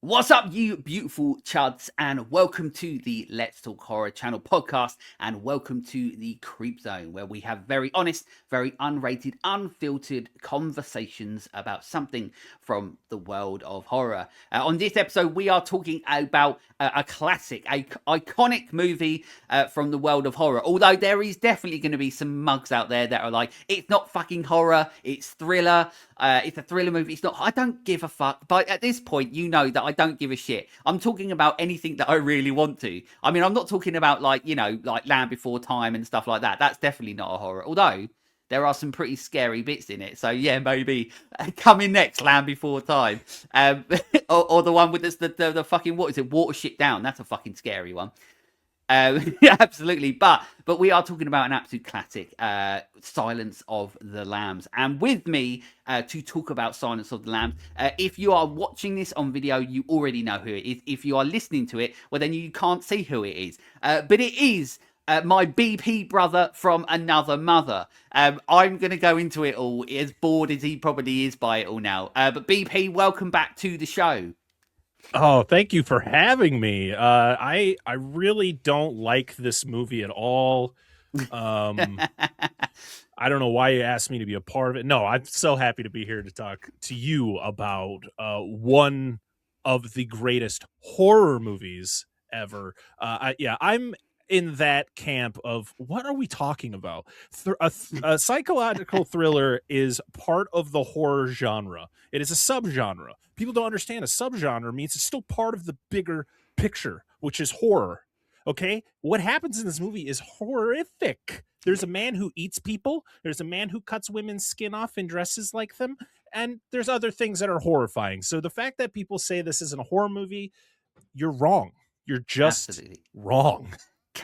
What's up, you beautiful chuds, and welcome to the Let's Talk Horror channel podcast, and welcome to the Creep Zone, where we have very honest, very unrated, unfiltered conversations about something from the world of horror. On this episode, we are talking about a classic, a iconic movie from the world of horror. Although there is definitely going to be some mugs out there that are like, it's not fucking horror, it's thriller. It's a thriller movie. It's not. I don't give a fuck. But at this point, you know that I don't give a shit. I'm talking about anything that I really want to. I mean, I'm not talking about like Land Before Time and stuff like that. That's definitely not a horror. Although there are some pretty scary bits in it. So yeah, maybe coming next, Land Before Time, or the one with the fucking what is it? Water shit down. That's a fucking scary one. Absolutely, but we are talking about an absolute classic, Silence of the Lambs, and with me to talk about Silence of the Lambs. If you are watching this on video, you already know who it is. If you are listening to it, well, then you can't see who it is. But it is my BP brother from another mother. I'm going to go into it all, as bored as he probably is by it all now. But BP, welcome back to the show. Oh, thank you for having me. I really don't like this movie at all. Um, I don't know why you asked me to be a part of it. No, I'm so happy to be here to talk to you about one of the greatest horror movies ever. I'm in that camp of what are we talking about? A psychological thriller is part of the horror genre. It is a subgenre. People don't understand a subgenre means it's still part of the bigger picture, which is horror. Okay, what happens in this movie is horrific. There's a man who eats people. There's a man who cuts women's skin off and dresses like them. And there's other things that are horrifying. So the fact that people say this isn't a horror movie, you're wrong. You're just Absolutely. wrong.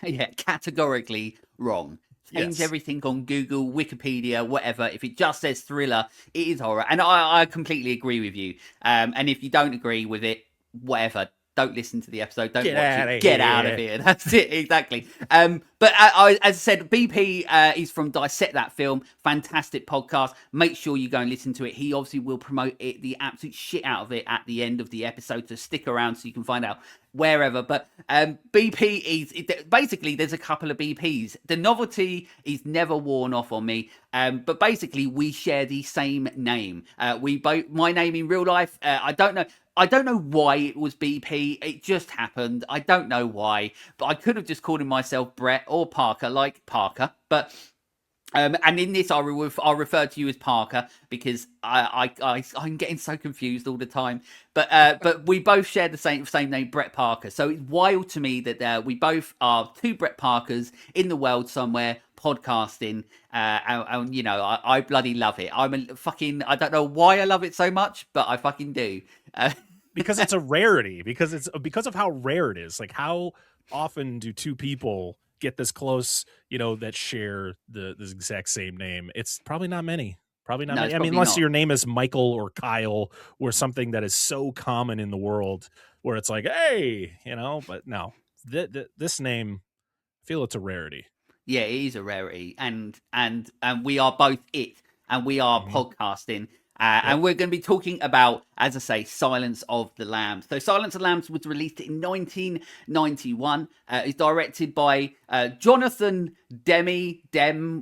Yeah, categorically wrong. Change everything on Google, Wikipedia, whatever. If it just says thriller, it is horror. And I completely agree with you. And if you don't agree with it, whatever. Don't listen to the episode. Don't watch it. Get out of here. That's it. Exactly. But as I said, BP is from Dissect That Film. Fantastic podcast. Make sure you go and listen to it. He obviously will promote it, the absolute shit out of it at the end of the episode. So stick around so you can find out wherever. But BP is basically there's a couple of BPs. The novelty is never worn off on me. But basically we share the same name. We both my name in real life. I don't know why it was BP. It just happened. I don't know why, but I could have just called him myself Brett or Parker, like Parker. But and in this, I'll refer to you as Parker because I'm getting so confused all the time. But we both share the same name, Brett Parker. So it's wild to me that we both are two Brett Parkers in the world somewhere podcasting. And you know, I bloody love it. I don't know why I love it so much, but I fucking do. Because it's a rarity. Because of how rare it is. Like, how often do two people get this close, that share the exact same name? It's probably not many. Probably not many. I mean, unless your name is Michael or Kyle or something that is so common in the world where it's like, hey, but no, this name, I feel it's a rarity. Yeah, it is a rarity, and we are both it, and we are podcasting. And we're going to be talking about, as I say, Silence of the Lambs. So Silence of the Lambs was released in 1991. It's directed by Jonathan Demme.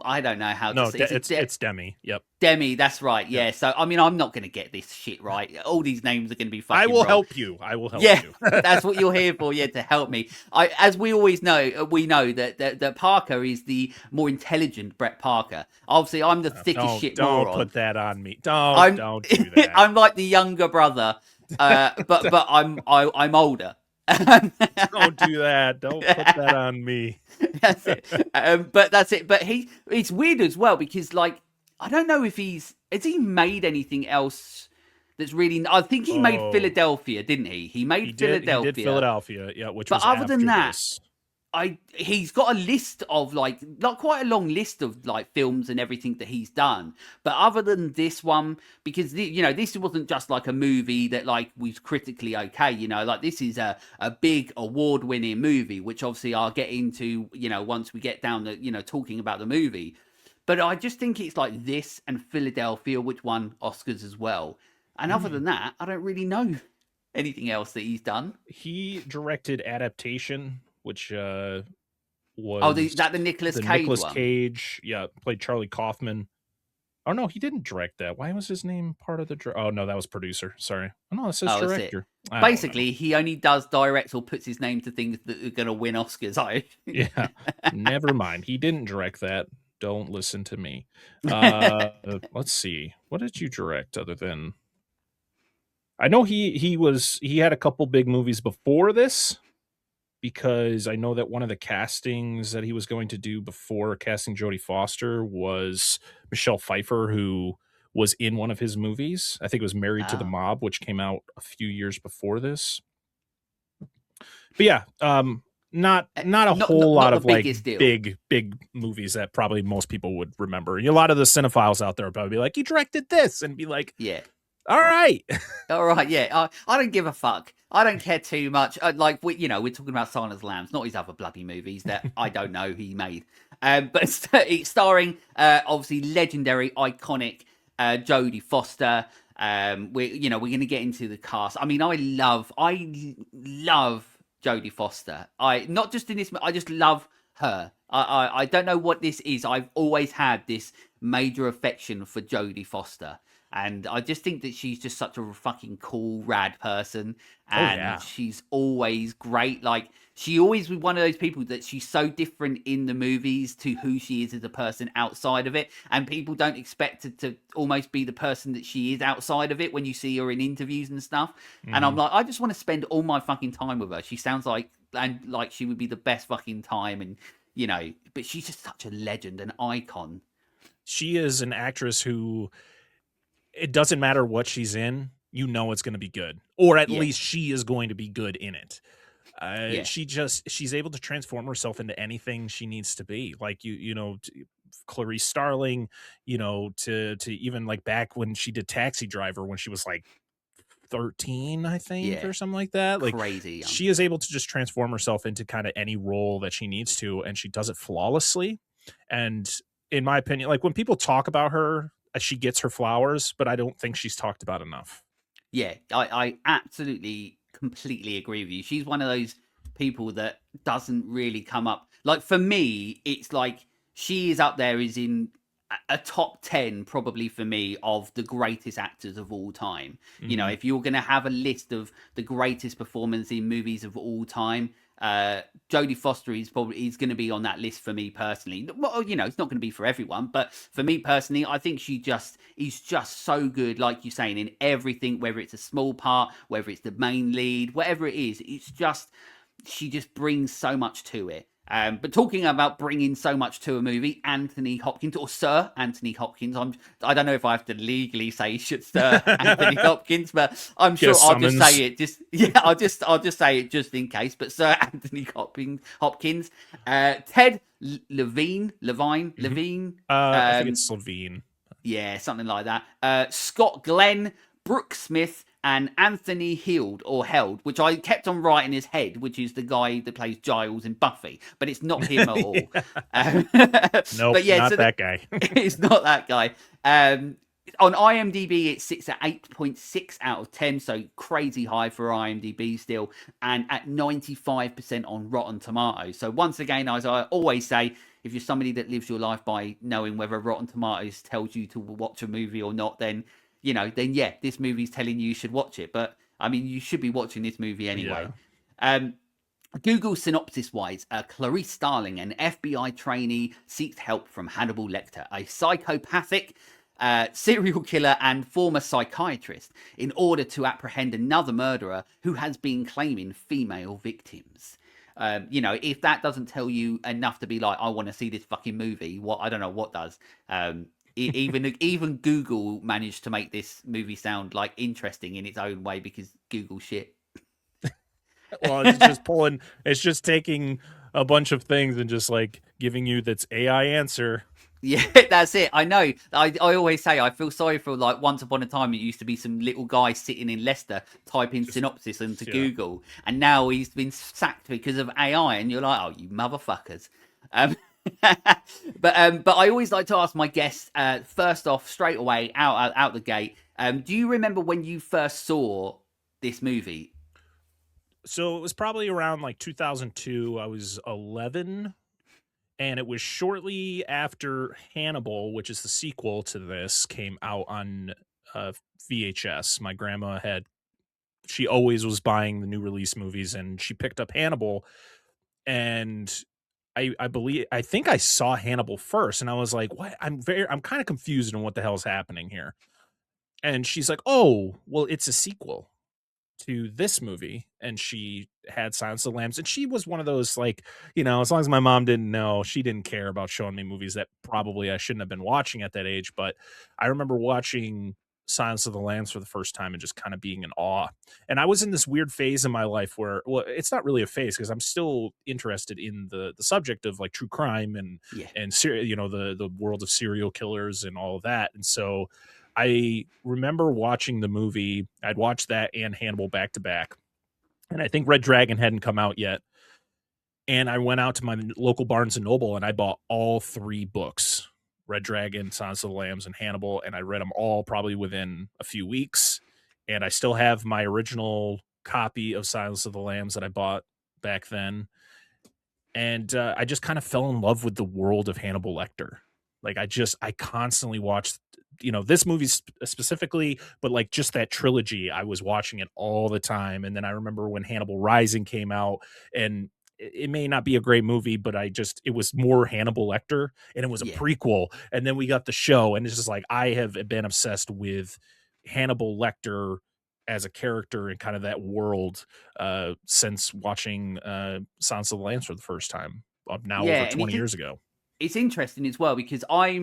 I don't know how to say it. It's Demme. Yep. Demme, that's right. Yeah. So, I mean, I'm not going to get this shit right. All these names are going to be fucking I will wrong. help you. I will help you. Yeah, that's what you're here for. Yeah, to help me. As we always know, that Parker is the more intelligent Brett Parker. Obviously, I'm the thickest shit moron. Don't put that on me. Don't do that. I'm like the younger brother, but I'm older. Don't do that. Don't put that on me. That's it. But that's it. But it's weird as well because, like, I don't know if has he made anything else that's really. I think he made Philadelphia, didn't he? He made Philadelphia. He did Philadelphia, yeah. But other than that, he's got a list of like quite a long list of like films and everything that he's done. But other than this one, because this wasn't just like a movie that like was critically okay. Like this is a big award-winning movie, which obviously I'll get into once we get down to talking about the movie. But I just think it's like this and Philadelphia, which won Oscars as well. And other than that, I don't really know. Anything else that he's done? He directed Adaptation, which Oh, was the Nicolas the Cage Nicolas one. Cage. Yeah, played Charlie Kaufman. Oh no, he didn't direct that. Why was his name part of the? Oh no, that was producer. Sorry. Oh no, it says Oh, that's it. director. I don't know. Basically, he only does direct or puts his name to things that are going to win Oscars. Yeah, never mind. He didn't direct that. Don't listen to me. Let's see. What did you direct other than? I know he had a couple big movies before this, because I know that one of the castings that he was going to do before casting Jodie Foster was Michelle Pfeiffer, who was in one of his movies. I think it was Married to the Oh. Mob, which came out a few years before this. But yeah, not a whole lot Not the of like biggest deal. big movies that probably most people would remember. A lot of the cinephiles out there would probably be like, "He directed this," and be like, Yeah. "All right." All right. Yeah. I don't give a fuck. I don't care too much. Like we're talking about Silence of the Lambs, not his other bloody movies that I don't know he made. But it's starring obviously legendary, iconic Jodie Foster. We're going to get into the cast. I mean, I love Jodie Foster. I not just in this. I just love her. I don't know what this is. I've always had this major affection for Jodie Foster. And I just think that she's just such a fucking cool, rad person. Oh And yeah. she's always great. Like, she always was one of those people that she's so different in the movies to who she is as a person outside of it. And people don't expect her to almost be the person that she is outside of it when you see her in interviews and stuff. And I'm Mhm. like, I just want to spend all my fucking time with her. She sounds like she would be the best fucking time. And, but she's just such a legend, an icon. She is an actress who, it doesn't matter what she's in, you know it's going to be good, or at Yeah. least she is going to be good in it. Yeah. She's able to transform herself into anything she needs to be. Like Clarice Starling, to even like back when she did Taxi Driver when she was like 13, I think, Yeah. or something like that. Like, Crazy young. she is able to just transform herself into kind of any role that she needs to, and she does it flawlessly. And in my opinion, like when people talk about her, she gets her flowers, but I don't think she's talked about enough. Yeah, I absolutely completely agree with you. She's one of those people that doesn't really come up. Like for me, it's like she is up there is in a top 10 probably for me of the greatest actors of all time. Mm-hmm. If you're going to have a list of the greatest performers in movies of all time, Jodie Foster is going to be on that list for me personally. Well, it's not going to be for everyone, but for me personally, I think she just is just so good, like you're saying, in everything, whether it's a small part, whether it's the main lead, whatever it is. It's just she just brings so much to it. But talking about bringing so much to a movie, Anthony Hopkins or Sir Anthony Hopkins. I don't know if I have to legally say Sir Anthony Hopkins, but I'm Get a sure I'll just summons. say it. I'll just say it just in case. But Sir Anthony Hopkins, Ted Mhm. Levine, I think it's Slovene. yeah, something like that. Scott Glenn, Brooke Smith, and Anthony Held, which I kept on writing his head, which is the guy that plays Giles in Buffy, but it's not him at all. Yeah. Nope, But yeah, not that guy. it's not that guy. On IMDb, it sits at 8.6 out of 10, so crazy high for IMDb still, and at 95% on Rotten Tomatoes. So once again, as I always say, if you're somebody that lives your life by knowing whether Rotten Tomatoes tells you to watch a movie or not, then yeah, this movie's telling you should watch it. But I mean, you should be watching this movie Yeah. anyway. Um, Google synopsis wise, Clarice Starling, an FBI trainee, seeks help from Hannibal Lecter, a psychopathic serial killer and former psychiatrist, in order to apprehend another murderer who has been claiming female victims. If that doesn't tell you enough to be like, I want to see this fucking movie, I don't know what does. Even Google managed to make this movie sound like interesting in its own way because Google shit. Well, it's just taking a bunch of things and just like giving you that's AI answer. Yeah, that's it. I know. I always say I feel sorry for like once upon a time it used to be some little guy sitting in Leicester typing Just synopsis into yeah. Google, and now he's been sacked because of AI, and you're like, oh, you motherfuckers. Um, but I always like to ask my guests first off, straight away out the gate. Do you remember when you first saw this movie? So it was probably around like 2002. I was 11, and it was shortly after Hannibal, which is the sequel to this, came out on uh, VHS. My grandma had she always was buying the new release movies, and she picked up Hannibal, and I think I saw Hannibal first, and I was like, what? I'm kind of confused on what the hell's happening here. And she's like, oh, well, it's a sequel to this movie, and she had Silence of the Lambs, and she was one of those, like, as long as my mom didn't know, she didn't care about showing me movies that probably I shouldn't have been watching at that age. But I remember watching Silence of the Lambs for the first time and just kind of being in awe. And I was in this weird phase in my life where, well, it's not really a phase because I'm still interested in the subject of like true crime and Yeah. the world of serial killers and all of that. And so I remember watching the movie. I'd watched that and Hannibal back to back. And I think Red Dragon hadn't come out yet. And I went out to my local Barnes and Noble and I bought all 3 books, Red Dragon, Silence of the Lambs, and Hannibal. And I read them all probably within a few weeks. And I still have my original copy of Silence of the Lambs that I bought back then. And I just kind of fell in love with the world of Hannibal Lecter. Like I constantly watched, this movie specifically, but like just that trilogy, I was watching it all the time. And then I remember when Hannibal Rising came out, and it may not be a great movie, but it was more Hannibal Lecter, and it was a Yeah. prequel. And then we got the show, and it's just like, I have been obsessed with Hannibal Lecter as a character and kind of that world since watching Silence of the Lambs for the first time, now Yeah, over and 20 years ago. it's interesting as well because I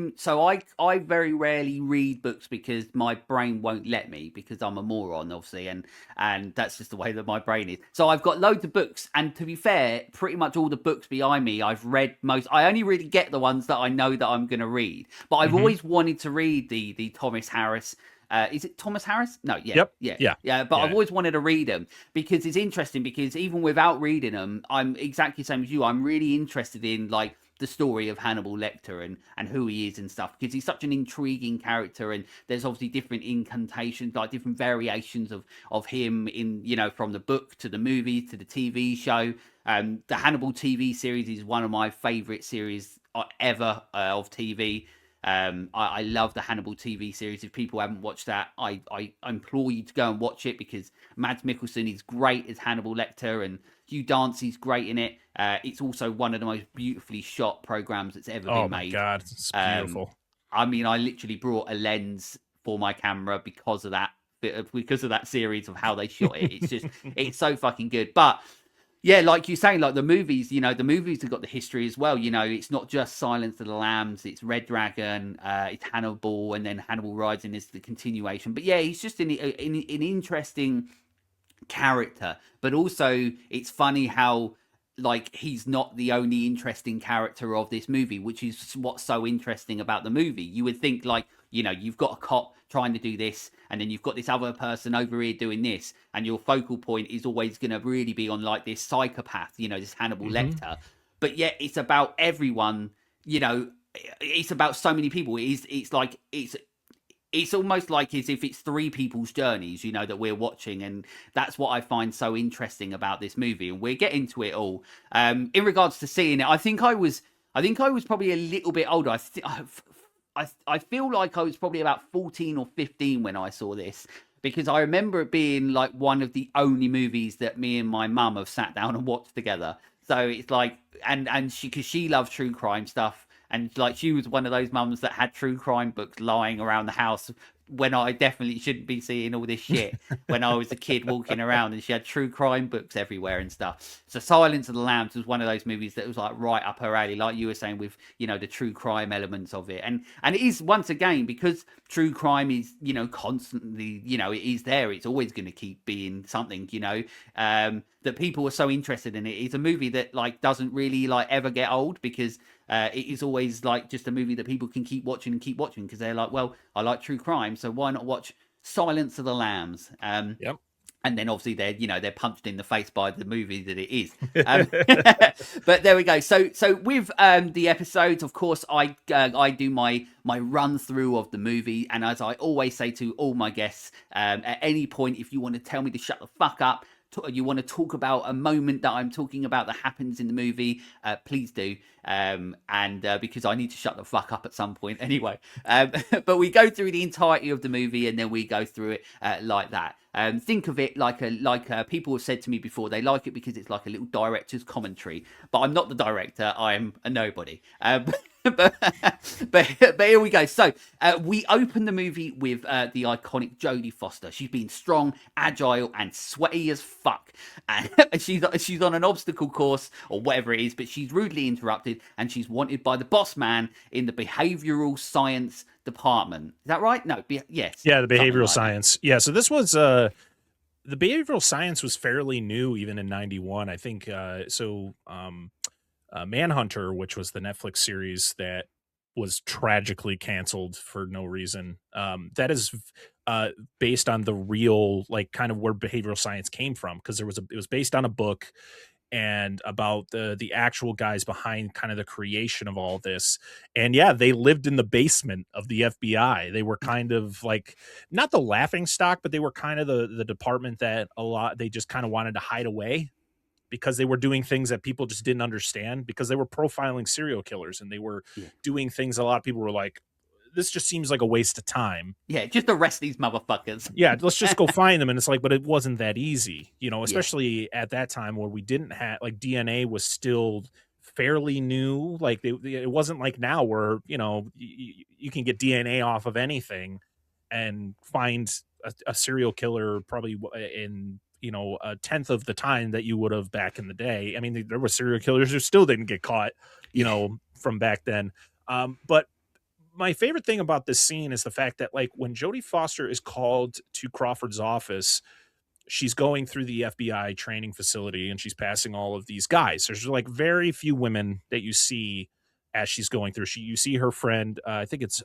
very rarely read books because my brain won't let me because I'm a moron, obviously, and that's just the way that my brain is. So I've got loads of books, and to be fair, pretty much all the books behind me I've read most. I only really get the ones that I know that I'm going to read, but I've Mm-hmm. always wanted to read the Thomas Harris. Is it Thomas Harris? No, yeah, Yep. yeah, Yeah. yeah. But I've Yeah. always wanted to read them because it's interesting. Because even without reading them, I'm exactly the same as you. I'm really interested in like the story of Hannibal Lecter and who he is and stuff because he's such an intriguing character, and there's obviously different incantations, like different variations of him in from the book to the movie to the TV show. The Hannibal TV series is one of my favorite series ever of TV. I love the Hannibal TV series. If people haven't watched that, I implore you to go and watch it because Mads Mikkelsen is great as Hannibal Lecter and Hugh Dancy's great in it. It's also one of the most beautifully shot programs that's ever Oh been my made. God. It's Um, beautiful. I mean, I literally brought a lens for my camera because of that series of how they shot it. It's so fucking good. But yeah, like you're saying, like the movies, the movies have got the history as well. It's not just Silence of the Lambs, it's Red Dragon, it's Hannibal, and then Hannibal Rising is the continuation. But yeah, he's just an interesting character, but also it's funny how like he's not the only interesting character of this movie, which is what's so interesting about the movie. You would think like you've got a cop trying to do this, and then you've got this other person over here doing this, and your focal point is always going to really be on like this psychopath, this Hannibal Mm-hmm. Lecter. But yet it's about everyone. It's about so many people. It's almost like as if it's 3 people's journeys, that we're watching, and that's what I find so interesting about this movie. And we're getting to it all. In regards to seeing it, I think I was probably a little bit older. I feel like I was probably about 14 or 15 when I saw this because I remember it being like one of the only movies that me and my mum have sat down and watched together. So it's like, and because she loves true crime stuff, and like she was one of those mums that had true crime books lying around the house when I definitely shouldn't be seeing all this shit when I was a kid walking around, and she had true crime books everywhere and stuff. So Silence of the Lambs was one of those movies that was like right up her alley, like you were saying with the true crime elements of it, and it is once again because true crime is constantly it is there. It's always going to keep being something that people are so interested in. It's a movie that like doesn't really like ever get old because it is always like just a movie that people can keep watching because they're like, well, I like true crime, so why not watch Silence of the Lambs? Yep. and then obviously they're punched in the face by the movie that it is. But there we go. So with the episodes, of course, I do my run through of the movie, and as I always say to all my guests, at any point, if you want to tell me to shut the fuck up, you want to talk about a moment that I'm talking about that happens in the movie, please do. And because I need to shut the fuck up at some point anyway. But we go through the entirety of the movie, and then we go through it like that. Think of it like people have said to me before, they like it because it's like a little director's commentary. But I'm not the director; I'm a nobody. But, but here we go. So we open the movie with the iconic Jodie Foster. She's been strong, agile, and sweaty as fuck. And she's on an obstacle course or whatever it is, but she's rudely interrupted, and she's wanted by the boss man in the behavioral science department. Is that right? No, yes. Yeah, the behavioral like science. Yeah, so this was the behavioral science was fairly new even in 91. I think Manhunter, which was the Netflix series that was tragically canceled for no reason. That is based on the real, like, kind of where behavioral science came from, because it was based on a book and about the actual guys behind kind of the creation of all this. And yeah, they lived in the basement of the FBI. They were kind of like not the laughing stock, but they were kind of the department that they just kind of wanted to hide away, because they were doing things that people just didn't understand, because they were profiling serial killers, and they were doing things a lot of people were like, this just seems like a waste of time. Yeah, just arrest these motherfuckers. Yeah, let's just go find them. And it's like, but it wasn't that easy, especially Yeah. at that time where we didn't have, like, DNA was still fairly new. Like it wasn't like now where, you can get DNA off of anything and find a serial killer probably in, a tenth of the time that you would have back in the day. I mean, there were serial killers who still didn't get caught, from back then. But my favorite thing about this scene is the fact that, like, when Jodie Foster is called to Crawford's office, she's going through the FBI training facility and she's passing all of these guys. There's like very few women that you see as she's going through. You see her friend, I think it's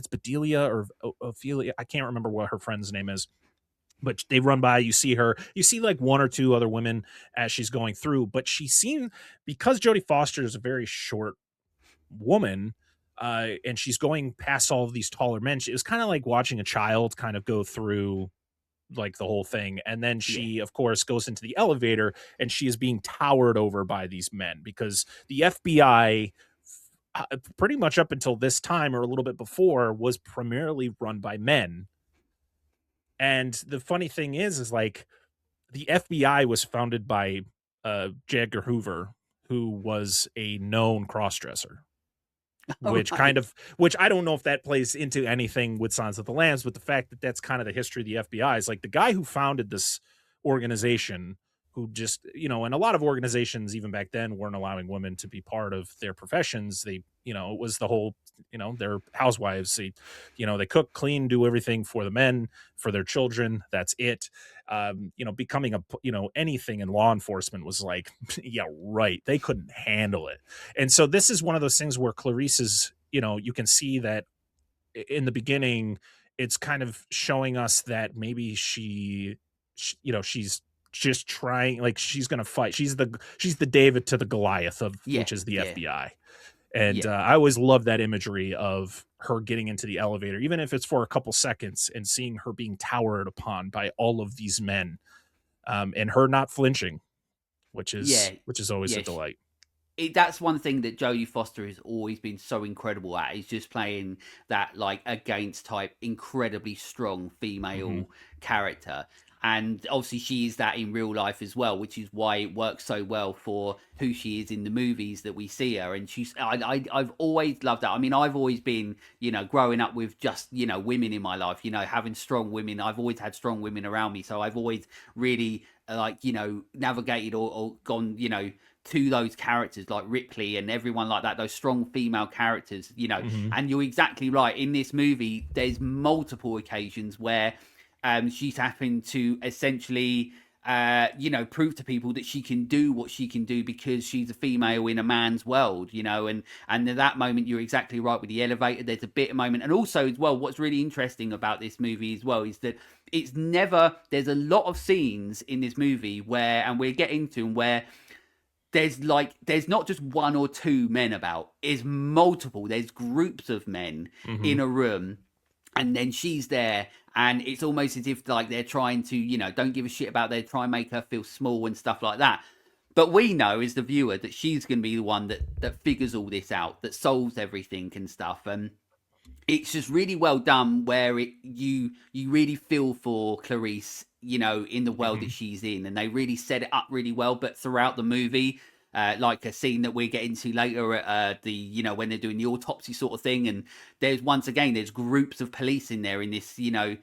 Bedelia or Ophelia. I can't remember what her friend's name is, but they run by. You see her. You see like one or two other women as she's going through. But because Jodie Foster is a very short woman, and she's going past all of these taller men. It was kind of like watching a child kind of go through like the whole thing. And then she, of course, goes into the elevator and she is being towered over by these men, because the FBI, pretty much up until this time or a little bit before, was primarily run by men. And the funny thing is like the FBI was founded by J. Edgar Hoover, who was a known crossdresser. Which I don't know if that plays into anything with Silence of the Lambs, but the fact that that's kind of the history of the FBI is like the guy who founded this organization, who just, and a lot of organizations even back then weren't allowing women to be part of their professions. They, it was the whole, they're housewives. They cook, clean, do everything for the men, for their children. That's it. Becoming anything in law enforcement was like, yeah, right. They couldn't handle it. And so this is one of those things where Clarice is, you can see that in the beginning, it's kind of showing us that maybe she's just trying, like, she's going to fight. She's the David to the Goliath of, which is the FBI. And I always love that imagery of her getting into the elevator, even if it's for a couple seconds, and seeing her being towered upon by all of these men, and her not flinching, which is always a delight. That's one thing that Jodie Foster has always been so incredible at, is just playing that like against type incredibly strong female character. And obviously she is that in real life as well, which is why it works so well for who she is in the movies that we see her. And I've always loved that. I mean, I've always been, growing up with just, women in my life, having strong women. I've always had strong women around me. So I've always really navigated or gone, to those characters like Ripley and everyone like that, those strong female characters, and you're exactly right. In this movie, there's multiple occasions where she's having to essentially prove to people that she can do what she can do because she's a female in a man's world, and at that moment, you're exactly right with the elevator. There's a bit of moment. And also as well, what's really interesting about this movie as well is that there's a lot of scenes in this movie where, and we'll get into, where there's not just one or two men about, it's multiple. There's groups of men Mm-hmm. in a room, and then she's there, and it's almost as if like they're trying to, don't give a shit about, they try and make her feel small and stuff like that. But we know as the viewer that she's going to be the one that figures all this out, that solves everything and stuff. And it's just really well done, where you really feel for Clarice, in the world Mm-hmm. that she's in, and they really set it up really well. But throughout the movie, like a scene that we're getting to later at when they're doing the autopsy sort of thing, and there's groups of police in there in this, in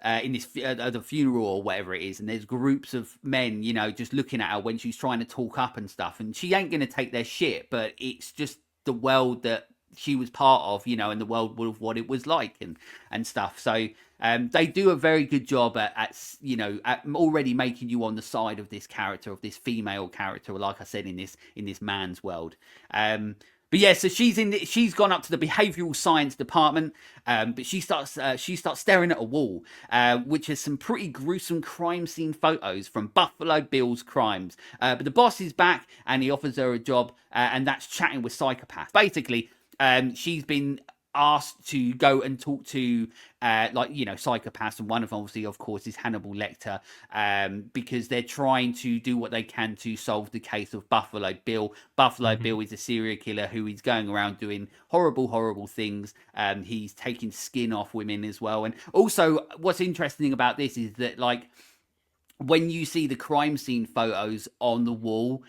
this the funeral or whatever it is, and there's groups of men, just looking at her when she's trying to talk up and stuff, and she ain't gonna take their shit, but it's just the world that she was part of, and the world of what it was like and stuff. So they do a very good job at already making you on the side of this character, of this female character, like I said, in this man's world. But yeah, so she's gone up to the behavioural science department, but she starts staring at a wall, which has some pretty gruesome crime scene photos from Buffalo Bill's crimes. But the boss is back, and he offers her a job, and that's chatting with psychopaths. Basically, she's been asked to go and talk to psychopaths, and one of them, obviously, of course, is Hannibal Lecter, because they're trying to do what they can to solve the case of Buffalo Bill. Buffalo Mm-hmm. Bill is a serial killer who is going around doing horrible things. He's taking skin off women as well. And also, what's interesting about this is that, like, when you see the crime scene photos on the wall,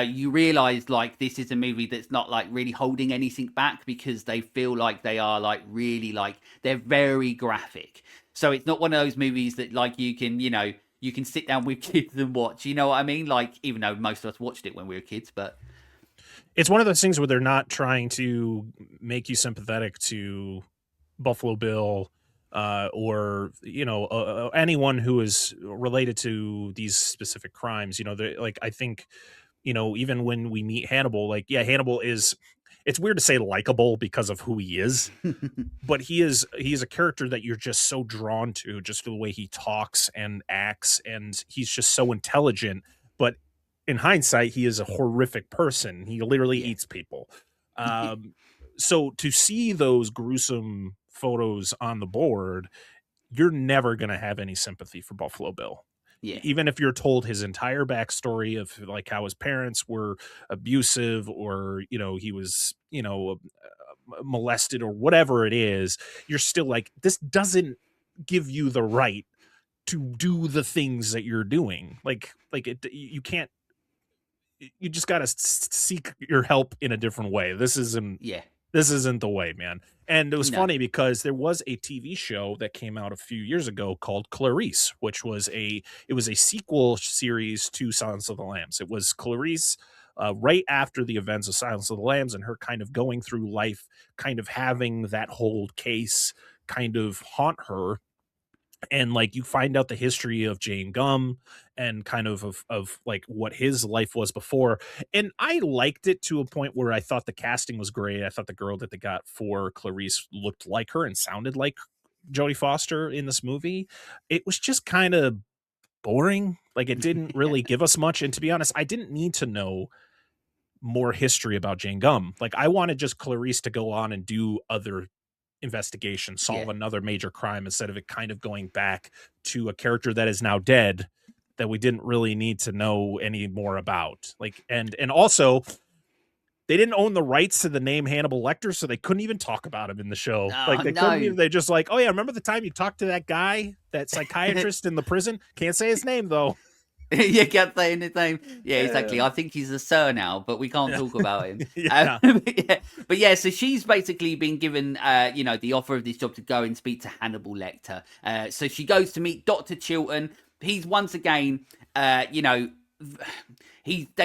you realize like this is a movie that's not like really holding anything back, because they feel like they are like really, like, they're very graphic. So it's not one of those movies that like you can sit down with kids and watch. You know what I mean? Like, even though most of us watched it when we were kids, but It's one of those things where they're not trying to make you sympathetic to Buffalo Bill, or anyone who is related to these specific crimes. Like, I think, even when we meet Hannibal, like, yeah, Hannibal is. It's weird to say likable because of who he is, but he's a character that you're just so drawn to, just the way he talks and acts, and he's just so intelligent. But in hindsight, he is a horrific person. He literally yeah, eats people. Um, so to see those gruesome photos on the board, you're never going to have any sympathy for Buffalo Bill. yeah, Even if you're told his entire backstory of like how his parents were abusive, or he was molested, or whatever it is, you're still like, this doesn't give you the right to do the things that you're doing. Like you can't. You just got to seek your help in a different way. yeah. This isn't the way, man. And it was No, funny because there was a TV show that came out a few years ago called Clarice, which was a sequel series to Silence of the Lambs. It was Clarice right after the events of Silence of the Lambs, and her kind of going through life, kind of having that whole case kind of haunt her. And like, you find out the history of Jane Gum, and kind of like what his life was before. And I liked it to a point where I thought the casting was great. I thought the girl that they got for Clarice looked like her and sounded like Jodie Foster in this movie. It was just kind of boring. Like, it didn't really give us much. And to be honest, I didn't need to know more history about Jane Gum. Like, I wanted just Clarice to go on and do other investigation, yeah. solve another major crime, instead of it kind of going back to a character that is now dead that we didn't really need to know any more about. Like, and also, they didn't own the rights to the name Hannibal Lecter, so they couldn't even talk about him in the show. Oh Like, they couldn't no. even, they just like, oh yeah, remember the time you talked to that guy, that psychiatrist in the prison? Can't say his name though. You kept saying his name. Yeah, exactly. Yeah. I think he's a sir now, but we can't talk about him. Yeah. But yeah, so she's basically been given, the offer of this job to go and speak to Hannibal Lecter. So she goes to meet Dr. Chilton. He's once again, they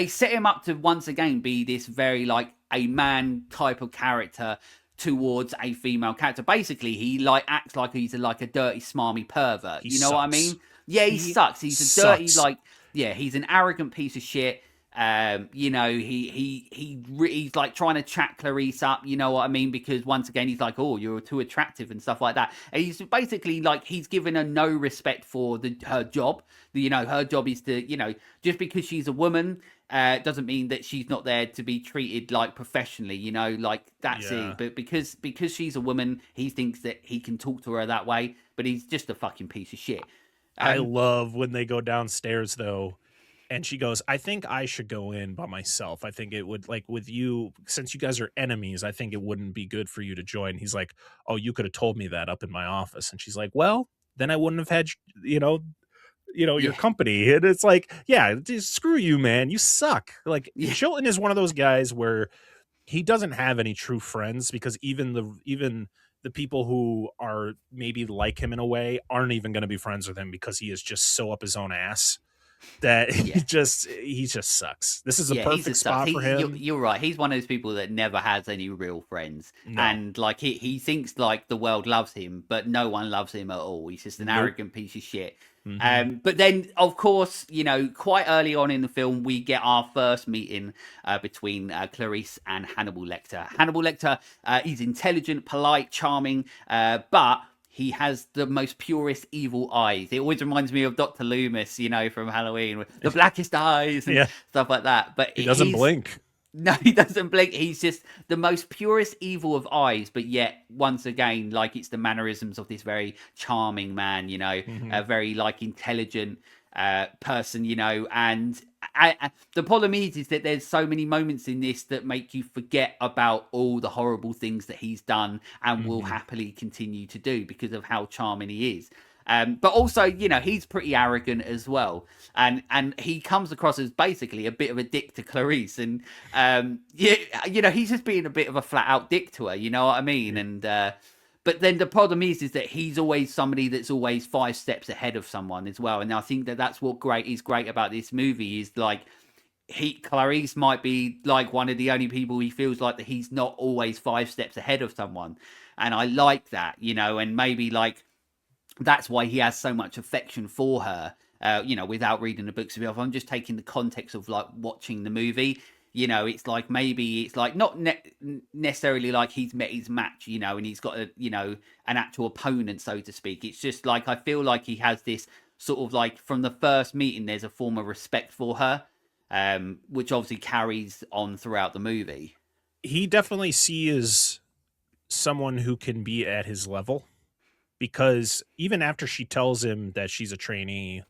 set him up to once again be this very like a man type of character towards a female character. Basically, he like acts like he's like a dirty, smarmy pervert. He You know what I sucks. mean? Yeah, he sucks. He's a dirty, Sucks. like, he's an arrogant piece of shit. You know, he's like trying to chat Clarice up, you know what I mean? Because once again, he's like, "Oh, you're too attractive" and stuff like that. And he's basically like he's given her no respect for her job. You know, her job is to, you know, just because she's a woman, doesn't mean that she's not there to be treated like professionally. You know, like that's Yeah. it. But because she's a woman, he thinks that he can talk to her that way. But he's just a fucking piece of shit. I Um, love when they go downstairs though, and she goes, "I think I should go in by myself. I think it would, like, with you, since you guys are enemies, I think it wouldn't be good for you to join." He's like, "Oh, you could have told me that up in my office." And she's like, "Well, then I wouldn't have had, your yeah, company." And it's like, yeah, just screw you, man. You suck. Like, yeah, Chilton is one of those guys where he doesn't have any true friends, because even the people who are maybe like him in a way aren't even going to be friends with him, because he is just so up his own ass that yeah. he just sucks. This is a Yeah, he's perfect just sucks. spot for him. You're right. He's one of those people that never has any real friends, No. and like he thinks like the world loves him, but no one loves him at all. He's just an Nope. arrogant piece of shit. Hmm. But then, of course, you know, quite early on in the film, we get our first meeting between Clarice and Hannibal Lecter. Hannibal Lecter, he's intelligent, polite, charming, but he has the most purest evil eyes. It always reminds me of Dr. Loomis, you know, from Halloween, with the blackest eyes and Yeah. stuff like that. But He doesn't he's blink. no, he doesn't blink. He's just the most purest evil of eyes, but yet once again, like it's the mannerisms of this very charming man, you know, Hmm. a very like intelligent person, you know. And the problem is that there's so many moments in this that make you forget about all the horrible things that he's done and will Hmm. happily continue to do because of how charming he is. But also, you know, he's pretty arrogant as well, and he comes across as basically a bit of a dick to Clarice, and yeah, you know, he's just being a bit of a flat out dick to her, you know what I mean? And but then the problem is that he's always somebody that's always 5 steps ahead of someone as well, and I think that that's what great about this movie is like Clarice might be like one of the only people he feels like that he's not always 5 steps ahead of someone, and I like that, you know, and maybe like that's why he has so much affection for her. You know, without reading the books, if I'm just taking the context of like watching the movie, you know, it's like maybe it's like not necessarily like he's met his match, you know, and he's got a, you know, an actual opponent, so to speak. It's just like I feel like he has this sort of like from the first meeting, there's a form of respect for her, which obviously carries on throughout the movie. He definitely sees someone who can be at his level, because even after she tells him that she's a trainee,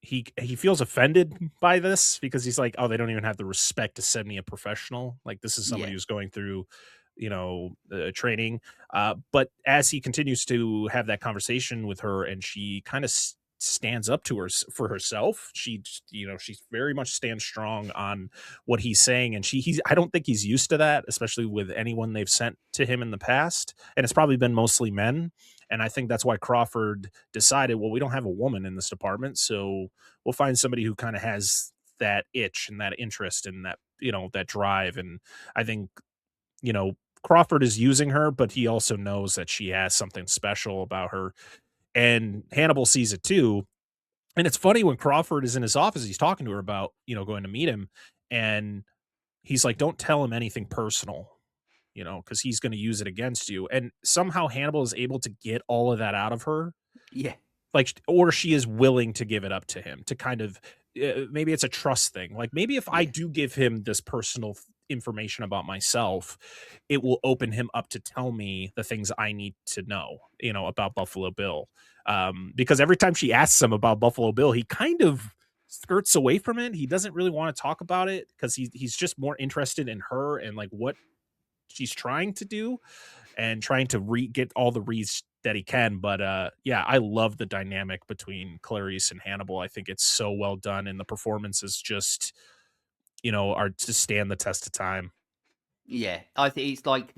he feels offended by this, because he's like, "Oh, they don't even have the respect to send me a professional. Like, this is somebody Yeah, who's going through, training." But as he continues to have that conversation with her, and she kind of stands up to her for herself, she very much stands strong on what he's saying, and he's I don't think he's used to that, especially with anyone they've sent to him in the past, and it's probably been mostly men. And I think that's why Crawford decided, well, we don't have a woman in this department, so we'll find somebody who kind of has that itch and that interest and that, that drive. And I think, you know, Crawford is using her, but he also knows that she has something special about her. And Hannibal sees it too. And it's funny, when Crawford is in his office, he's talking to her about, going to meet him. And he's like, don't tell him anything personal, because he's going to use it against you. And somehow Hannibal is able to get all of that out of her, yeah, like, or she is willing to give it up to him, to kind of, maybe it's a trust thing. Like, maybe if I yeah, do give him this personal information about myself, it will open him up to tell me the things I need to know, about Buffalo Bill. Because every time she asks him about Buffalo Bill, he kind of skirts away from it. He doesn't really want to talk about it, because he's just more interested in her and like what she's trying to do, and trying to get all the reads that he can. But yeah, I love the dynamic between Clarice and Hannibal. I think it's so well done, and the performances just, are to stand the test of time. yeah. I think it's like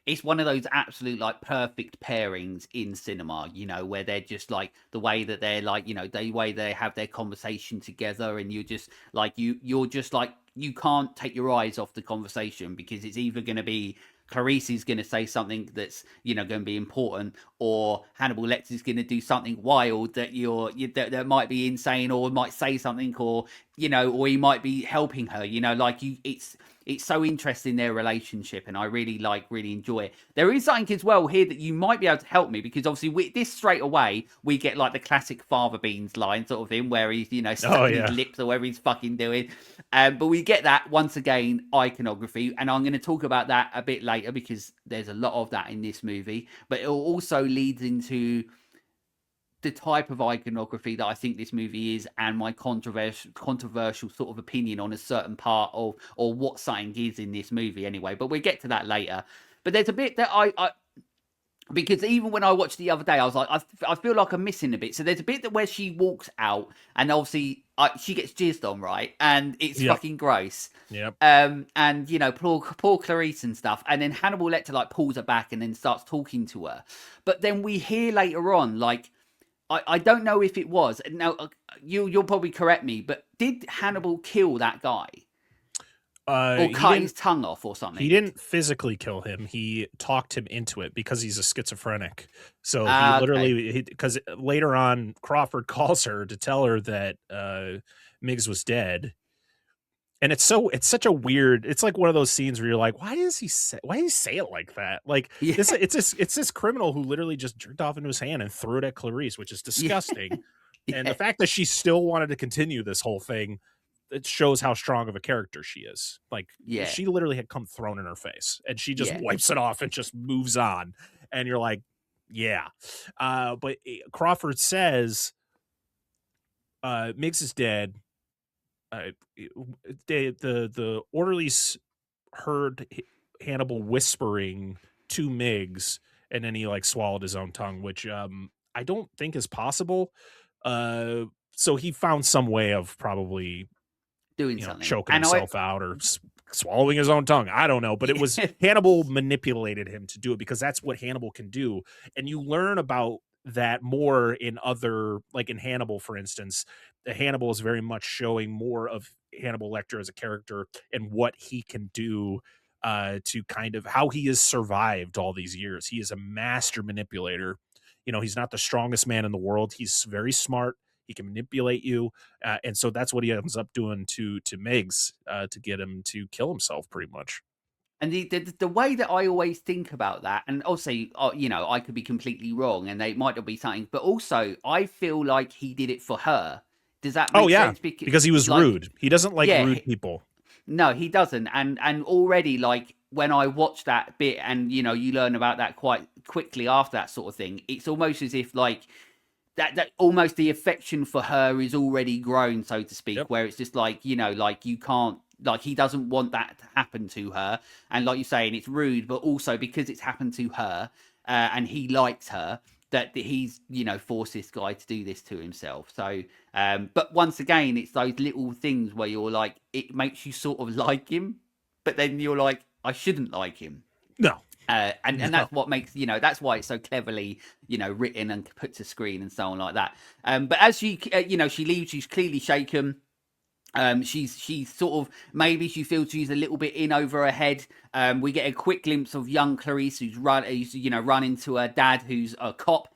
it's one of those absolute like perfect pairings in cinema, you know, where they're just like the way that they're like, you know, the way they have their conversation together, and you're just like you're just like you can't take your eyes off the conversation because it's either going to be Clarice is going to say something that's going to be important, or Hannibal Lecter is going to do something wild that that might be insane, or might say something, or or he might be helping her. Like it's so interesting, their relationship, and I really enjoy it. There is something as well here that you might be able to help me, because obviously this straight away we get like the classic Father Beans line sort of thing, where he's stuffing his lips or whatever he's fucking doing. But we get that once again, iconography, and I'm going to talk about that a bit later because there's a lot of that in this movie. But it also leads into the type of iconography that I think this movie is, and my controversial sort of opinion on a certain part of, or what something is in this movie anyway. But we'll get to that later. But there's a bit that I because even when I watched the other day, I was like, I feel like I'm missing a bit. So there's a bit that where she walks out, and obviously she gets jizzed on, right? And it's fucking gross. Yep. And poor Clarice and stuff. And then Hannibal Lecter like pulls her back and then starts talking to her. But then we hear later on, like, I don't know if it was. Now you'll probably correct me, but did Hannibal kill that guy? Or cut his tongue off or something? He didn't physically kill him. He talked him into it because he's a schizophrenic. So he literally, because later on, Crawford calls her to tell her that Miggs was dead. And it's such a weird, it's like one of those scenes where you're like, why does he say it like that? Like it's this criminal who literally just jerked off into his hand and threw it at Clarice, which is disgusting. And the fact that she still wanted to continue this whole thing, it shows how strong of a character she is. Like, she literally had come thrown in her face, and she just wipes it off and just moves on. And you're like, but Crawford says, Miggs is dead. The orderlies heard Hannibal whispering to Miggs, and then he like swallowed his own tongue, which I don't think is possible. So he found some way of probably doing something, choking himself out or swallowing his own tongue. I don't know, but it was Hannibal manipulated him to do it, because that's what Hannibal can do. And you learn about that more in other, like in Hannibal, for instance. Hannibal is very much showing more of Hannibal Lecter as a character and what he can do to kind of how he has survived all these years. He is a master manipulator. He's not the strongest man in the world. He's very smart. He can manipulate you. And so that's what he ends up doing to Miggs to get him to kill himself pretty much. And the way that I always think about that, and also, I could be completely wrong, and they might not be something, but also I feel like he did it for her. Does that make sense? Because he was rude. He doesn't like rude people. No, he doesn't. And already, like, when I watch that bit, and you learn about that quite quickly after that sort of thing, it's almost as if like that almost the affection for her is already grown, so to speak, where it's just like, like you can't, like, he doesn't want that to happen to her. And like you're saying, it's rude, but also because it's happened to her and he likes her, that he's, forced this guy to do this to himself. So, but once again, it's those little things where you're like, it makes you sort of like him, but then you're like, I shouldn't like him. No. And that's what makes, that's why it's so cleverly, written and put to screen and so on like that. But as she, she leaves, she's clearly shaken. She's sort of, maybe she feels she's a little bit in over her head. We get a quick glimpse of young Clarice who's run into her dad, who's a cop.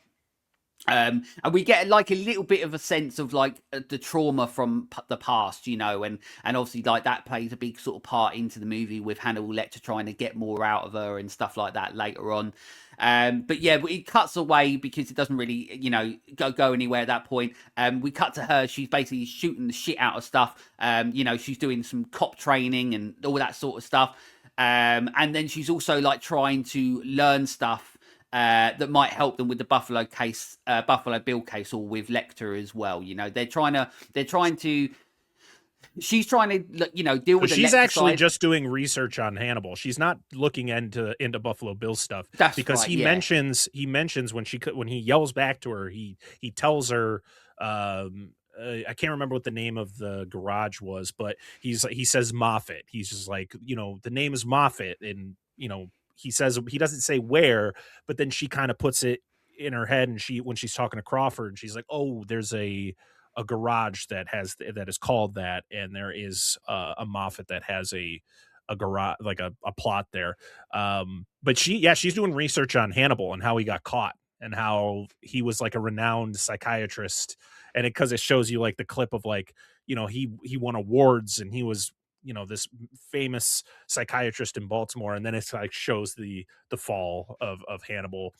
And we get like a little bit of a sense of like the trauma from the past, and obviously like that plays a big sort of part into the movie with Hannibal Lecter trying to get more out of her and stuff like that later on. But yeah, it cuts away because it doesn't really, go anywhere at that point. We cut to her. She's basically shooting the shit out of stuff. She's doing some cop training and all that sort of stuff. And then she's also like trying to learn stuff that might help them with the Buffalo Bill case, or with Lecter as well. She's trying to, deal with. She's actually just doing research on Hannibal. She's not looking into Buffalo Bill stuff. That's because right, he mentions when he yells back to her, he tells her, I can't remember what the name of the garage was, but he says Moffat. He's just like, the name is Moffat, and he says, he doesn't say where, but then she kind of puts it in her head, and when she's talking to Crawford, she's like, oh, there's a garage that is called that, and there is a Moffat that has a garage, like a plot there. But she's doing research on Hannibal and how he got caught and how he was like a renowned psychiatrist. And because it shows you like the clip of like, he won awards and he was, this famous psychiatrist in Baltimore. And then it's like shows the fall of Hannibal,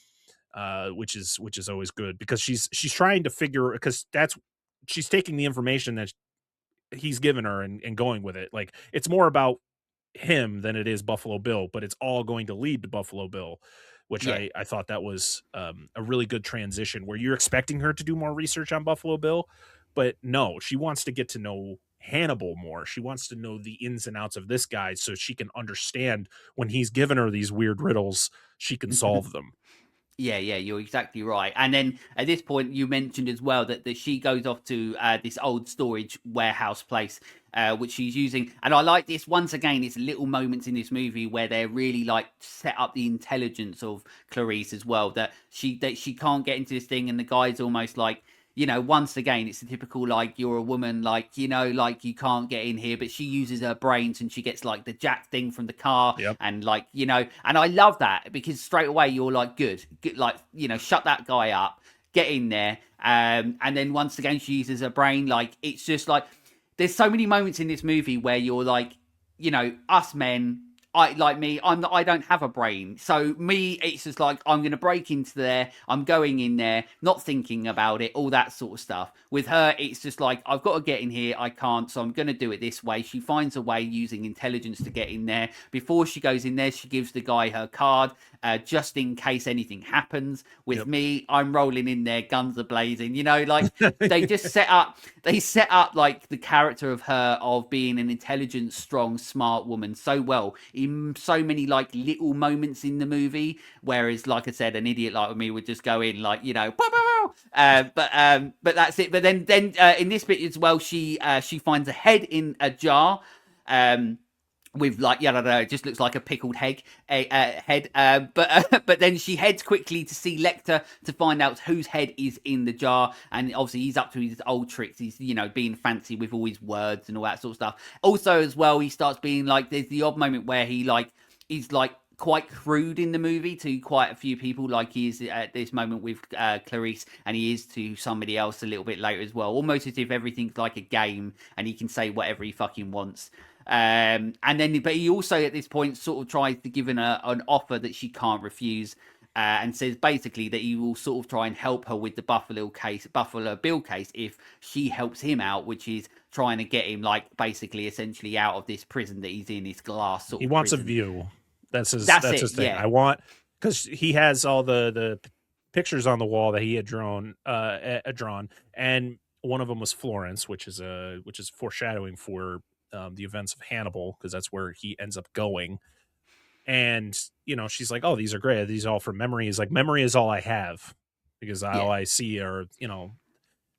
which is always good because she's trying to figure, because she's taking the information that he's given her and going with it. Like it's more about him than it is Buffalo Bill, but it's all going to lead to Buffalo Bill, which Yeah. I thought that was a really good transition where you're expecting her to do more research on Buffalo Bill, but no, she wants to get to know Hannibal more. She wants to know the ins and outs of this guy so she can understand when he's given her these weird riddles, she can solve them. Yeah, yeah, you're exactly right. And then at this point, you mentioned as well that she goes off to this old storage warehouse place, which she's using. And I like this once again. It's little moments in this movie where they're really like set up the intelligence of Clarice as well. That she can't get into this thing, and the guy's almost like, once again, it's the typical, like, you're a woman, like, like, you can't get in here, but she uses her brains and she gets, like, the jack thing from the car. Yep. And, like, and I love that because straight away you're like, good, like, shut that guy up, get in there. And then once again, she uses her brain. Like, it's just like, there's so many moments in this movie where you're like, us men, I don't have a brain. So me, it's just like, I'm going to break into there. I'm going in there, not thinking about it, all that sort of stuff. With her, it's just like, I've got to get in here. I can't. So I'm going to do it this way. She finds a way using intelligence to get in there. Before she goes in there, she gives the guy her card, just in case anything happens. With me, I'm rolling in there, guns are blazing, like they just set up like the character of her of being an intelligent, strong, smart woman so well in so many like little moments in the movie. Whereas, like I said, an idiot like me would just go in like, but that's it. But then in this bit as well, she finds a head in a jar. With like, I don't know, it just looks like a pickled head. But then she heads quickly to see Lecter to find out whose head is in the jar, and obviously he's up to his old tricks. He's being fancy with all his words and all that sort of stuff. Also, as well, he starts being like, there's the odd moment where he's like quite crude in the movie to quite a few people, like he is at this moment with Clarice, and he is to somebody else a little bit later as well, almost as if everything's like a game and he can say whatever he fucking wants. And then, but he also at this point sort of tries to give her an offer that she can't refuse, and says basically that he will sort of try and help her with the Buffalo Bill case, if she helps him out, which is trying to get him like basically essentially out of this prison that he's in, this glass sort of. He wants prison. a view. That's his thing. Yeah. I want, because he has all the pictures on the wall that he had drawn, and one of them was Florence, which is foreshadowing for the events of Hannibal, because that's where he ends up going. And she's like, "Oh, these are great. These are all from memory." Is like, memory is all I have, because all I see are,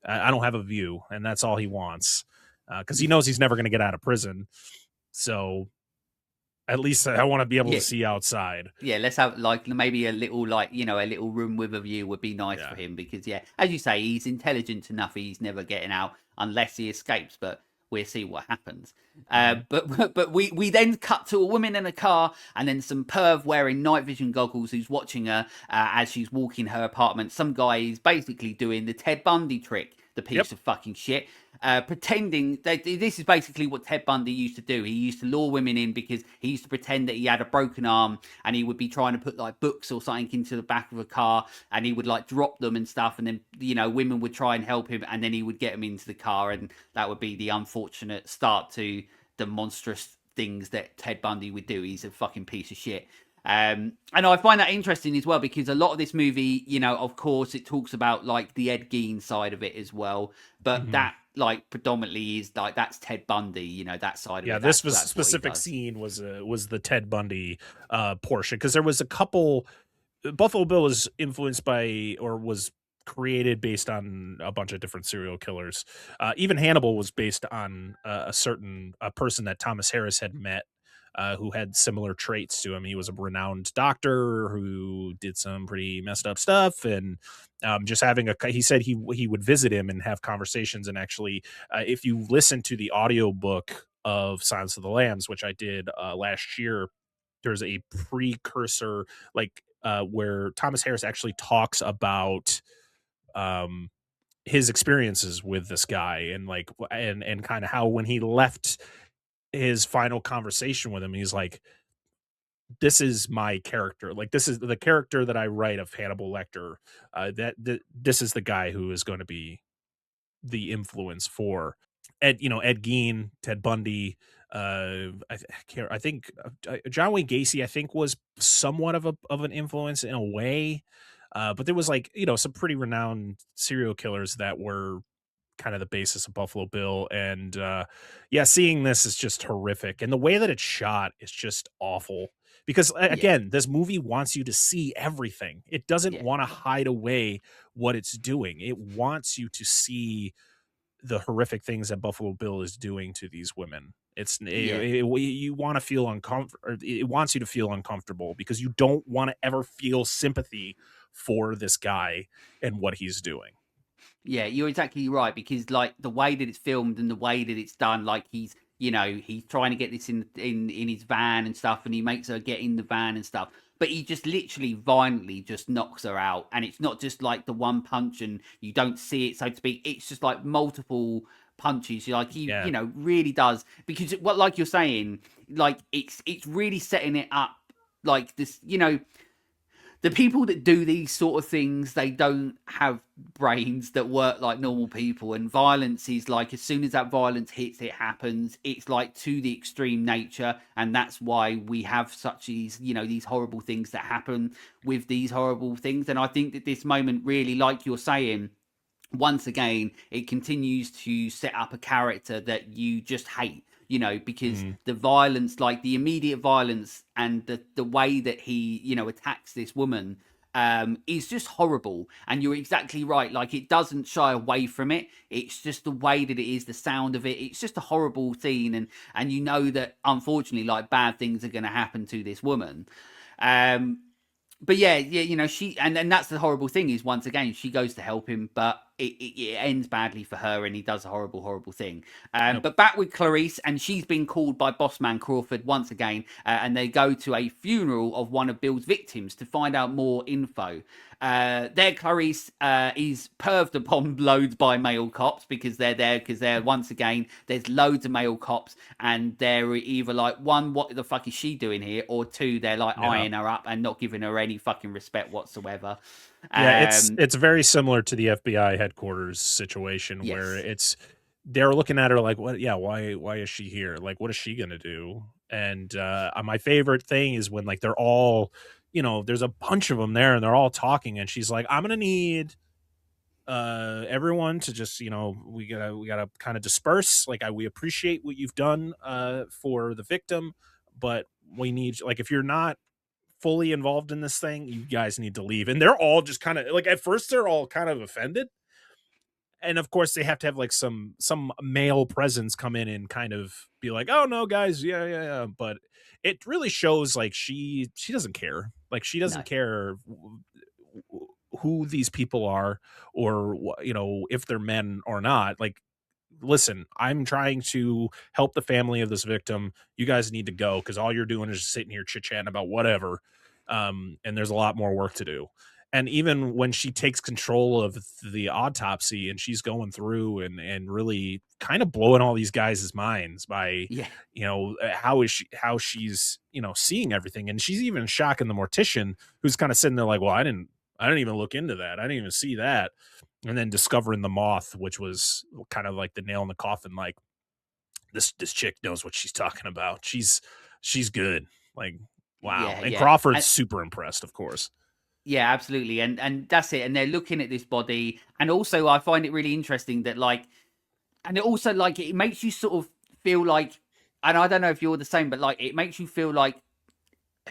I don't have a view, and that's all he wants, because he knows he's never going to get out of prison. So at least I want to be able to see outside. Yeah, let's have like maybe a little a little room with a view would be nice for him, because as you say, he's intelligent enough. He's never getting out unless he escapes, but we'll see what happens. But we then cut to a woman in a car, and then some perv wearing night vision goggles who's watching her as she's walking her apartment. Some guy is basically doing the Ted Bundy trick, the piece of fucking shit. Pretending that this is basically what Ted Bundy used to do. He used to lure women in because he used to pretend that he had a broken arm, and he would be trying to put like books or something into the back of a car, and he would like drop them and stuff, and then women would try and help him, and then he would get them into the car, and that would be the unfortunate start to the monstrous things that Ted Bundy would do. He's a fucking piece of shit. And I find that interesting as well, because a lot of this movie, of course, it talks about like the Ed Gein side of it as well, but that like predominantly is like, that's Ted Bundy, that side of it. Yeah, this was specific scene was the Ted Bundy portion, because there was a couple. Buffalo Bill was influenced by, or was created based on, a bunch of different serial killers. Even Hannibal was based on a certain person that Thomas Harris had met, who had similar traits to him. He was a renowned doctor who did some pretty messed up stuff, and just having he said he would visit him and have conversations. And actually, if you listen to the audiobook of Silence of the Lambs, which I did last year. There's a precursor, like where Thomas Harris actually talks about um, his experiences with this guy, and like and kind of how when he left his final conversation with him, he's like, this is my character. Like, this is the character that I write of Hannibal Lecter. This is the guy who is going to be the influence for Ed Gein, Ted Bundy. I think John Wayne Gacy, I think, was somewhat of an influence in a way. But there was like, some pretty renowned serial killers that were kind of the basis of Buffalo Bill. And yeah, seeing this is just horrific. And the way that it's shot is just awful. Because Yeah, again, this movie wants you to see everything. It doesn't yeah, want to hide away what it's doing. It wants you to see the horrific things that Buffalo Bill is doing to these women. yeah. You want to feel uncomfortable. It wants you to feel uncomfortable because you don't want to ever feel sympathy for this guy and what he's doing. Yeah, you're exactly right, because like the way that it's filmed and the way that it's done, like he's trying to get this in his van and stuff, and he makes her get in the van and stuff, but he just literally violently just knocks her out, and it's not just like the one punch and you don't see it, so to speak. It's just like multiple punches. Like he, Yeah. really does, because what, like you're saying, like it's really setting it up like this. The people that do these sort of things, they don't have brains that work like normal people, and violence is like, as soon as that violence hits, it happens. It's like to the extreme nature, and that's why we have such these horrible things that happen with these horrible things. And I think that this moment really, like you're saying, once again, it continues to set up a character that you just hate, because Mhm. the violence, like the immediate violence, and the way that he, attacks this woman, is just horrible. And you're exactly right. Like, it doesn't shy away from it. It's just the way that it is, the sound of it. It's just a horrible scene. And you know that, unfortunately, like, bad things are going to happen to this woman. Um, but yeah, she, and that's the horrible thing, is once again she goes to help him, but it ends badly for her, and he does a horrible thing. Yep. But back with Clarice, and she's been called by Bossman Crawford once again, and they go to a funeral of one of Bill's victims to find out more info. There, Clarice is perved upon loads by male cops, because they're there, because they're, once again, there's loads of male cops, and they're either like, one, what the fuck is she doing here, or two, they're like Yeah. eyeing her up and not giving her any fucking respect whatsoever. Yeah, it's Um, it's very similar to the FBI headquarters situation where yes, they're looking at her like, what? Yeah, why is she here? Like, what is she gonna do? And my favorite thing is when like they're all, there's a bunch of them there and they're all talking, and she's like, I'm gonna need everyone to just, we gotta kind of disperse. Like, we appreciate what you've done for the victim, but we need, like, if you're not fully involved in this thing, you guys need to leave. And they're all just kind of like, at first they're all kind of offended, and of course they have to have like some male presence come in and kind of be like, oh no guys, yeah, but it really shows like she doesn't care. Like, she no, doesn't care who these people are, or if they're men or not. Like, listen, I'm trying to help the family of this victim. You guys need to go, because all you're doing is just sitting here chit chatting about whatever. And there's a lot more work to do. And even when she takes control of the autopsy and she's going through and really kind of blowing all these guys' minds by, yeah, how she's, seeing everything. And she's even shocking the mortician, who's kind of sitting there like, well, I didn't even look into that. I didn't even see that. And then discovering the moth, which was kind of like the nail in the coffin. Like, this chick knows what she's talking about. She's good. Like, wow. yeah, And yeah. Crawford's And super impressed, of course. yeah, absolutely. And that's it. And they're looking at this body, and also I find it really interesting that, like, and it also, like, it makes you sort of feel like, and I don't know if you're the same, but like, it makes you feel like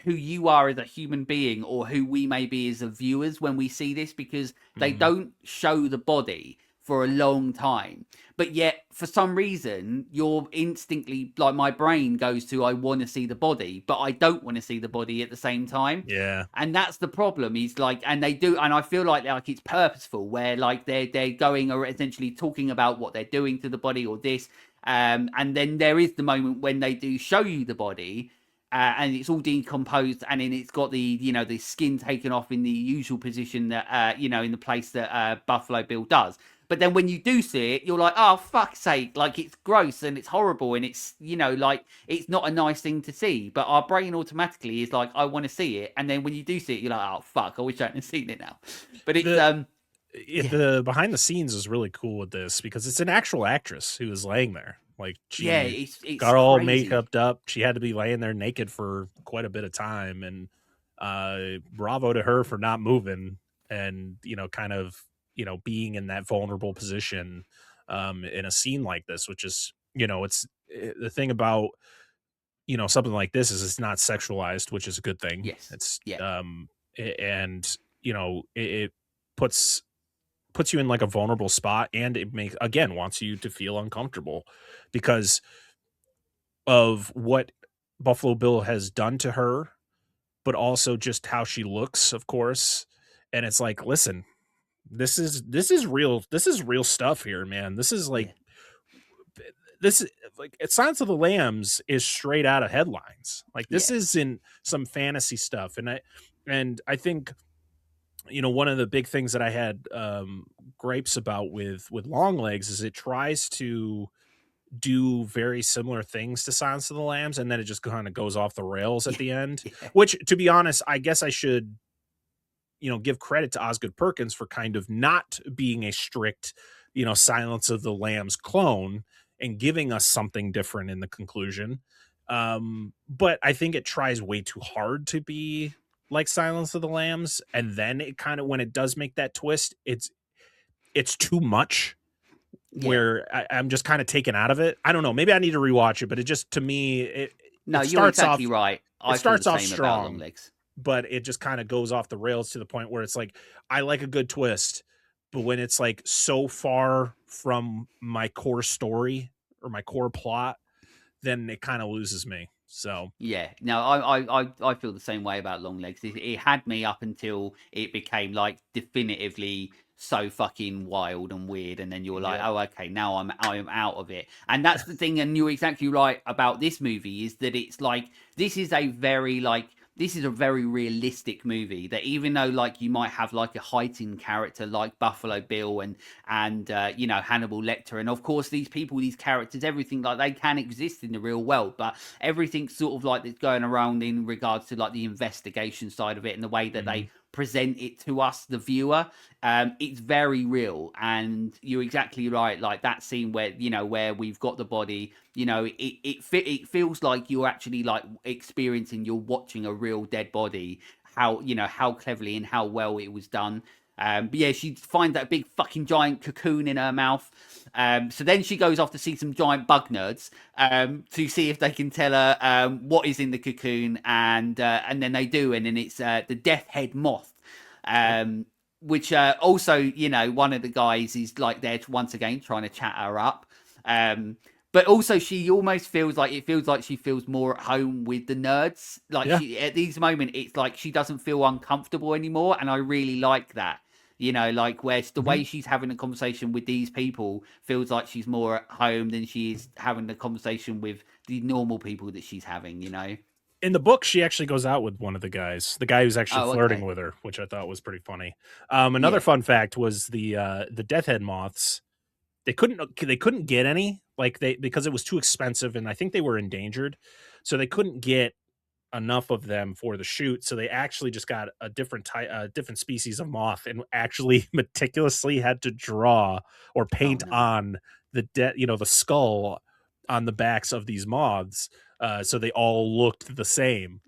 who you are as a human being, or who we may be as a viewers when we see this, because they Mhm. don't show the body for a long time, but yet for some reason you're instinctly, like, my brain goes to, I want to see the body, but I don't want to see the body at the same time. Yeah. And that's the problem. He's like, and they do, and I feel like it's purposeful, where like they're going, or essentially talking about what they're doing to the body, or this, And then there is the moment when they do show you the body, and it's all decomposed, and then it's got the skin taken off in the usual position that in the place that Buffalo Bill does. But then when you do see it, you're like, oh fuck's sake, like it's gross and it's horrible and it's like it's not a nice thing to see. But our brain automatically is like, I want to see it, and then when you do see it, you're like, oh fuck, I wish I hadn't seen it now. But it's yeah. The behind the scenes is really cool with this because it's an actual actress who is laying there. Like Yeah, she it's got all crazy. makeuped up. She had to be laying there naked for quite a bit of time, and bravo to her for not moving and kind of being in that vulnerable position in a scene like this, which is it's the thing about something like this is it's not sexualized, which is a good thing. Yes. It's Yeah. and it puts you in like a vulnerable spot, and it wants you to feel uncomfortable because of what Buffalo Bill has done to her, but also just how she looks, of course. And it's like, listen, this is real stuff here, man. This is like this like Silence of the Lambs is straight out of headlines. Like this isn't some fantasy stuff. And I think one of the big things that I had gripes about with Longlegs is it tries to do very similar things to Silence of the Lambs, and then it just kind of goes off the rails at the end. Which, to be honest, I guess I should give credit to Osgood Perkins for kind of not being a strict Silence of the Lambs clone and giving us something different in the conclusion. But I think it tries way too hard to be like Silence of the Lambs, and then it kind of, when it does make that twist, it's too much where I'm just kind of taken out of it. I don't know, maybe I need to rewatch it, but it just, to me, it You're exactly right. It starts off strong, Longlegs, but it just kind of goes off the rails to the point where it's like, I like a good twist, but when it's like so far from my core story or my core plot, then it kind of loses me. So yeah, no, I feel the same way about Longlegs. It had me up until it became like definitively so fucking wild and weird, and then you're like, oh, okay, now I'm out of it. And that's the thing, and you're exactly right about this movie, is that it's like this is a very realistic movie, that even though like you might have like a heightened character like Buffalo Bill and Hannibal Lecter, and of course these people, these characters, everything, like they can exist in the real world, but everything sort of like that's going around in regards to like the investigation side of it and the way that they present it to us, the viewer, it's very real. And you're exactly right, like that scene where we've got the body, it feels like you're actually like experiencing, you're watching a real dead body, how cleverly and how well it was done. But yeah, she finds that big fucking giant cocoon in her mouth. So then she goes off to see some giant bug nerds to see if they can tell her what is in the cocoon, and then they do, and then it's the death head moth. Which also, one of the guys is like there once again trying to chat her up. But also she almost feels like she feels more at home with the nerds. Like she, at these moments, it's like she doesn't feel uncomfortable anymore. And I really like that. Like where the way she's having a conversation with these people feels like she's more at home than she is having the conversation with the normal people that she's having, In the book, she actually goes out with one of the guy who's actually flirting with her, which I thought was pretty funny. Another fun fact was the death head moths. They couldn't get any, because it was too expensive, and I think they were endangered, so they couldn't get enough of them for the shoot. So they actually just got a different different species of moth, and actually meticulously had to draw or paint on the skull on the backs of these moths, so they all looked the same.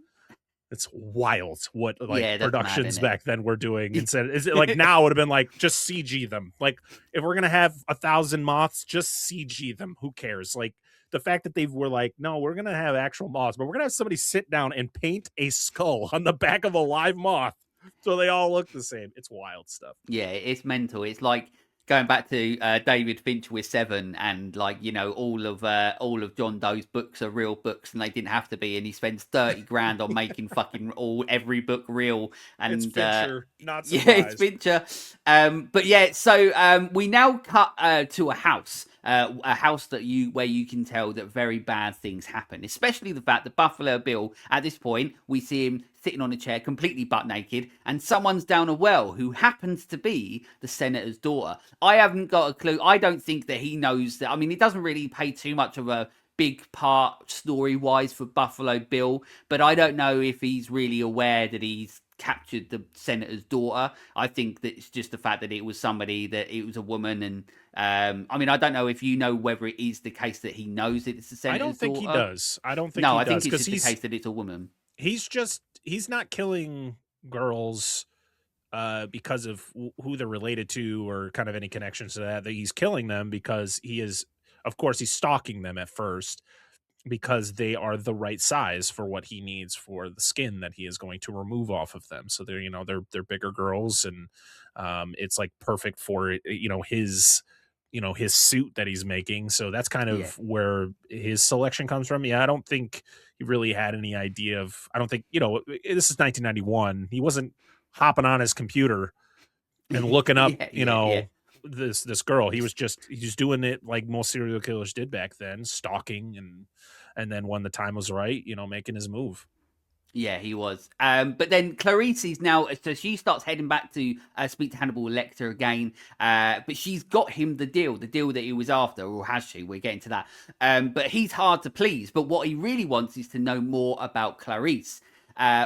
It's wild what productions back then were doing. Instead, is it like now would have been like, just CG them. Like if we're gonna have 1,000 moths, just CG them. Who cares? Like the fact that they were like, no, we're gonna have actual moths, but we're gonna have somebody sit down and paint a skull on the back of a live moth so they all look the same. It's wild stuff. Yeah, it's mental. It's like going back to David Fincher with Seven, and like all of John Doe's books are real books, and they didn't have to be, and he spends 30 grand on making fucking every book real. And it's Fincher, not surprised. it's Fincher. But yeah, so we now cut to a house. a house where you can tell that very bad things happen. Especially the fact that Buffalo Bill, at this point, we see him sitting on a chair, completely butt naked, and someone's down a well who happens to be the senator's daughter. I haven't got a clue. I don't think that he knows that. I mean, it doesn't really pay too much of a big part story wise for Buffalo Bill, but I don't know if he's really aware that he's captured the senator's daughter. I think that it's just the fact that it was a woman, and I mean, I don't know if you know whether it is the case that he knows that it's the I senator's don't think he daughter. does. I don't think No, he I does think it's because just the case that it's a woman. he's not killing girls because of who they're related to or kind of any connections to that. That he's killing them because of course, he's stalking them at first because they are the right size for what he needs for the skin that he is going to remove off of them. So they're bigger girls, and it's like perfect for his suit that he's making. So that's kind Yeah. of where his selection comes from. Yeah, I don't think he really had any idea of. I don't think this is 1991. He wasn't hopping on his computer and looking up, Yeah. this girl. He's doing it like most serial killers did back then, stalking and then when the time was right, making his move. Yeah, he was. But then Clarice is now, so she starts heading back to speak to Hannibal Lecter again. But she's got him the deal that he was after, or has she? We're getting to that. But he's hard to please. But what he really wants is to know more about Clarice.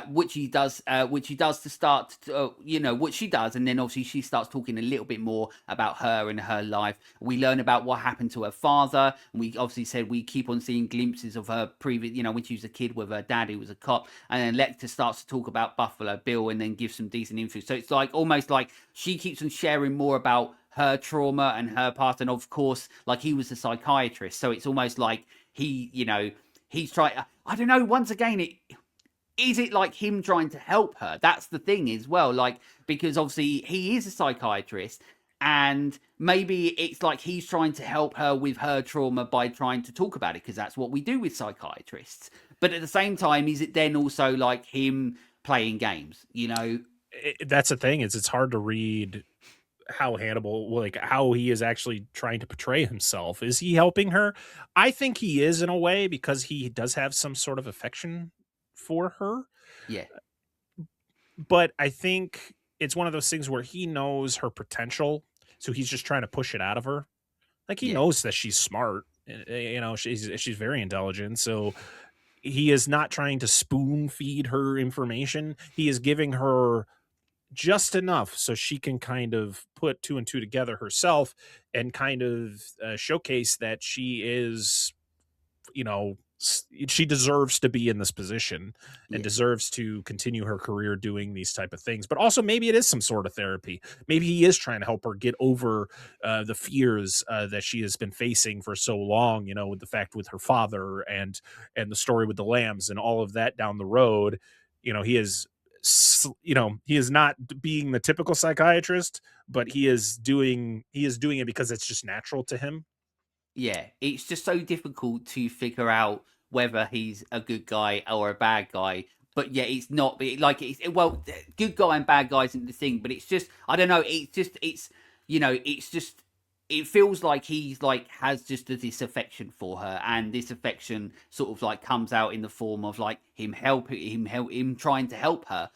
Which he does to start, what she does, and then obviously she starts talking a little bit more about her and her life. We learn about what happened to her father, and we obviously said we keep on seeing glimpses of her previous, when she was a kid with her dad who was a cop, and then Lecter starts to talk about Buffalo Bill, and then gives some decent info. So it's like almost like she keeps on sharing more about her trauma and her past, and of course, like he was a psychiatrist, so it's almost like he's trying. I don't know. Once again, is it like him trying to help her? That's the thing as well. Like, because obviously he is a psychiatrist, and maybe it's like he's trying to help her with her trauma by trying to talk about it, because that's what we do with psychiatrists. But at the same time, is it then also like him playing games? That's the thing, is it's hard to read how Hannibal, like how he is actually trying to portray himself. Is he helping her? I think he is in a way, because he does have some sort of affection for her. Yeah, But I think it's one of those things where he knows her potential, so he's just trying to push it out of her. Like, he yeah, knows that she's smart, she's very intelligent, so he is not trying to spoon feed her information. He is giving her just enough so she can kind of put two and two together herself and kind of showcase that she is, she deserves to be in this position and yeah, deserves to continue her career doing these type of things. But also, maybe it is some sort of therapy. Maybe he is trying to help her get over the fears that she has been facing for so long, with the fact with her father and the story with the lambs and all of that down the road. He is he is not being the typical psychiatrist, but he is doing it because it's just natural to him. yeah. It's just so difficult to figure out whether he's a good guy or a bad guy. But yeah, it's not like well, good guy and bad guy isn't the thing. But it's just I don't know. It's just it feels like he's like has just this affection for her, and this affection sort of like comes out in the form of like him trying to help her,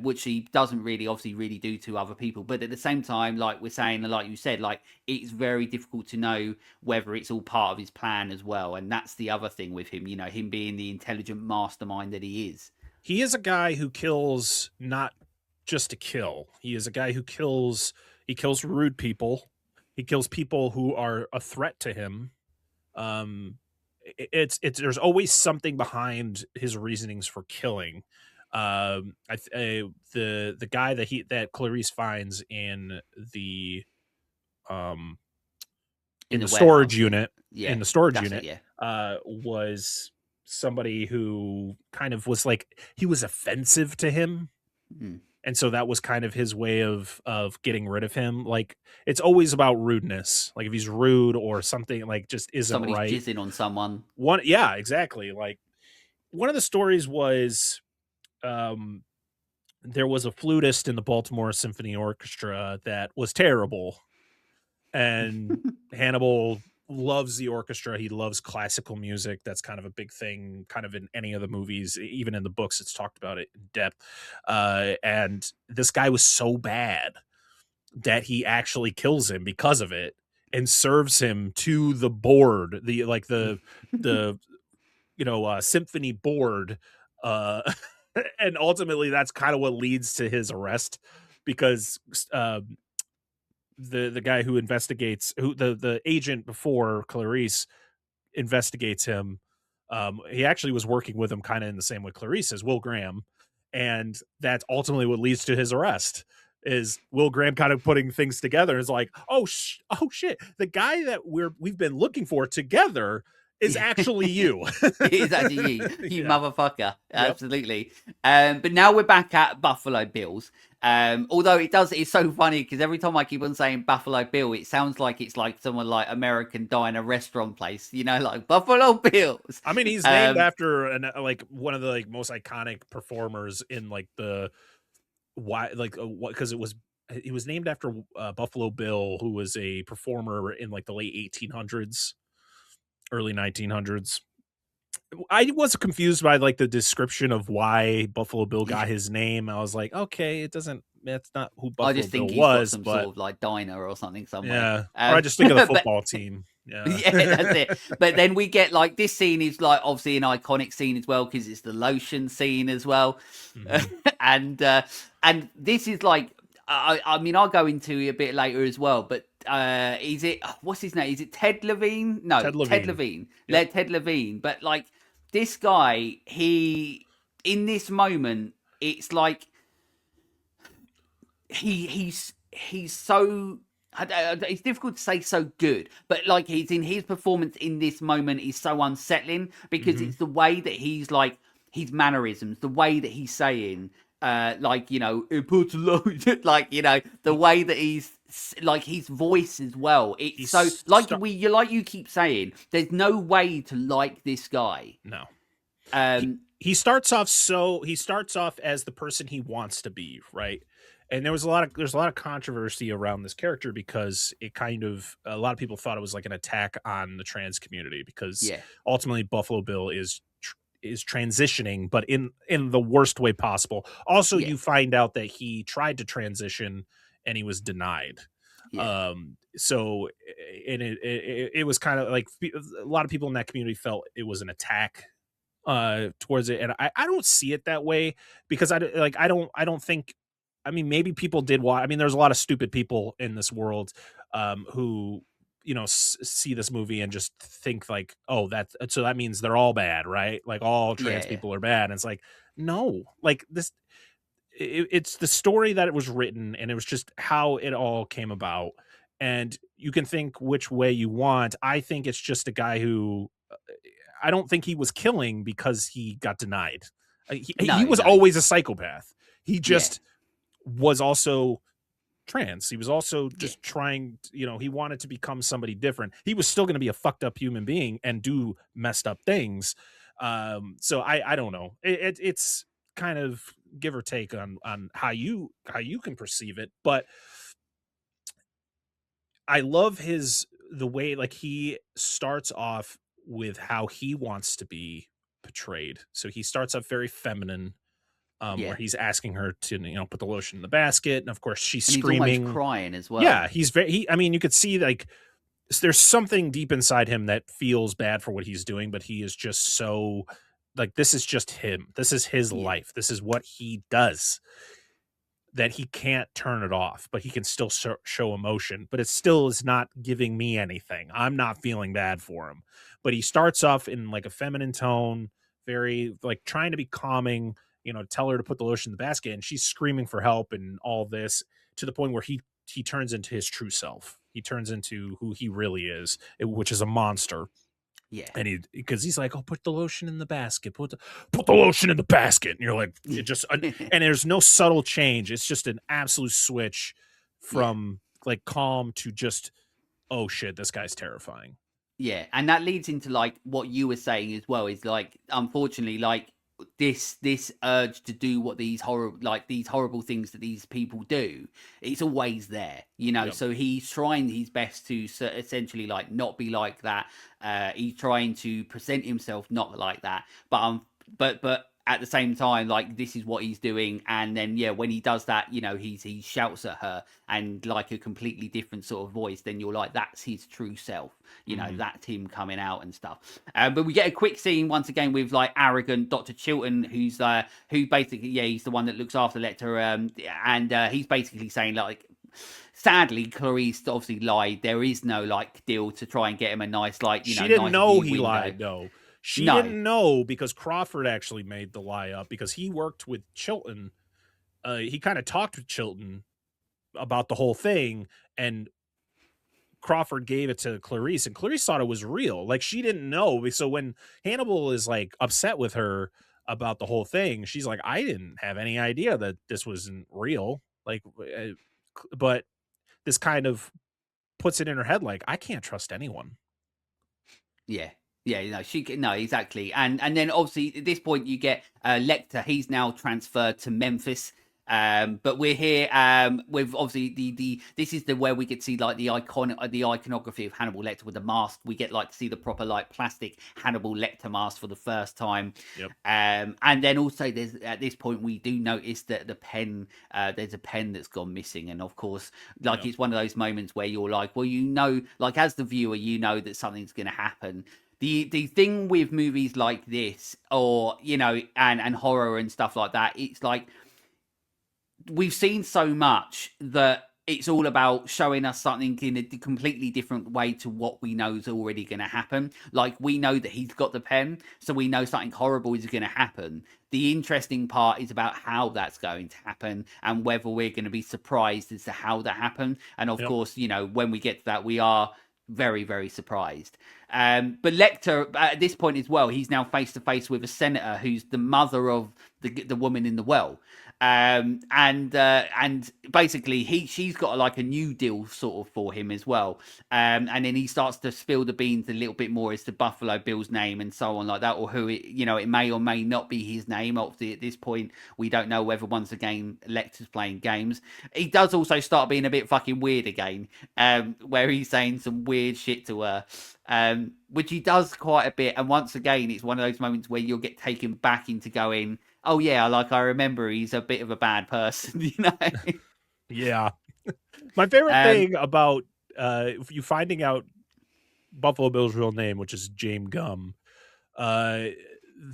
which he doesn't really obviously really do to other people. But at the same time, like we're saying, like you said, like it's very difficult to know whether it's all part of his plan as well. And that's the other thing with him, him being the intelligent mastermind that he is. He is a guy who kills not just to kill. He is a guy who kills. He kills rude people. He kills people who are a threat to him. It's there's always something behind his reasonings for killing. The guy that Clarice finds the um In the storage warehouse, yeah, unit yeah, that's it, yeah. was somebody who kind of was like, he was offensive to him, Mm. and so that was kind of his way of getting rid of him. Like, it's always about rudeness. Like, if he's rude or something like just isn't Somebody's right. jizzing on someone. Yeah, exactly. Like, one of the stories was um there was a flutist in the Baltimore Symphony Orchestra that was terrible, and Hannibal loves the orchestra. He loves classical music. That's kind of a big thing, kind of in any of the movies, even in the books, it's talked about it in depth. And this guy was so bad that he actually kills him because of it and serves him to the board, the symphony board. Uh, and ultimately, that's kind of what leads to his arrest because the guy who investigates, who the agent before Clarice investigates him. He actually was working with him kind of in the same way Clarice is, Will Graham, and that's ultimately what leads to his arrest. Is Will Graham kind of putting things together? Is like, oh shit, the guy that we've been looking for together is Yeah. actually you. It is actually you Yeah. motherfucker. Yep. Absolutely. But now we're back at Buffalo Bills. Although it's so funny because every time I keep on saying Buffalo Bill, it sounds like it's like someone like American diner restaurant place, like Buffalo Bills. I mean, he's named after like one of the like most iconic performers in like the why like what because it was named after Buffalo Bill, who was a performer in like the late 1800s, early 1900s. I was confused by like the description of why Buffalo Bill Yeah. got his name. I was like, okay, that's not who I Buffalo just Bill think he's got was, some but sort of like diner or something somewhere. yeah. Or I just think of the But football team. Yeah. yeah, that's it. But then we get like this scene is like obviously an iconic scene as well because it's the lotion scene as well, Mhm. and uh, and this is like I mean I'll go into it a bit later as well. But is it what's his name? Is it Ted Levine? No, Ted Ted Levine. Levine. Yep. Ted Levine. But like this guy, he in this moment, it's like he's so it's difficult to say so good, but like he's in his performance in this moment is so unsettling because Mhm. it's the way that he's like his mannerisms, the way that he's saying, like it puts a load, like the He way that he's like his voice as well. It's so he's like you keep saying, there's no way to like this guy. no. he Um, he starts off as the person he wants to be, right? And there's a lot of controversy around this character because a lot of people thought it was like an attack on the trans community because yeah, ultimately Buffalo Bill is transitioning, but in the worst way possible. Also, yeah, you find out that he tried to transition and he was denied. yeah, So and it was kind of like a lot of people in that community felt it was an attack towards it, and I don't see it that way because I don't think, I mean, maybe people did watch. I mean, there's a lot of stupid people in this world who see this movie and just think like, oh, that means they're all bad, right? Like all trans yeah, people are bad. And it's like, no, like it's the story that it was written, and it was just how it all came about. And you can think which way you want. I think it's just a guy who I don't think he was killing because he got denied. He no, was no, always a psychopath. He yeah, just was also trans. He was also yeah. just trying, he wanted to become somebody different. He was still going to be a fucked up human being and do messed up things. So I don't know. It's kind of give or take on how you can perceive it, but I love the way like he starts off with how he wants to be portrayed. So he starts off very feminine, where Yeah, he's asking her to put the lotion in the basket, and of course she's and he's almost screaming. crying as Yeah, well. he's very. I mean, you could see like there's something deep inside him that feels bad for what he's doing, but he is just so like this is just him. This is his Yeah, life. This is what he does, that he can't turn it off, but he can still show emotion, but it still is not giving me anything. I'm not feeling bad for him. But he starts off in like a feminine tone, very like trying to be calming, tell her to put the lotion in the basket, and she's screaming for help and all this, to the point where he turns into his true self. He turns into who he really is, which is a monster. yeah, And because he's like, oh, put the lotion in the basket, put the lotion in the basket. And you're like, it just, and there's no subtle change. It's just an absolute switch yeah, from like calm to just, oh shit, this guy's terrifying. yeah. And that leads into like what you were saying as well. Is like, unfortunately, like this urge to do what these horrible things that these people do, it's always there, you know. Yep. So he's trying his best to essentially like not be like that. He's trying to present himself not like that, but at the same time, like, this is what he's doing. And then, yeah, when he does that, you know, he shouts at her and like a completely different sort of voice. Then you're like, that's his true self, you know, Mm-hmm. that's him coming out and stuff. But we get a quick scene once again with like arrogant Dr. Chilton, who basically, yeah, he's the one that looks after Lecter, and he's basically saying like, sadly, Clarice obviously lied. There is no like deal to try and get him a nice, like, you She know, didn't nice know view he window. lied, though. She No. didn't know because Crawford actually made the lie up because he worked with Chilton. He kind of talked with Chilton about the whole thing, and Crawford gave it to Clarice, and Clarice thought it was real. Like, she didn't know. So when Hannibal is like upset with her about the whole thing, she's like, I didn't have any idea that this wasn't real. Like, but this kind of puts it in her head, like, I can't trust anyone. Yeah. Yeah, no, no, exactly. And then obviously at this point you get Lecter. He's now transferred to Memphis. But we're here with obviously the this is the where we get to see like the iconography of Hannibal Lecter with the mask. We get like to see the proper like plastic Hannibal Lecter mask for the first time. Yep. And then also there's at this point we do notice that the pen, there's a pen that's gone missing. And of course, like, Yep. it's one of those moments where you're like, well, you know, like, as the viewer, you know that something's going to happen. The thing with movies like this, or, you know, and horror and stuff like that, it's like we've seen so much that it's all about showing us something in a completely different way to what we know is already going to happen. Like, we know that he's got the pen, so we know something horrible is going to happen. The interesting part is about how that's going to happen and whether we're going to be surprised as to how that happened. And of Yep. course, you know, when we get to that, we are very, very surprised. But Lecter, at this point as well, he's now face to face with a senator who's the mother of the woman in the well. And basically she's got like a new deal sort of for him as well. And then he starts to spill the beans a little bit more as to Buffalo Bill's name and so on like that, or who it, you know, it may or may not be his name. Obviously at this point we don't know whether, once again, Lecter's playing games. He does also start being a bit fucking weird again, where he's saying some weird shit to her, which he does quite a bit. And once again, it's one of those moments where you'll get taken back into going, oh yeah, like, I remember he's a bit of a bad person, you know. Yeah. My favorite um thing about you finding out Buffalo Bill's real name, which is James Gum, uh,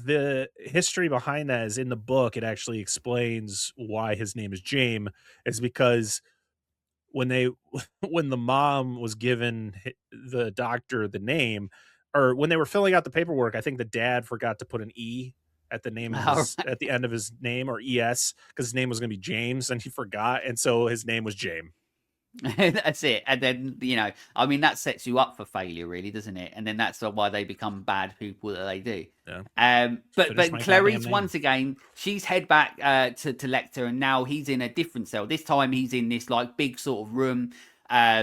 the history behind that is in the book. It actually explains why his name is James, is because when they when the mom was given the doctor the name, or when they were filling out the paperwork, I think the dad forgot to put an E at the name of all his at the end of his name, or ES, because his name was going to be James, and he forgot, and so his name was James. right. That's it. And then, you know, I mean, that sets you up for failure, really, doesn't it? And then that's why they become bad people that they do. Yeah, But finish my goddamn Clarice, name. once again, she's head back to Lecter, and now he's in a different cell. This time he's in this like big sort of room.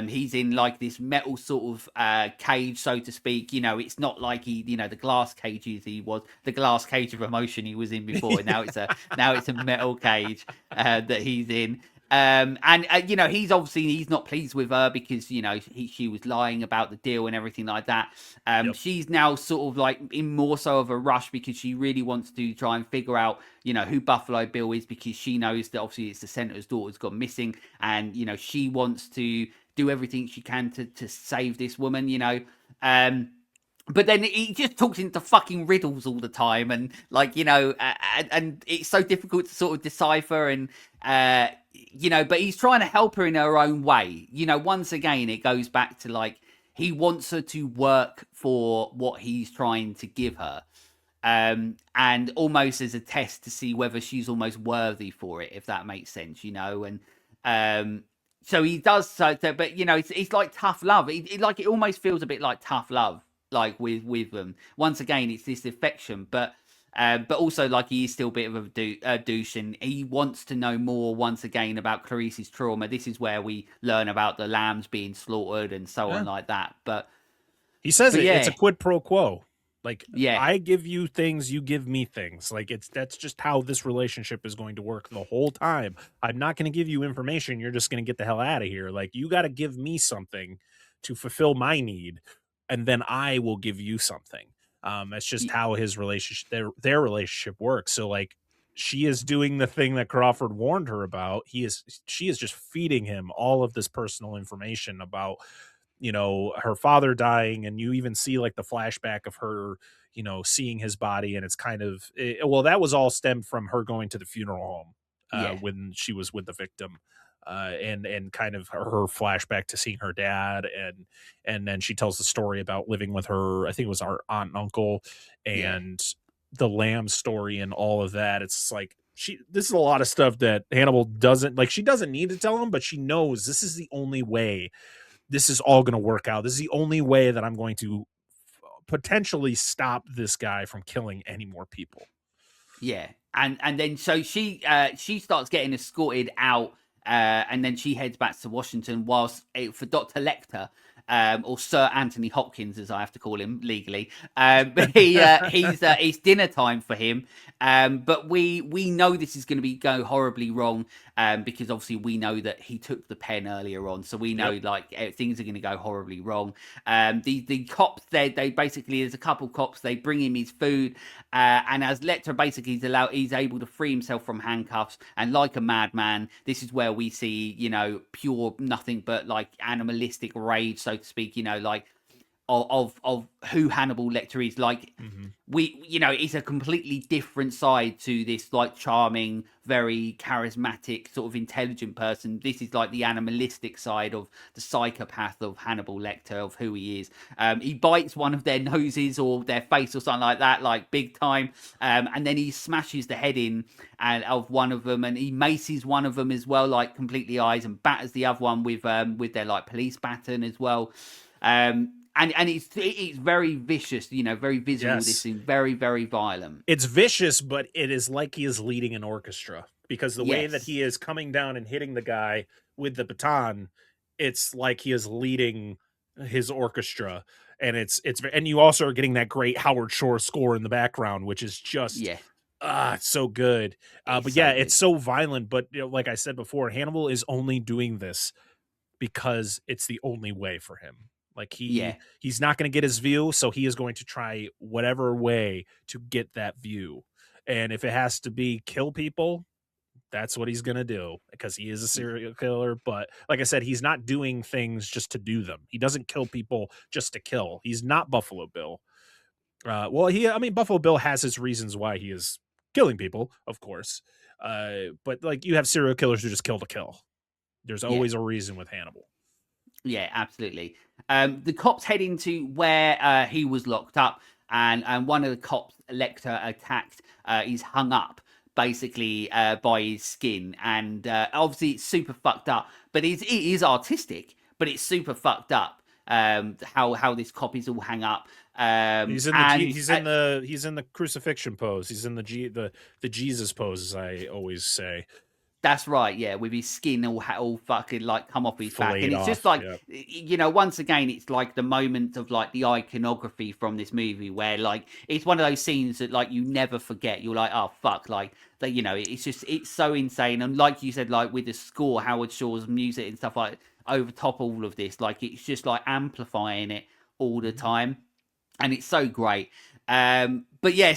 He's in like this metal sort of cage, so to speak. You know, it's not like he, you know, the glass cages he was, the glass cage of emotion he was in before. Now it's a metal cage that he's in. And you know, he's not pleased with her because, you know, she was lying about the deal and everything like that. Yep. She's now sort of like in more so of a rush because she really wants to try and figure out, you know, who Buffalo Bill is, because she knows that obviously it's the senator's daughter's gone missing, and, you know, she wants to do everything she can to save this woman, you know. But then he just talks into fucking riddles all the time, and like, you know, and it's so difficult to sort of decipher, and you know, but he's trying to help her in her own way. You know, once again, it goes back to like, he wants her to work for what he's trying to give her, and almost as a test to see whether she's almost worthy for it, if that makes sense, you know. And so he does so, but you know, it's like tough love. It almost feels a bit like tough love, like with them. Once again, it's this affection, but also like he is still a bit of a douche, and he wants to know more once again about Clarice's trauma. This is where we learn about the lambs being slaughtered and so on Yeah. like that. But He says but it's a yeah, quid pro quo. Like, Yeah. I give you things, you give me things. Like, that's just how this relationship is going to work the whole time. I'm not going to give you information. You're just going to get the hell out of here. Like, you got to give me something to fulfill my need, and then I will give you something. That's just Y- how his relationship, their relationship works. So, like, she is doing the thing that Crawford warned her about. She is just feeding him all of this personal information about, her father dying, and you even see like the flashback of her, seeing his body, and it's kind of well, that was all stemmed from her going to the funeral home Yeah. when she was with the victim. And kind of her flashback to seeing her dad, and then she tells the story about living with her, I think it was our aunt and uncle, Yeah. and the lamb story and all of that. It's like, this is a lot of stuff that Hannibal doesn't like. She doesn't need to tell him, but she knows this is the only way this is all going to work out. This is the only way that I'm going to potentially stop this guy from killing any more people. Yeah, and then so she starts getting escorted out, and then she heads back to Washington. Whilst for Dr. Lecter, or Sir Anthony Hopkins, as I have to call him legally, it's dinner time for him. But we know this is going to be go horribly wrong, because obviously we know that he took the pen earlier on, so we know Yep. like things are going to go horribly wrong. The cops, they basically, there's a couple cops, they bring him his food, and as Lecter basically he's able to free himself from handcuffs, and like a madman, this is where we see, pure nothing but like animalistic rage, so to speak, like of who Hannibal Lecter is. Like, Mm-hmm. it's a completely different side to this like charming, very charismatic, sort of intelligent person. This is like the animalistic side of the psychopath of Hannibal Lecter, of who he is. He bites one of their noses or their face or something like that, like big time, and then he smashes the head in of one of them, and he maces one of them as well, like completely eyes, and batters the other one with their like police baton as well. And it's very vicious, very visceral. This Yes. thing, very very violent. It's vicious, but it is like he is leading an orchestra, because the way that Yes, he is coming down and hitting the guy with the baton, it's like he is leading his orchestra. And and you also are getting that great Howard Shore score in the background, which is just yeah, it's so good. it's But yeah, so it's good. so violent. But like I said before, Hannibal is only doing this because it's the only way for him. Like, Yeah, he's not going to get his view, so he is going to try whatever way to get that view. And if it has to be kill people, that's what he's going to do, because he is a serial killer. But like I said, he's not doing things just to do them. He doesn't kill people just to kill. He's not Buffalo Bill. I mean, Buffalo Bill has his reasons why he is killing people, of course. But like, you have serial killers who just kill to kill. There's yeah. always a reason with Hannibal. Yeah, absolutely. The cops head into where he was locked up, and one of the cops, Lecter, attacked. He's hung up basically by his skin, and obviously it's super fucked up. But it is artistic, but it's super fucked up. How this cop is all hung up. He's in the And he's in the crucifixion pose. He's in the Jesus pose, as I always say. That's right, yeah, with his skin all fucking like come off his back, and Filleted it's just off. like, Yeah. once again, it's like the moment of like the iconography from this movie, where like it's one of those scenes that like you never forget. You're like, oh fuck, like that, it's so insane, and like you said, like with the score, Howard Shore's music and stuff like over top all of this, like it's just like amplifying it all the Mhm. time, and it's so great. But yeah,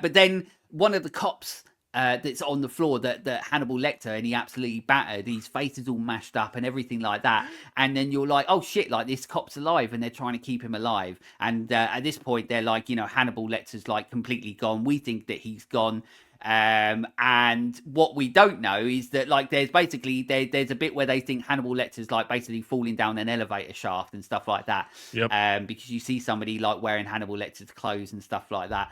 but then one of the cops that's on the floor, that Hannibal Lecter, and he absolutely battered. His face is all mashed up and everything like that. And then you're like, oh shit, like this cop's alive, and they're trying to keep him alive. And at this point, they're like, Hannibal Lecter's like completely gone. We think that he's gone. And what we don't know is that like there's basically there's a bit where they think Hannibal Lecter's like basically falling down an elevator shaft and stuff like that. Yep. Because you see somebody like wearing Hannibal Lecter's clothes and stuff like that.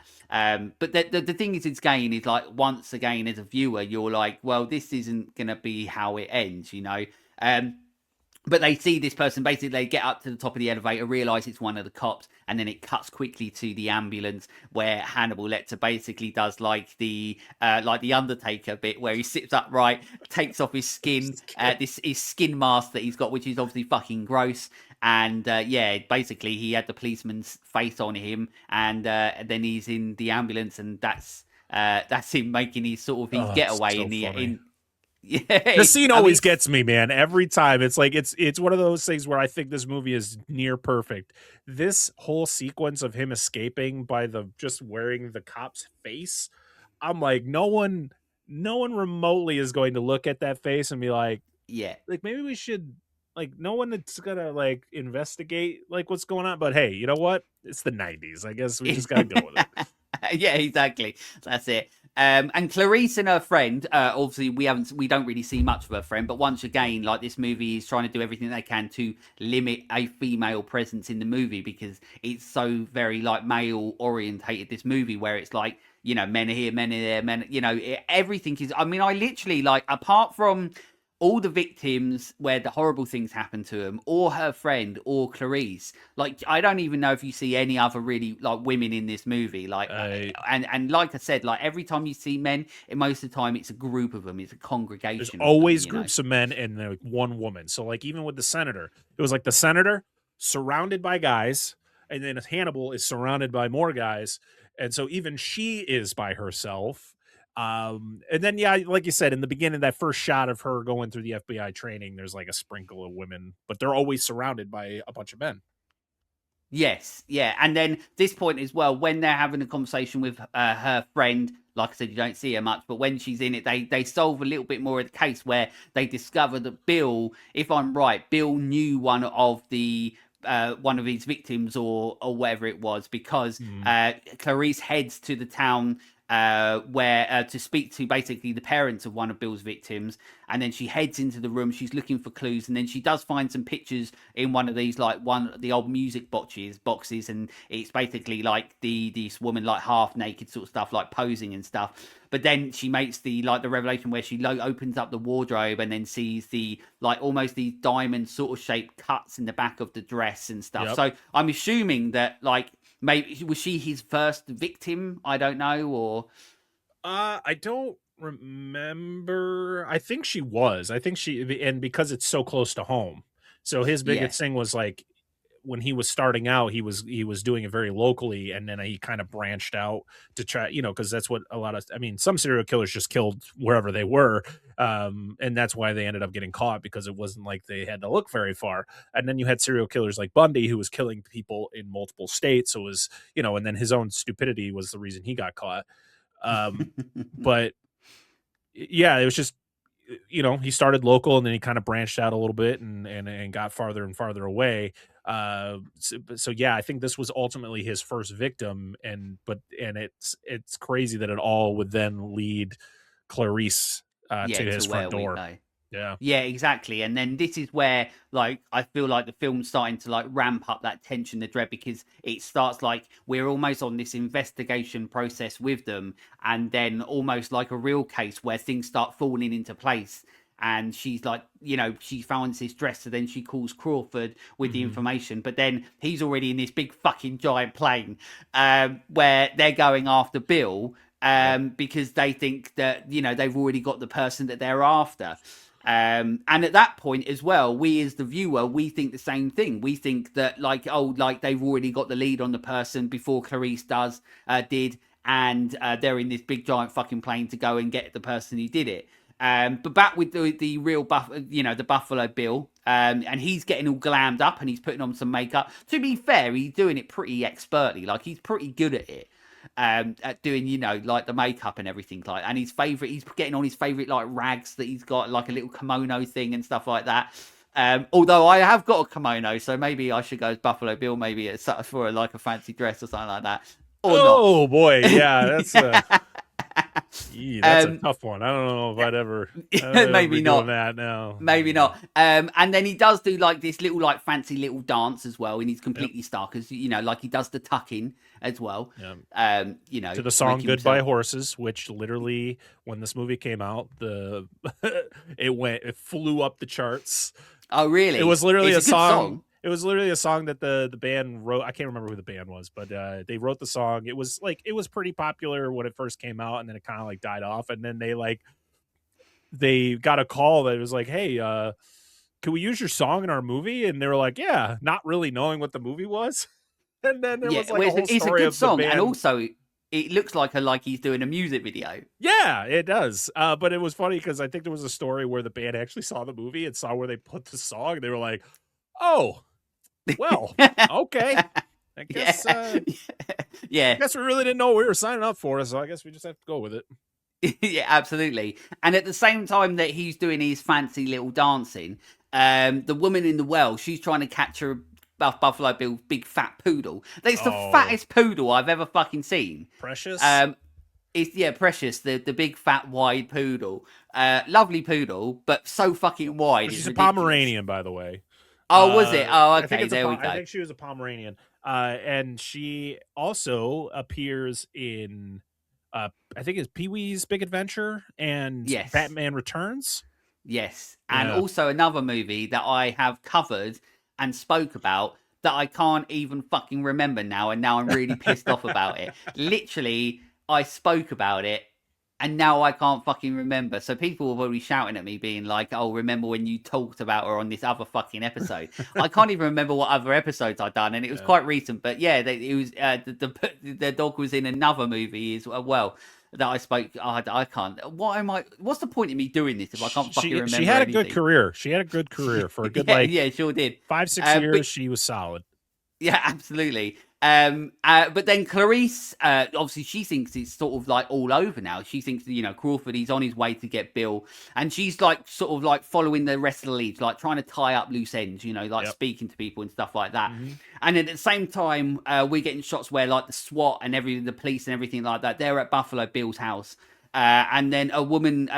But the thing is, it's game is like, once again, as a viewer, you're like, well, this isn't gonna be how it ends, Um, but they see this person, basically they get up to the top of the elevator, realize it's one of the cops, and then it cuts quickly to the ambulance where Hannibal Lecter basically does like the Undertaker bit where he sits upright, takes off his skin, this his skin mask that he's got, which is obviously fucking gross. And yeah, basically he had the policeman's face on him, and then he's in the ambulance, and that's him making his sort of his Oh, getaway so in the funny. in. Yeah, The scene I mean, always gets me, man. Every time. It's like it's one of those things where I think this movie is near perfect. This whole sequence of him escaping by the just wearing the cop's face, I'm like, no one remotely is going to look at that face and be yeah. maybe we should, like, no one that's gonna like investigate like what's going on. But hey, you know what? It's the 90s. I guess we just gotta go with it. Yeah, exactly. That's it. And Clarice and her friend, obviously we don't really see much of her friend, but once again, like this movie is trying to do everything they can to limit a female presence in the movie because it's so very like male orientated. This movie where it's like, you know, men are here, men are there, men, you know, everything is. I mean, I literally like apart from all the victims where the horrible things happen to them, or her friend, or Clarice. Like, I don't even know if you see any other really like women in this movie. Like, I and like I said, like every time you see men, most of the time it's a group of them, it's a There's congregation of them. always You know. groups of men and like one woman. So like even with the senator, it was like the senator surrounded by guys, and then Hannibal is surrounded by more guys, and so even she is by herself. And then yeah, like you said in the beginning, that first shot of her going through the FBI training, there's like a sprinkle of women, but they're always surrounded by a bunch of men. Yes, yeah, and then this point as well, when they're having a conversation with her friend, like I said, you don't see her much, but when she's in it, they solve a little bit more of the case where they discover that Bill, if I'm right, Bill knew one of his victims or whatever it was because Mm. Clarice heads to the town where to speak to basically the parents of one of Bill's victims, and then she heads into the room. She's looking for clues, and then she does find some pictures in one of these like one the old music boxes, and it's basically like this woman like half naked sort of stuff, like posing and stuff. But then she makes the revelation where she opens up the wardrobe and then sees the like almost these diamond sort of shaped cuts in the back of the dress and stuff. Yep. So I'm assuming that like maybe was she his first victim? I don't know, or I don't remember. I think she was. I think she, and because it's so close to home. So his yeah. biggest thing was like when he was starting out, he was doing it very locally, and then he kind of branched out to try, because that's what a lot of, I mean, some serial killers just killed wherever they were, and that's why they ended up getting caught because it wasn't like they had to look very far. And then you had serial killers like Bundy, who was killing people in multiple states, so it was, and then his own stupidity was the reason he got caught. But yeah, it was just, he started local and then he kind of branched out a little bit and got farther and farther away. So yeah, I think this was ultimately his first victim, and it's crazy that it all would then lead Clarice Yeah, to to his where front we door. go. Yeah. Yeah, exactly. And then this is where, like, I feel like the film's starting to like ramp up that tension, the dread, because it starts like we're almost on this investigation process with them, and then almost like a real case where things start falling into place. And she's like, she finds this dress, so then she calls Crawford with the Hmm. information. But then he's already in this big fucking giant plane, where they're going after Bill, Yep. because they think that they've already got the person that they're after. And at that point as well, we as the viewer, we think the same thing. We think that like, oh, like they've already got the lead on the person before Clarice did, and they're in this big giant fucking plane to go and get the person who did it. But back with the real the Buffalo Bill, and he's getting all glammed up and he's putting on some makeup. To be fair, he's doing it pretty expertly. Like he's pretty good at it, at doing like the makeup and everything like. And he's getting on his favorite like rags that he's got, like a little kimono thing and stuff like that. Although I have got a kimono, so maybe I should go as Buffalo Bill, maybe it's for like a fancy dress or something like that, or not. Oh boy, yeah, that's a um, tough one. I don't know if I'd ever be maybe doing not. that now. Maybe Yeah. not. And then he does do like this little like fancy little dance as well, and he's Yep. completely stuck because like he does the tucking as well. Yeah. To To the song make "Goodbye himself. Horses," which literally, when this movie came out, it flew up the charts. Oh, It really? was literally It's a a good song. song. It was literally a song that the band wrote. I can't remember who the band was, but they wrote the song. It was like, it was pretty popular when it first came out, and then it kind of like died off. And then they got a call that was like, "Hey, can we use your song in our movie?" And they were like, "Yeah," not really knowing what the movie was. And then there was Yeah, like well, a whole it's a story good of the song, and band. also it looks like he's doing a music video. Yeah, it does. But it was funny because I think there was a story where the band actually saw the movie and saw where they put the song. And they were like, "Oh, well, okay. I guess Yeah, I yeah, guess we really didn't know what we were signing up for, so I guess we just have to go with it." yeah, absolutely. And at the same time that he's doing his fancy little dancing, the woman in the well, she's trying to capture a Buffalo Bill's big fat poodle. That's the Oh, fattest poodle I've ever fucking seen. Precious. Um, it's Precious, the big fat wide poodle, lovely poodle, but so fucking wide, it's She's a ridiculous. Pomeranian, by the way. Oh, was it? Oh, I think okay, there we I go. think she was a Pomeranian. And she also appears in I think it's Pee-wee's Big Adventure and Yes. Batman Returns. Yes, and Yeah. also another movie that I have covered and spoke about that I can't even fucking remember now, and now I'm really pissed off about it. Literally, I spoke about it, and now I can't fucking remember. So people were probably shouting at me, being like, "Oh, remember when you talked about her on this other fucking episode?" I can't even remember what other episodes I'd done, and it was Yeah. quite recent. But yeah, it was the dog was in another movie as well that I spoke. Oh, I can't. Why am I? What's the point of me doing this if I can't fucking She remember had a good anything? career. She had a good career for a good Yeah, like yeah, sure did. 5-6 But years. She was solid. yeah, absolutely. But then Clarice, obviously, she thinks it's sort of like all over now. She thinks, Crawford, he's on his way to get Bill, and she's like sort of like following the rest of the leads, like trying to tie up loose ends, like Yep. speaking to people and stuff like that. Mm-hmm. And at the same time, we're getting shots where like the SWAT and the police and everything like that, they're at Buffalo Bill's house. And then the woman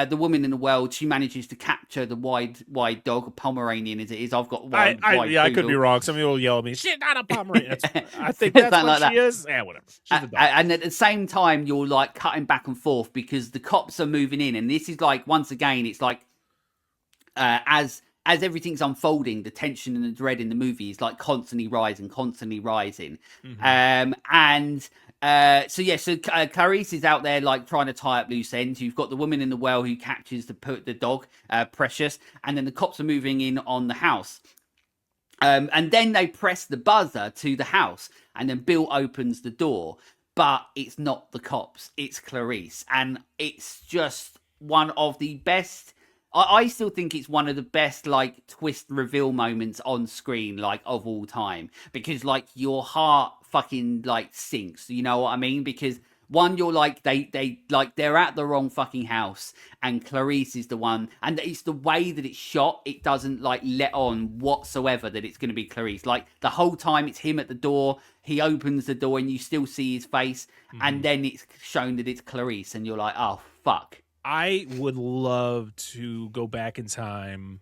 in the world, she manages to capture the wide dog, a Pomeranian as it is. I've got wide Yeah, I could be poodle. wrong. Some people will yell at me. She's not a Pomeranian. I think that's Something what like she that. is. Yeah, whatever. She's a dog. And at the same time, you're like cutting back and forth because the cops are moving in, and this is like once again, it's like as everything's unfolding, the tension and the dread in the movie is like constantly rising, constantly rising. Mm-hmm. So Clarice is out there like trying to tie up loose ends. You've got the woman in the well who catches the dog, Precious, and then the cops are moving in on the house. And then they press the buzzer to the house, and then Bill opens the door, but it's not the cops, it's Clarice. And it's just one of the best. I still think it's one of the best, like, twist reveal moments on screen, like, of all time. Because, like, your heart fucking, like, sinks. You know what I mean? Because one, you're like they're at the wrong fucking house, and Clarice is the one, and it's the way that it's shot. It doesn't like let on whatsoever that it's going to be Clarice. Like the whole time, it's him at the door. He opens the door, and you still see his face, Mm-hmm. and then it's shown that it's Clarice, and you're like, oh fuck. I would love to go back in time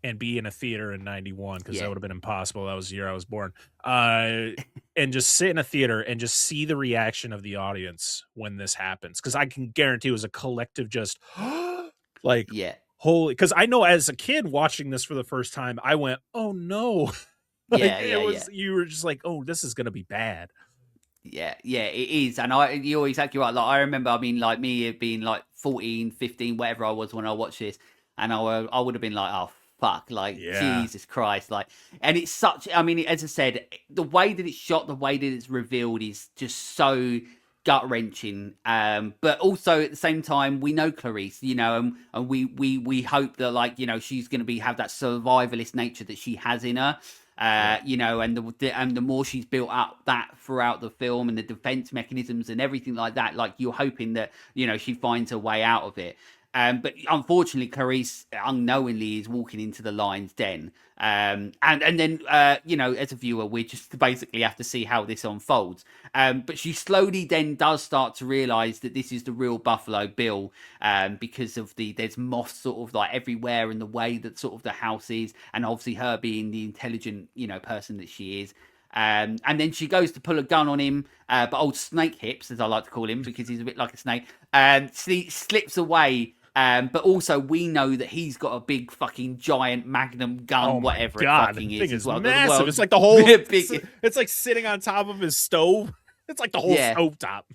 and be in a theater in 91 because that Yeah, would have been impossible. That was the year I was born. And just sit in a theater and just see the reaction of the audience when this happens. Because I can guarantee it was a collective just like, yeah, holy. Because I know as a kid watching this for the first time, I went, oh no. Like yeah, it yeah, yeah. was, you were just like, oh, this is going to be bad. Yeah, it is. And you're exactly right. Like, I remember, I mean, like me being like 14, 15, whatever I was when I watched this. And I would have been like, oh, fuck, like, Yeah. Jesus Christ. Like, and it's such, I mean, as I said, the way that it's shot, the way that it's revealed is just so gut wrenching. But also at the same time, we know Clarice, and we hope that, like, she's going to have that survivalist nature that she has in her. Yeah. And the more she's built up that throughout the film and the defense mechanisms and everything like that, like you're hoping that she finds her way out of it. But unfortunately, Clarice unknowingly is walking into the lion's den. And then as a viewer, we just basically have to see how this unfolds. But she slowly then does start to realize that this is the real Buffalo Bill, because of there's moss sort of like everywhere in the way that sort of the house is, and obviously her being the intelligent, person that she is. And then she goes to pull a gun on him, but old Snake Hips, as I like to call him, because he's a bit like a snake, slips away But also we know that he's got a big fucking giant magnum gun, Oh my whatever it god, the fucking thing is as is well. The massive. world's It's like the whole. big. It's like sitting on top of his stove. It's like the whole Yeah, stove top.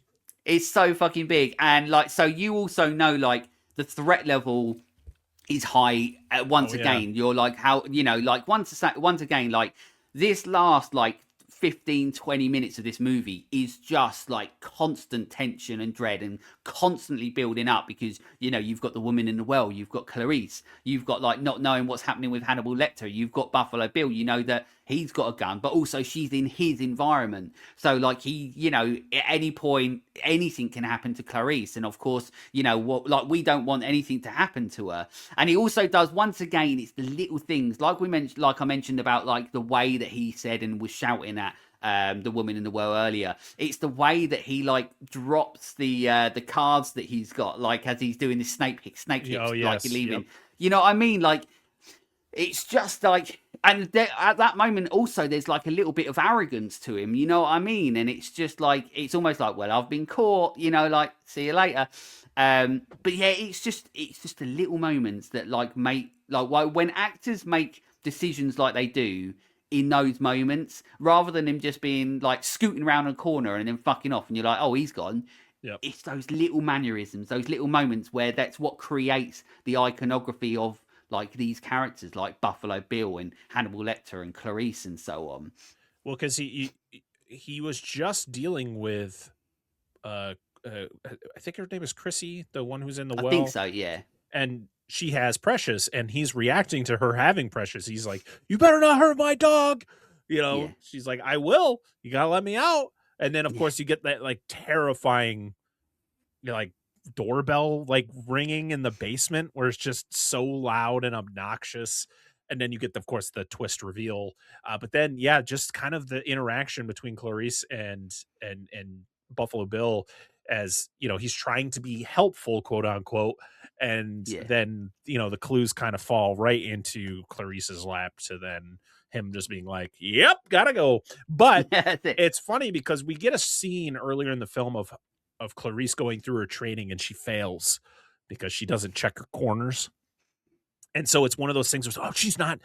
it's so fucking big. And like, so you also know like the threat level is high. Once Oh yeah. again, you're like, how, like once again, like this last like 15-20 minutes of this movie is just like constant tension and dread and constantly building up, because you've got the woman in the well, you've got Clarice, you've got like not knowing what's happening with Hannibal Lecter, you've got Buffalo Bill, that he's got a gun, but also she's in his environment. So like at any point anything can happen to Clarice, and of course what, like we don't want anything to happen to her. And he also does, once again, it's the little things like I mentioned about like the way that he said and was shouting at the woman in the well earlier. It's the way that he like drops the cards that he's got, like as he's doing this snake hips, Oh like yes. leaving. Yep. You know what I mean? Like it's just like, and at that moment also there's like a little bit of arrogance to him, you know what I mean? And it's just like, it's almost like, well, I've been caught, like see you later. But yeah, it's just the little moments that like make, like when actors make decisions like they do in those moments, rather than him just being like scooting around a corner and then fucking off and you're like, oh, he's gone. Yep. It's those little mannerisms, those little moments where that's what creates the iconography of like these characters like Buffalo Bill and Hannibal Lecter and Clarice and so on. Well, because he was just dealing with I think her name is Chrissy, the one who's in the I think well, so, yeah. and she has Precious, and he's reacting to her having Precious. He's like, "You better not hurt my dog." Yeah. She's like, "I will. You gotta let me out." And then, of Yeah. course, you get that like terrifying, like doorbell like ringing in the basement where it's just so loud and obnoxious. And then you get, of course, the twist reveal. But then, yeah, just kind of the interaction between Clarice and Buffalo Bill, as he's trying to be helpful, quote unquote, and Yeah. then the clues kind of fall right into Clarice's lap to then him just being like, "Yep, gotta go." But That's it. it's funny because we get a scene earlier in the film of Clarice going through her training and she fails because she doesn't check her corners. And so it's one of those things where, oh, she's not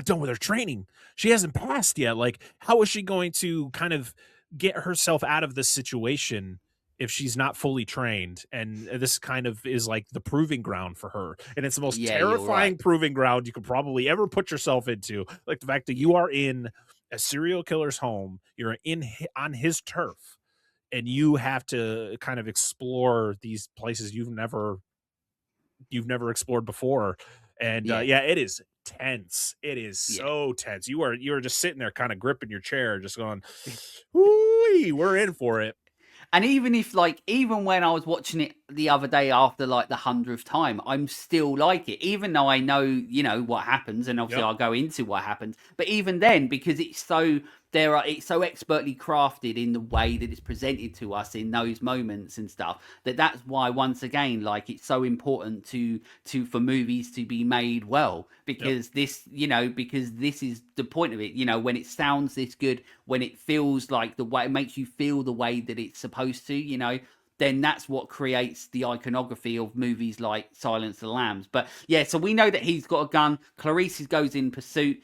done with her training. She hasn't passed yet. Like, how is she going to kind of get herself out of this situation if she's not fully trained? And this kind of is like the proving ground for her. And it's the most Yeah, you're right. terrifying proving ground you could probably ever put yourself into. Like the fact that you are in a serial killer's home, you're on his turf, and you have to kind of explore these places you've never explored before. And Yeah. yeah, it is tense. It is Yeah. so tense. You're just sitting there kind of gripping your chair, just going, "Whoo, we're in for it." And even when I was watching it the other day after like the 100th time, I'm still like it, even though I know, what happens, and obviously Yep. I'll go into what happens. But even then, because it's so expertly crafted in the way that it's presented to us in those moments and stuff, that's why, once again, like it's so important for movies to be made well, Yep. because because this is the point of it. When it sounds this good, when it feels like the way, it makes you feel the way that it's supposed to, then that's what creates the iconography of movies like Silence of the Lambs. But yeah, so we know that he's got a gun. Clarice goes in pursuit.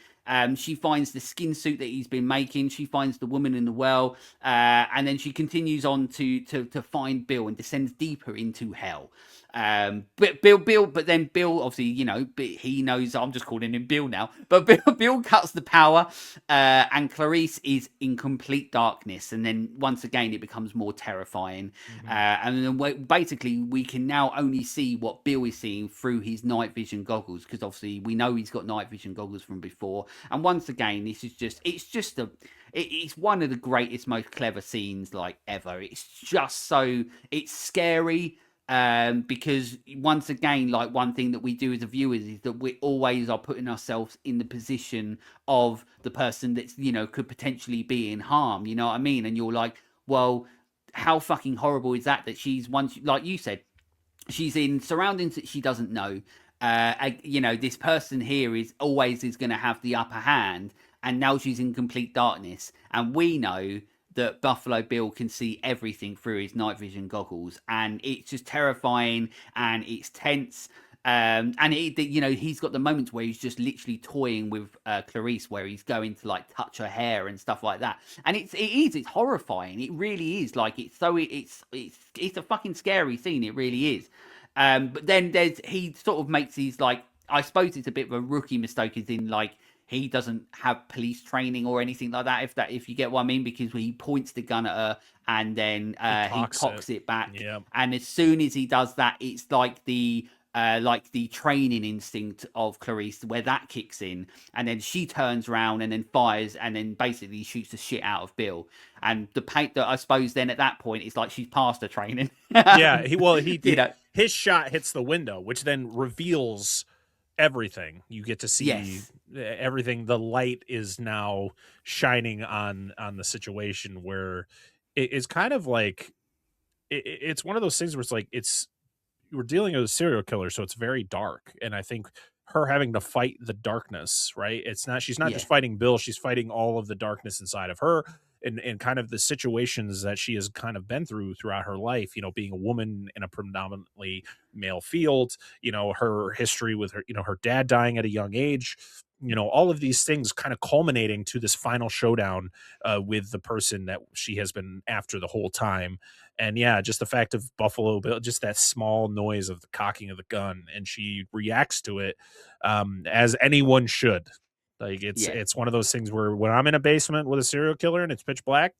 She finds the skin suit that he's been making. She finds the woman in the well, and then she continues on to find Bill and descends deeper into hell. But then Bill, obviously, he knows. I'm just calling him Bill now. But Bill cuts the power, and Clarice is in complete darkness. And then once again, it becomes more terrifying. Mm-hmm. And then basically, we can now only see what Bill is seeing through his night vision goggles, because obviously we know he's got night vision goggles from before. And once again, it's one of the greatest, most clever scenes like ever. It's scary. Because once again, like one thing that we do as a viewers is that we always are putting ourselves in the position of the person that's, could potentially be in harm. You know what I mean? And you're like, well, how fucking horrible is that she's, once, like you said, she's in surroundings that she doesn't know. This person here is always going to have the upper hand, and now she's in complete darkness. And we know that Buffalo Bill can see everything through his night vision goggles, and it's just terrifying and it's tense. And he's got the moments where he's just literally toying with Clarice, where he's going to like touch her hair and stuff like that. And it's horrifying. It really is. Like it's a fucking scary scene. It really is. But then he sort of makes these, like, I suppose it's a bit of a rookie mistake, is in like he doesn't have police training or anything like that. If you get what I mean, because he points the gun at her and then he cocks it back, Yep. and as soon as he does that, it's like the training instinct of Clarice, where that kicks in, and then she turns around and then fires, and then basically shoots the shit out of Bill. And the paint that I suppose then at that point it's like she's past her training. Yeah, he did. You know, his shot hits the window, which then reveals everything. You get to see yes, everything. The light is now shining on the situation, where it's kind of like it's one of those things where it's like we're dealing with a serial killer, so it's very dark. And I think her having to fight the darkness, right? She's not yeah, just fighting Bill, she's fighting all of the darkness inside of her, and kind of the situations that she has kind of been throughout her life, being a woman in a predominantly male field, her history with her, her dad dying at a young age, all of these things kind of culminating to this final showdown with the person that she has been after the whole time. And yeah, just the fact of Buffalo Bill, just that small noise of the cocking of the gun, and she reacts to it as anyone should. Like yeah. it's one of those things where when I'm in a basement with a serial killer and it's pitch black,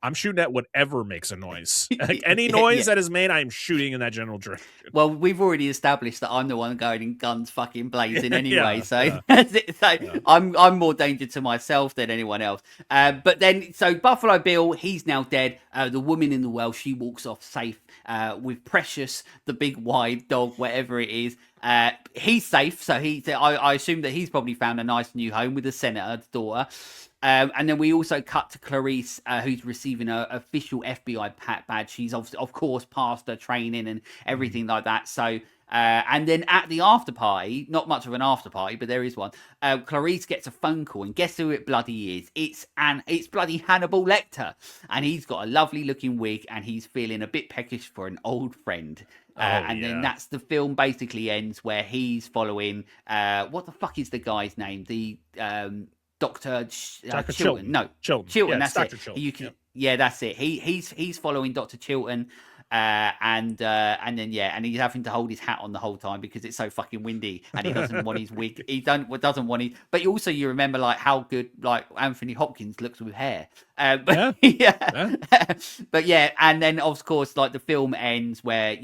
I'm shooting at whatever makes a noise. Like any noise Yeah. that is made, I'm shooting in that general direction. Well, we've already established that I'm the one going in guns fucking blazing anyway, Yeah, so yeah, that's it. So yeah. I'm more danger to myself than anyone else. But then, so Buffalo Bill, he's now dead. The woman in the well, she walks off safe with Precious, the big wide dog, whatever it is. He's safe, so I assume that he's probably found a nice new home with the senator's daughter. And then we also cut to Clarice, who's receiving an official FBI badge. She's of course passed her training and Mhm. everything like that. So, and then at the after party, not much of an after party, but there is one. Clarice gets a phone call, and guess who it bloody is? It's bloody Hannibal Lecter, and he's got a lovely looking wig, and he's feeling a bit peckish for an old friend. Oh And then yeah, that's the film basically ends, where he's following what the fuck is the guy's name? The Dr. Dr. Chilton. Chilton. No, Chilton. Yeah, Chilton. it's That's it. Dr. Chilton. You can, Yep. yeah, that's it. He's following Dr. Chilton, and then yeah, and he's having to hold his hat on the whole time because it's so fucking windy, and he doesn't want his wig. He doesn't want it. But also, you remember like how good like Anthony Hopkins looks with hair. But Yeah. yeah, Yeah. but yeah, and then of course, like the film ends where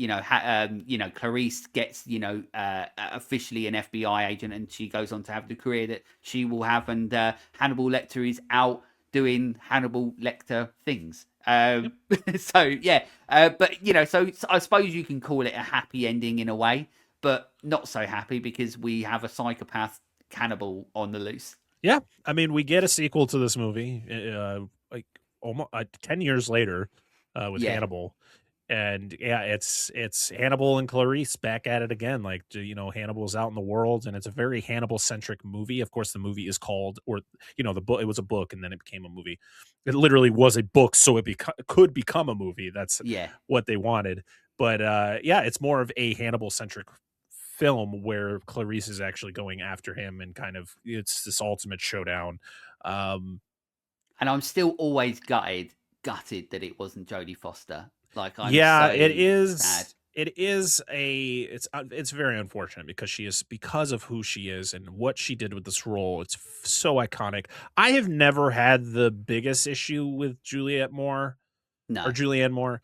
Clarice gets officially an FBI agent, and she goes on to have the career that she will have, and Hannibal Lecter is out doing Hannibal Lecter things. Yep. So yeah, but so I suppose you can call it a happy ending in a way, but not so happy because we have a psychopath cannibal on the loose. Yeah. I mean, we get a sequel to this movie, like almost 10 years later, with Yeah, Hannibal. And yeah, it's Hannibal and Clarice back at it again. Like, Hannibal's out in the world, and it's a very Hannibal centric movie. Of course, the movie is called, or the book. It was a book, and then it became a movie. It literally was a book, so it could become a movie. That's yeah. what they wanted. But yeah, it's more of a Hannibal centric film where Clarice is actually going after him, and kind of it's this ultimate showdown. Um, And I'm still always gutted that it wasn't Jodie Foster. Like I'm Yeah, it so is. sad. It is it's very unfortunate because of who she is and what she did with this role. It's so iconic. I have never had the biggest issue with No, Julianne Moore as Julianne Moore.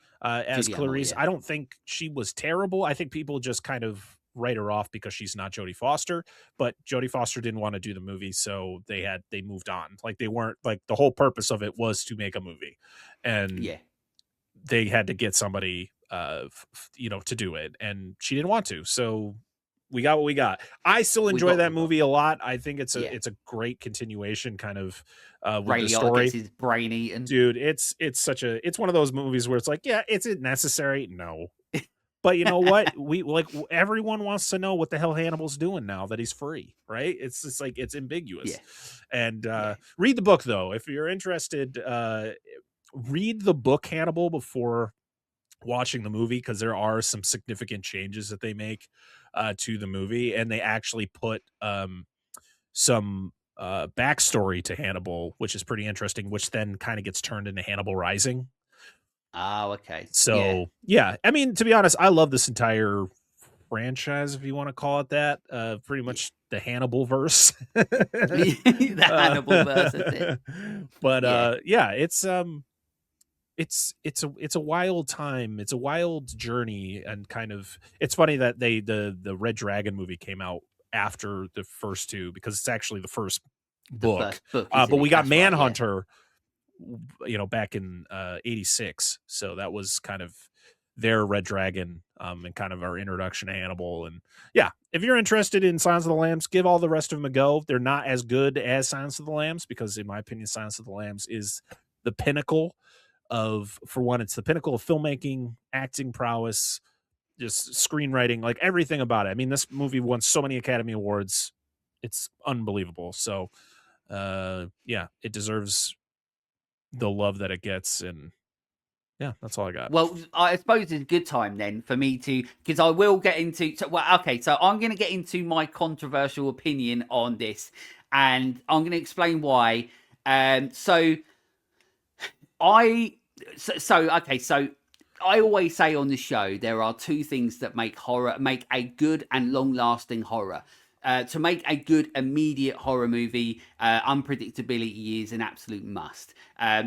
Clarice. Yeah, I don't think she was terrible. I think people just kind of write her off because she's not Jodie Foster. But Jodie Foster didn't want to do the movie, so they moved on. Like they weren't like the whole purpose of it was to make a movie, and yeah. they had to get somebody to do it, and she didn't want to, so we got what we got. I still We enjoy got that we got. movie a lot. I think it's Yeah, a great continuation kind of with Ray the Liotta gets story. his brain eaten. Dude, it's one of those movies where it's like, yeah, is it necessary? No. But you know what? We like everyone wants to know what the hell Hannibal's doing now that he's free, right? It's just like it's ambiguous. Yeah, And yeah. read the book though if you're interested. read the book Hannibal before watching the movie, because there are some significant changes that they make to the movie, and they actually put some backstory to Hannibal, which is pretty interesting, which then kind of gets turned into Hannibal Rising. Oh, okay. Yeah. So yeah, I mean, to be honest, I love this entire franchise, if you want to call it that. Pretty Yeah. much the Hannibal verse. The uh, Hannibal verse, that's it. but Yeah. yeah, it's a wild time. It's a wild journey, and kind of, it's funny that the Red Dragon movie came out after the first two, because it's actually the first The book. first book, isn't But we it? got That's right, yeah. Manhunter, back in 86. So that was kind of their Red Dragon, and kind of our introduction to Hannibal. And yeah, if you're interested in Silence of the Lambs, give all the rest of them a go. They're not as good as Silence of the Lambs, because in my opinion, Silence of the Lambs is the pinnacle of, for one, it's the pinnacle of filmmaking, acting prowess, just screenwriting, like everything about it. I mean, this movie won so many Academy Awards. It's unbelievable. So yeah, it deserves the love that it gets. And yeah, that's all I got. Well, I suppose it's a good time then for me to, because I will get into. Well, okay, so I'm going to get into my controversial opinion on this, and I'm going to explain why. So I, okay, so I always say on the show there are two things that make a good and long-lasting horror. To make a good immediate horror movie, unpredictability is an absolute must.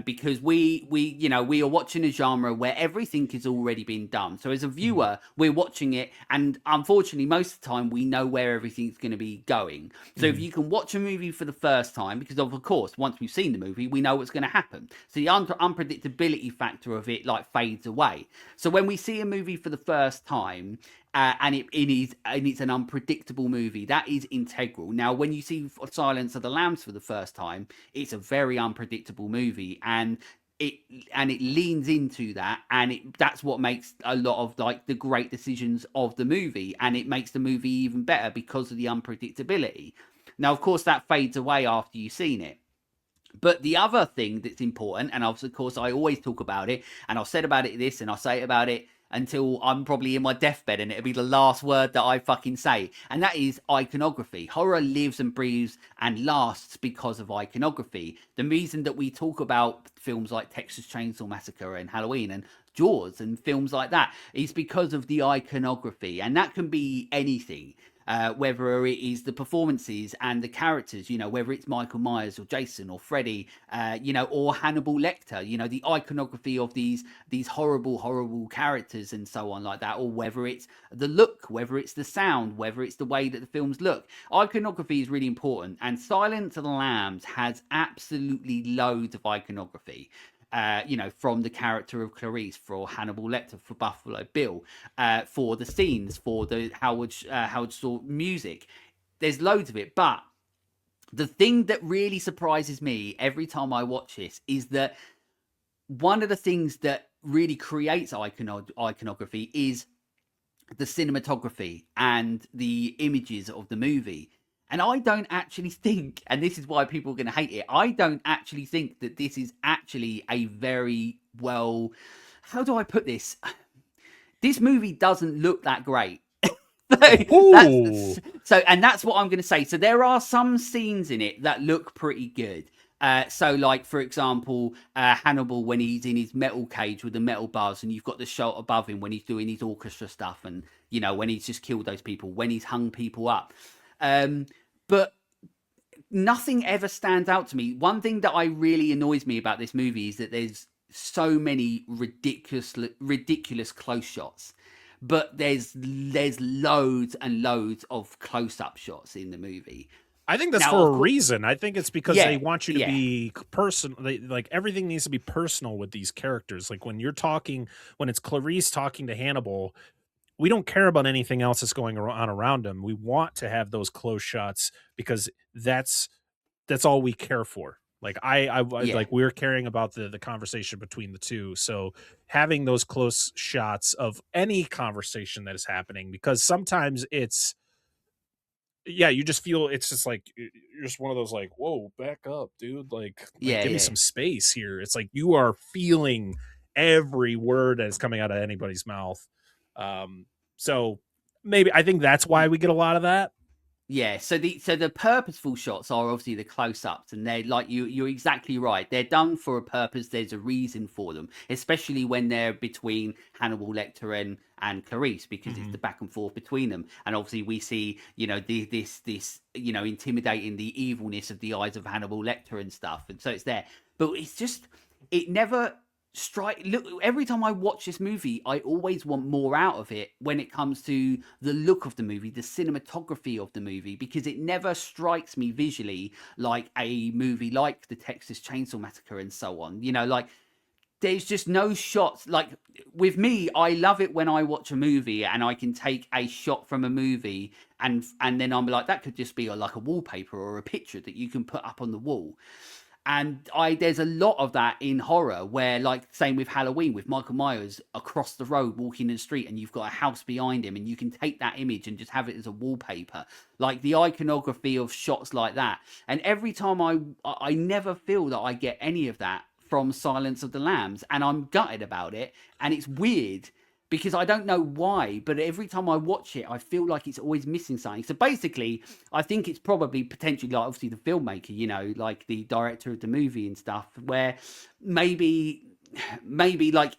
Because we are watching a genre where everything has already been done. So as a Mhm. viewer, we're watching it, and unfortunately, most of the time, we know where everything's going to be going. So if Mhm. you can watch a movie for the first time, because of course, once we've seen the movie, we know what's going to happen. So the unpredictability factor of it like fades away. So when we see a movie for the first time, and it's an unpredictable movie, that is integral. Now, when you see Silence of the Lambs for the first time, it's a very unpredictable movie, and it leans into that, and that's what makes a lot of like the great decisions of the movie, and it makes the movie even better because of the unpredictability. Now, of course, that fades away after you've seen it. But the other thing that's important, and of course I always talk about it, and I've said about it this, and I'll say about it until I'm probably in my deathbed, and it'll be the last word that I fucking say, and that is iconography. Horror lives and breathes and lasts because of iconography. The reason that we talk about films like Texas Chainsaw Massacre and Halloween and Jaws and films like that is because of the iconography, and that can be anything. Whether it is the performances and the characters, whether it's Michael Myers or Jason or Freddy, or Hannibal Lecter, the iconography of these horrible, horrible characters and so on like that, or whether it's the look, whether it's the sound, whether it's the way that the films look. Iconography is really important, and Silence of the Lambs has absolutely loads of iconography. From the character of Clarice, for Hannibal Lecter, for Buffalo Bill, for the scenes, for the Howard Shore music. There's loads of it, but the thing that really surprises me every time I watch this is that one of the things that really creates iconography is the cinematography and the images of the movie. And I don't actually think, and this is why people are going to hate it, I don't actually think that this is actually a very well. How do I put this? This movie doesn't look that great. Oh, And that's what I'm going to say. So there are some scenes in it that look pretty good. So, like for example, Hannibal when he's in his metal cage with the metal bars, and you've got the shot above him when he's doing his orchestra stuff, and when he's just killed those people, when he's hung people up. But nothing ever stands out to me. One thing that I really annoys me about this movie is that there's so many ridiculous close shots, but there's loads and loads of close-up shots in the movie. I think that's Now, for of a course, reason. I think it's because they yeah, want you to yeah, be personal. Like everything needs to be personal with these characters. Like when you're talking, when it's Clarice talking to Hannibal, we don't care about anything else that's going on around him. We want to have those close shots, because that's all we care for. Like yeah. like we're caring about the conversation between the two. So having those close shots of any conversation that is happening, because sometimes yeah, you just feel it's just like you're just one of those like, whoa, back up, dude. Like Yeah, give me yeah. some space here. It's like you are feeling every word that is coming out of anybody's mouth. Um, so maybe I think that's why we get a lot of that. Yeah, so the purposeful shots are obviously the close-ups, and they're like you're exactly right. They're done for a purpose. There's a reason for them, especially when they're between Hannibal Lecter and Clarice, because it's Hmm. the back and forth between them. And obviously we see this intimidating the evilness of the eyes of Hannibal Lecter and stuff, and so it's there. But it's just it never strike look every time I watch this movie I always want more out of it when it comes to the look of the movie, the cinematography of the movie, because it never strikes me visually like a movie like the Texas Chainsaw Massacre and so on, like there's just no shots. Like with me, I love it when I watch a movie and I can take a shot from a movie and then I'm like, that could just be like a wallpaper or a picture that you can put up on the wall. And there's a lot of that in horror where, like, same with Halloween with Michael Myers across the road walking in the street and you've got a house behind him and you can take that image and just have it as a wallpaper, like the iconography of shots like that. And every time I never feel that I get any of that from Silence of the Lambs, and I'm gutted about it. And it's weird because I don't know why, but every time I watch it, I feel like it's always missing something. So basically, I think it's probably potentially like obviously the filmmaker, like the director of the movie and stuff, where maybe like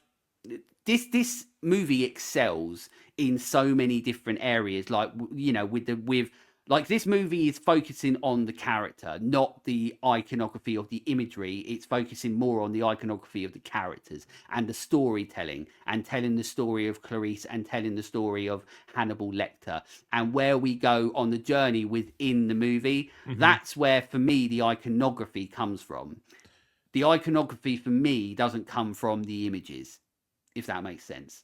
this movie excels in so many different areas, like with like this movie is focusing on the character, not the iconography of the imagery. It's focusing more on the iconography of the characters and the storytelling and telling the story of Clarice and telling the story of Hannibal Lecter and where we go on the journey within the movie. Hmm. That's where, for me, the iconography comes from. The iconography for me doesn't come from the images, if that makes sense.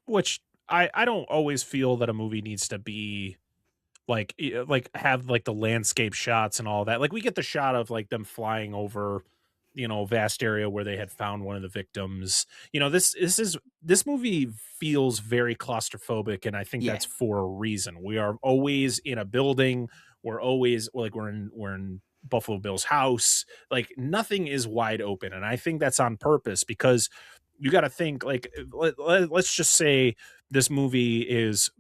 Which I don't always feel that a movie needs to be like have like the landscape shots and all that. Like we get the shot of like them flying over, vast area where they had found one of the victims. This movie feels very claustrophobic, and I think Yeah, that's for a reason. We are always in a building. We're always like we're in Buffalo Bill's house. Like nothing is wide open, and I think that's on purpose because you got to think like let's just say this movie is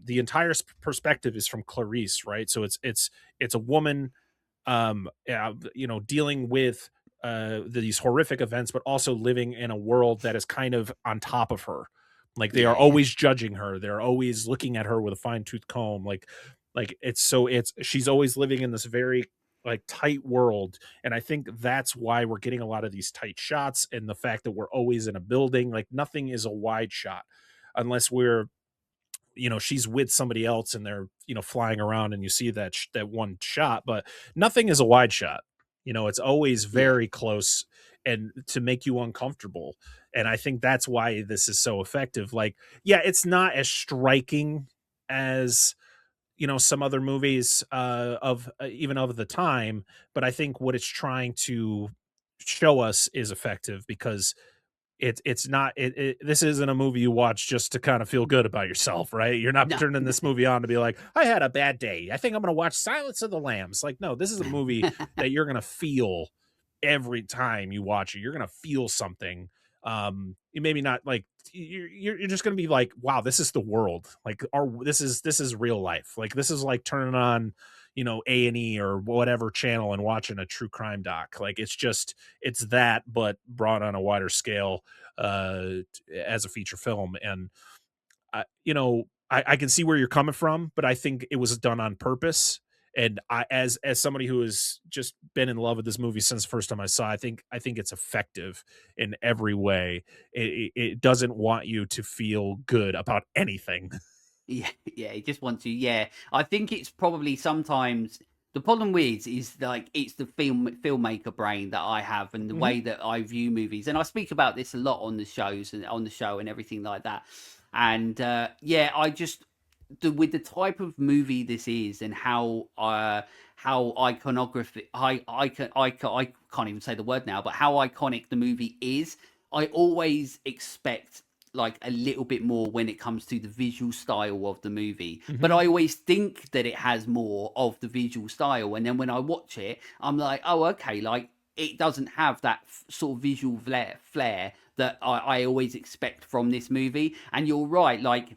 the entire perspective is from Clarice, right? So it's a woman dealing with these horrific events, but also living in a world that is kind of on top of her. Like they are yeah, yeah, always judging her. They're always looking at her with a fine tooth comb. Like it's she's always living in this very like tight world. And I think that's why we're getting a lot of these tight shots and the fact that we're always in a building. Like nothing is a wide shot unless we're she's with somebody else and they're flying around and you see that one shot, but nothing is a wide shot. It's always yeah, very close and to make you uncomfortable. And I think that's why this is so effective. Like, yeah, it's not as striking as some other movies of even of the time, but I think what it's trying to show us is effective because it's not this isn't a movie you watch just to kind of feel good about yourself, right? You're not no, turning this movie on to be like, I had a bad day, I think I'm gonna watch Silence of the Lambs. Like, no, this is a movie that you're gonna feel every time you watch it. You're gonna feel something. You maybe not like you're just gonna be like, wow, this is the world. Like, this is real life. Like, this is like turning on A&E or whatever channel and watching a true crime doc. Like, it's that, but brought on a wider scale as a feature film. And I can see where you're coming from, but I think it was done on purpose. And as somebody who has just been in love with this movie since the first time I saw, I think it's effective in every way. It doesn't want you to feel good about anything. yeah, yeah. He just wants to. Yeah, I think it's probably sometimes the problem with is like it's the filmmaker brain that I have and the Hmm. way that I view movies, and I speak about this a lot on the shows and on the show and everything like that. And yeah, I just with the type of movie this is and how iconography I can't even say the word now, but how iconic the movie is, I always expect like a little bit more when it comes to the visual style of the movie, but Mhm. I always think that it has more of the visual style, and then when I watch it, I'm like, oh, okay, like it doesn't have that sort of visual flair that I always expect from this movie. And you're right, like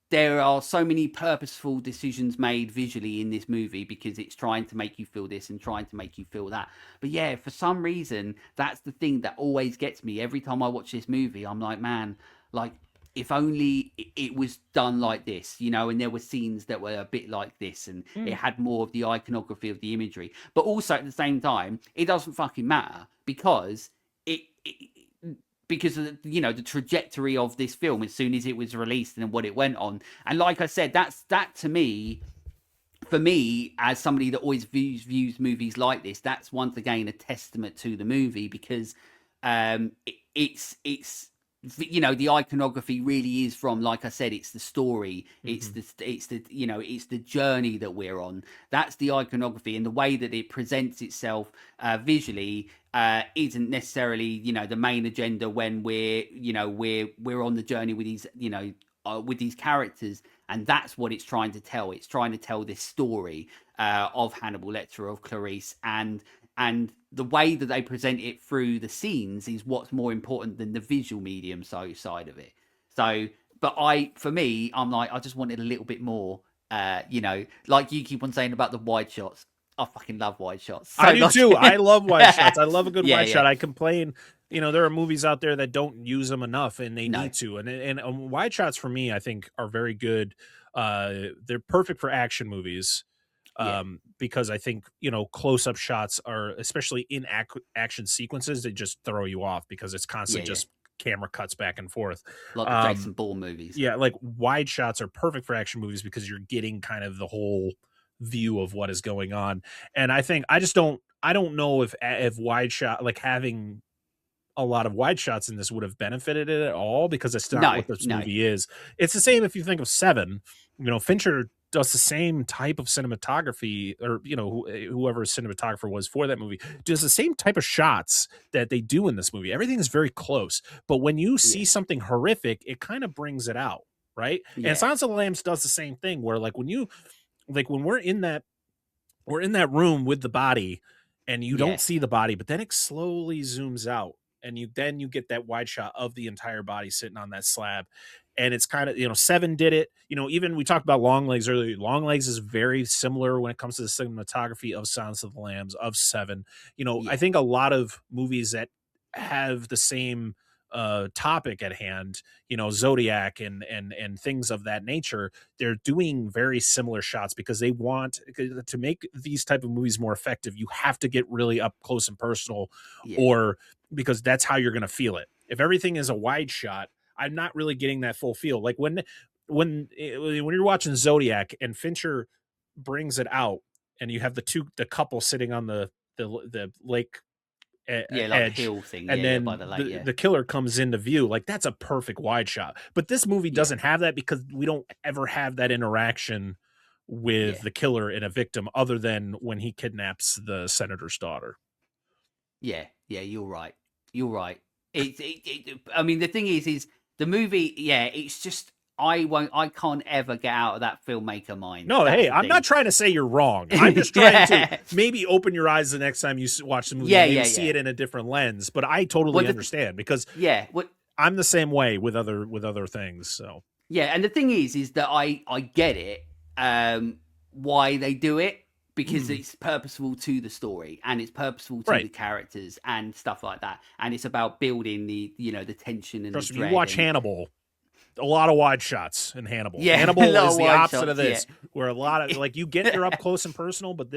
there are so many purposeful decisions made visually in this movie because it's trying to make you feel this and trying to make you feel that. But yeah, for some reason, that's the thing that always gets me every time I watch this movie. I'm like, man, like if only it was done like this, you know, and there were scenes that were a bit like this and it Mm. had more of the iconography of the imagery. But also at the same time, it doesn't fucking matter because it because of the, you know, the trajectory of this film as soon as it was released and what it went on. And like I said, that to me, for me as somebody that always views movies like this, that's once again a testament to the movie because it's you know, the iconography really is from, like I said, it's the story, Mhm. it's the you know, it's the journey that we're on. That's the iconography, and the way that it presents itself visually isn't necessarily, you know, the main agenda when we're, you know, we're on the journey with these, you know, with these characters. And that's what it's trying to tell. It's trying to tell this story of Hannibal Lecter, of Clarice, and the way that they present it through the scenes is what's more important than the visual medium side of it. So, but for me, I'm like, I just wanted a little bit more. You know, like you keep on saying about the wide shots. I fucking love wide shots I so do much. too. I love wide shots. I love a good Yeah, wide yeah. shot. I complain, there are movies out there that don't use them enough, and they No. need to. And wide shots for me, I think, are very good. They're perfect for action movies, Yeah. because I think close up shots are, especially in action sequences, they just throw you off because it's Yeah, constantly yeah. just camera cuts back and forth. Like the Um, Jason Bourne movies. yeah, like wide shots are perfect for action movies because you're getting kind of the whole view of what is going on. And I think I don't know if wide shot, like having a lot of wide shots in this, would have benefited it at all, because it's not No, what this no. movie is. It's the same if you think of Seven. Fincher does the same type of cinematography, or whoever cinematographer was for that movie does the same type of shots that they do in this movie. Everything is very close, but when you see Yeah, something horrific, it kind of brings it out, right? And yeah, Silence of the Lambs does the same thing, where when we're in that room with the body, and you don't yeah, see the body, but then it slowly zooms out, and you get that wide shot of the entire body sitting on that slab. And it's kind of, Seven did it. Even we talked about Long Legs earlier. Long Legs is very similar when it comes to the cinematography of Silence of the Lambs, of Seven. I yeah, think a lot of movies that have the same topic at hand, Zodiac and things of that nature, they're doing very similar shots because they want to make these type of movies more effective. You have to get really up close and personal, yeah, or because that's how you're going to feel it. If everything is a wide shot, I'm not really getting that full feel. Like when you're watching Zodiac and Fincher brings it out, and you have the couple sitting on the lake yeah. Like the edge, hill thing. and Yeah, yeah. By then the lake. the Yeah, the killer comes into view. Like, that's a perfect wide shot. But this movie yeah, doesn't have that, because we don't ever have that interaction with yeah, the killer and a victim, other than when he kidnaps the senator's daughter. yeah, yeah. You're right. You're right. I mean, the thing is the movie. Yeah, it's just I can't ever get out of that filmmaker mind. No, That's hey, the I'm not thing. trying to say you're wrong. I'm just trying to Yeah, maybe open your eyes the next time you watch the movie, yeah, and maybe yeah, see yeah. it in a different lens. But I Well, totally understand, because yeah. What I'm the same way with other things. So Yeah, and the thing is that I get it, why they do it, because mhm. it's purposeful to the story and it's purposeful to the Right. characters and stuff like that, and it's about building the, you know, the tension and the Trust me, you dread watch and Hannibal, a lot of wide shots in Hannibal. yeah, a Hannibal lot is of the wide opposite of shots. Yeah, this, where a lot of, like, you get your up close and personal, but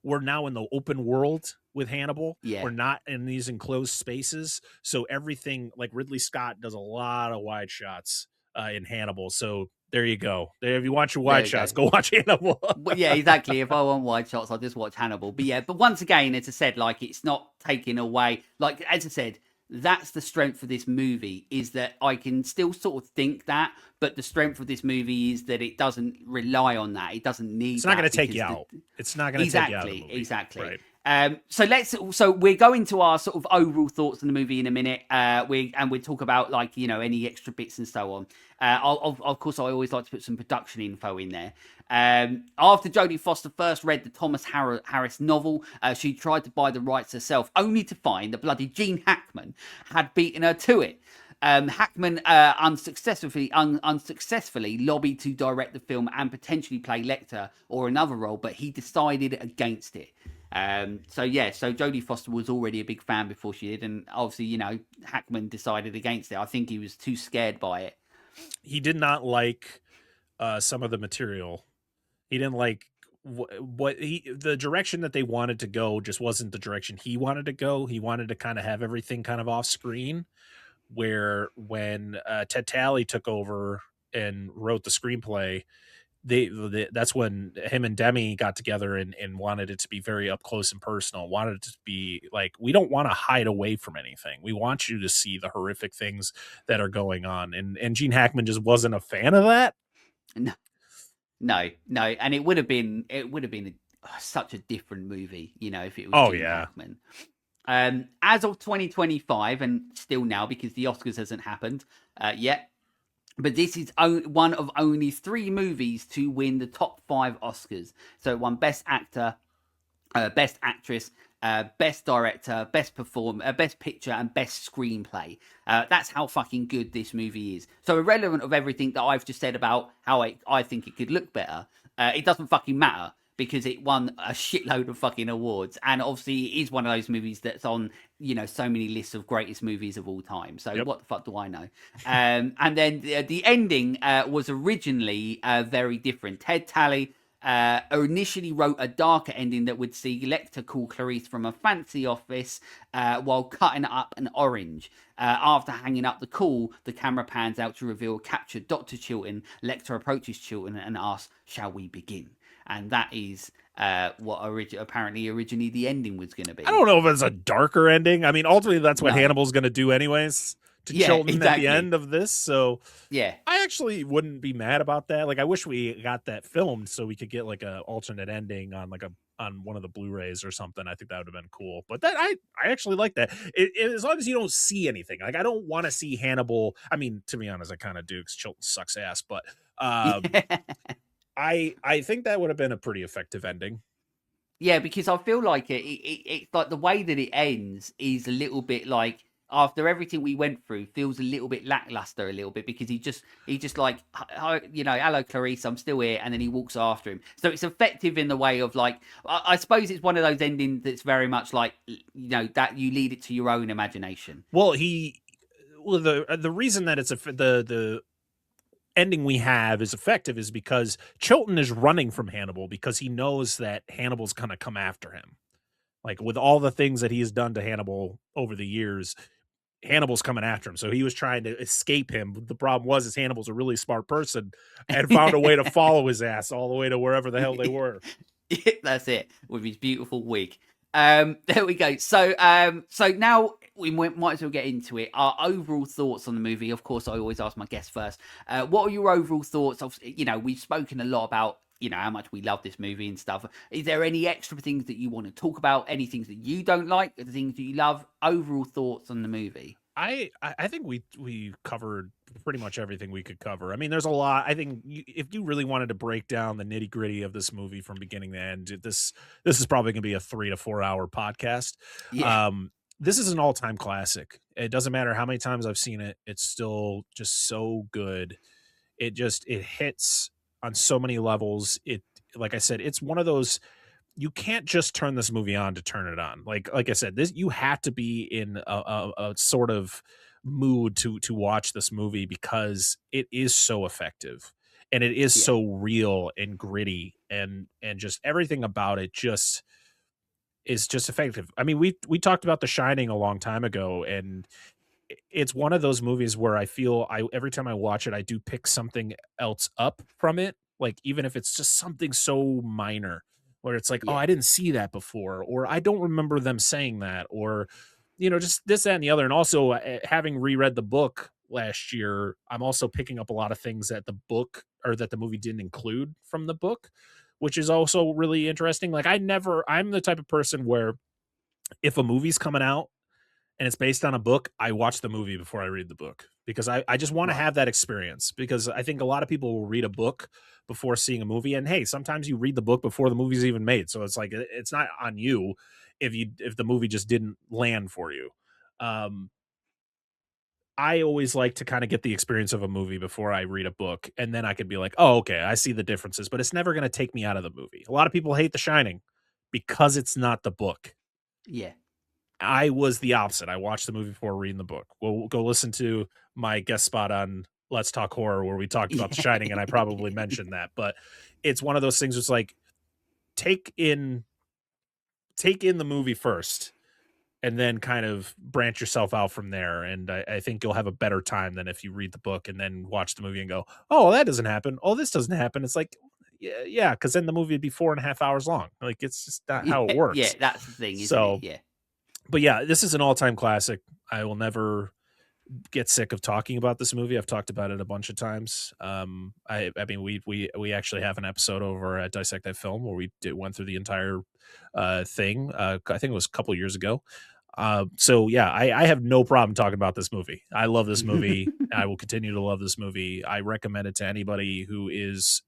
we're now in the open world with Hannibal. yeah, We're not in these enclosed spaces. So everything, like, Ridley Scott does a lot of wide shots in Hannibal. So there you go. There, if you want your there wide we shots, go. go watch Hannibal. But yeah, exactly. If I want wide shots, I'll just watch Hannibal. But yeah, but once again, as I said, like it's not taking away. Like as I said, that's the strength of this movie is that I can still sort of think that, but the strength of this movie is that it doesn't rely on that. It doesn't It's need not going that to take you because the out. It's not going to take you out of the exactly, movie. exactly. Right. So we're going to our sort of overall thoughts on the movie in a minute. We'll talk about like any extra bits and so on. Of course, I always like to put some production info in there. After Jodie Foster first read the Thomas Harris novel, she tried to buy the rights herself, only to find that bloody Gene Hackman had beaten her to it. Hackman unsuccessfully lobbied to direct the film and potentially play Lecter or another role, but he decided against it. So Jodie Foster was already a big fan before she did, and obviously, Hackman decided against it. I think he was too scared by it. He did not like some of the material. He didn't like the direction that they wanted to go just wasn't the direction he wanted to go. He wanted to kind of have everything kind of off screen, where when Ted Talley took over and wrote the screenplay, that's when him and Demi got together and wanted it to be very up close and personal, wanted it to be like, we don't want to hide away from anything. We want you to see the horrific things that are going on. And Gene Hackman just wasn't a fan of that. No. And it would have been such a different movie, if it was Gene Hackman. As of 2025, and still now because the Oscars hasn't happened yet, but this is one of only 3 movies to win the top 5 Oscars. So it won Best Actor, Best Actress, Best Director, Best Performer, Best Picture, and Best Screenplay. That's how fucking good this movie is. So irrelevant of everything that I've just said about how I think it could look better, it doesn't fucking matter, because it won a shitload of fucking awards. And obviously it is one of those movies that's on, so many lists of greatest movies of all time. So What the fuck do I know? And then the ending was originally very different. Ted Talley initially wrote a darker ending that would see Lecter call Clarice from a fancy office while cutting up an orange. After hanging up the call, the camera pans out to reveal captured Dr. Chilton. Lecter approaches Chilton and asks, "Shall we begin?" And that is what apparently originally the ending was going to be. I don't know if it's a darker ending. I mean, ultimately, that's what Hannibal's going to do anyways to Chilton at the end of this. So I actually wouldn't be mad about that. Like, I wish we got that filmed so we could get like a alternate ending on on one of the Blu-rays or something. I think that would have been cool. But that I actually like that. As long as you don't see anything. Like, I don't want to see Hannibal. I mean, to be honest, I kind of do, because Chilton sucks ass. But I think that would have been a pretty effective ending. Yeah, because I feel like it's like the way that it ends is a little bit like, after everything we went through, feels a little bit lackluster, a little bit, because he just like, hello Clarice, I'm still here, and then he walks after him. So it's effective in the way of like, I suppose it's one of those endings that's very much like, that you lead it to your own imagination. Well, the reason that it's the ending we have is effective is because Chilton is running from Hannibal, because he knows that Hannibal's gonna come after him. Like, with all the things that he has done to Hannibal over the years, Hannibal's coming after him. So he was trying to escape him. The problem was Hannibal's a really smart person and found a way to follow his ass all the way to wherever the hell they were. That's it, with his beautiful wig. There we go. So now we might as well get into it. Our overall thoughts on the movie. Of course, I always ask my guests first. What are your overall thoughts? We've spoken a lot about how much we love this movie and stuff. Is there any extra things that you want to talk about? Any things that you don't like? The things that you love? Overall thoughts on the movie. I think we covered pretty much everything we could cover. I mean, there's a lot. I think if you really wanted to break down the nitty gritty of this movie from beginning to end, this is probably going to be a 3 to 4 hour podcast. Yeah. This is an all time classic. It doesn't matter how many times I've seen it. It's still just so good. It hits on so many levels. Like I said, it's one of those, you can't just turn this movie on to turn it on. Like I said, you have to be in a sort of mood to watch this movie, because it is so effective and it is so real and gritty, and just everything about it just is just effective. I mean, we talked about The Shining a long time ago, and it's one of those movies where I feel every time I watch it, I do pick something else up from it. Like, even if it's just something so minor, where it's like, oh, I didn't see that before, or I don't remember them saying that, or, just this, that, and the other. And also, having reread the book last year, I'm also picking up a lot of things that the book, or that the movie didn't include from the book, which is also really interesting. Like I'm the type of person where if a movie's coming out and it's based on a book, I watch the movie before I read the book because I just want to Right. have that experience. Because I think a lot of people will read a book before seeing a movie, and hey, sometimes you read the book before the movie's even made, so it's like it's not on you if the movie just didn't land for you. Um, I always like to kind of get the experience of a movie before I read a book, and then I could be like, oh, okay, I see the differences, but it's never going to take me out of the movie. A lot of people hate The Shining because it's not the book. Yeah. I was the opposite. I watched the movie before reading the book. We'll go listen to my guest spot on Let's Talk Horror where we talked about The Yeah. Shining, and I probably mentioned that. But it's one of those things. It's like take in take in the movie first, and then kind of branch yourself out from there. And I think you'll have a better time than if you read the book and then watch the movie and go, "Oh, that doesn't happen. Oh, this doesn't happen." It's like, yeah, because then the movie would be 4.5 hours long. Like it's just not how it Yeah. Yeah. works. That's the thing, isn't it? So, Yeah. but yeah, this is an all-time classic. I will never get sick of talking about this movie. I've talked about it a bunch of times. I mean, we actually have an episode over at Dissect That Film where went through the entire thing. I think it was a couple years ago. So yeah, I have no problem talking about this movie. I love this movie. I will continue to love this movie. I recommend it to anybody who is,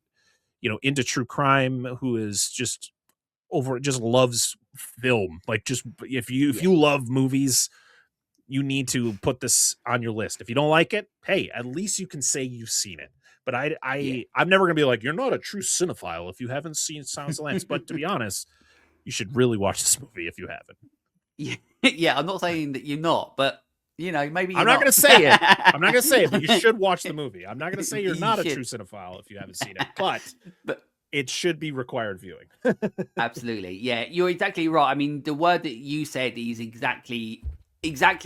into true crime, who is just loves film. Like just if Yeah. you love movies, you need to put this on your list. If you don't like it, hey, at least you can say you've seen it. But Yeah. I'm never gonna be like, you're not a true cinephile if you haven't seen Silence of the Lambs. But to be honest, you should really watch this movie if you haven't. Yeah. Yeah. I'm not saying that you're not, but maybe I'm you're not gonna not. say it. I'm not gonna say it, but you should watch the movie. I'm not gonna say you're You not a true should. cinephile if you haven't seen it, but But it should be required viewing. absolutely. Yeah, you're exactly right. I mean, the word that you said is exactly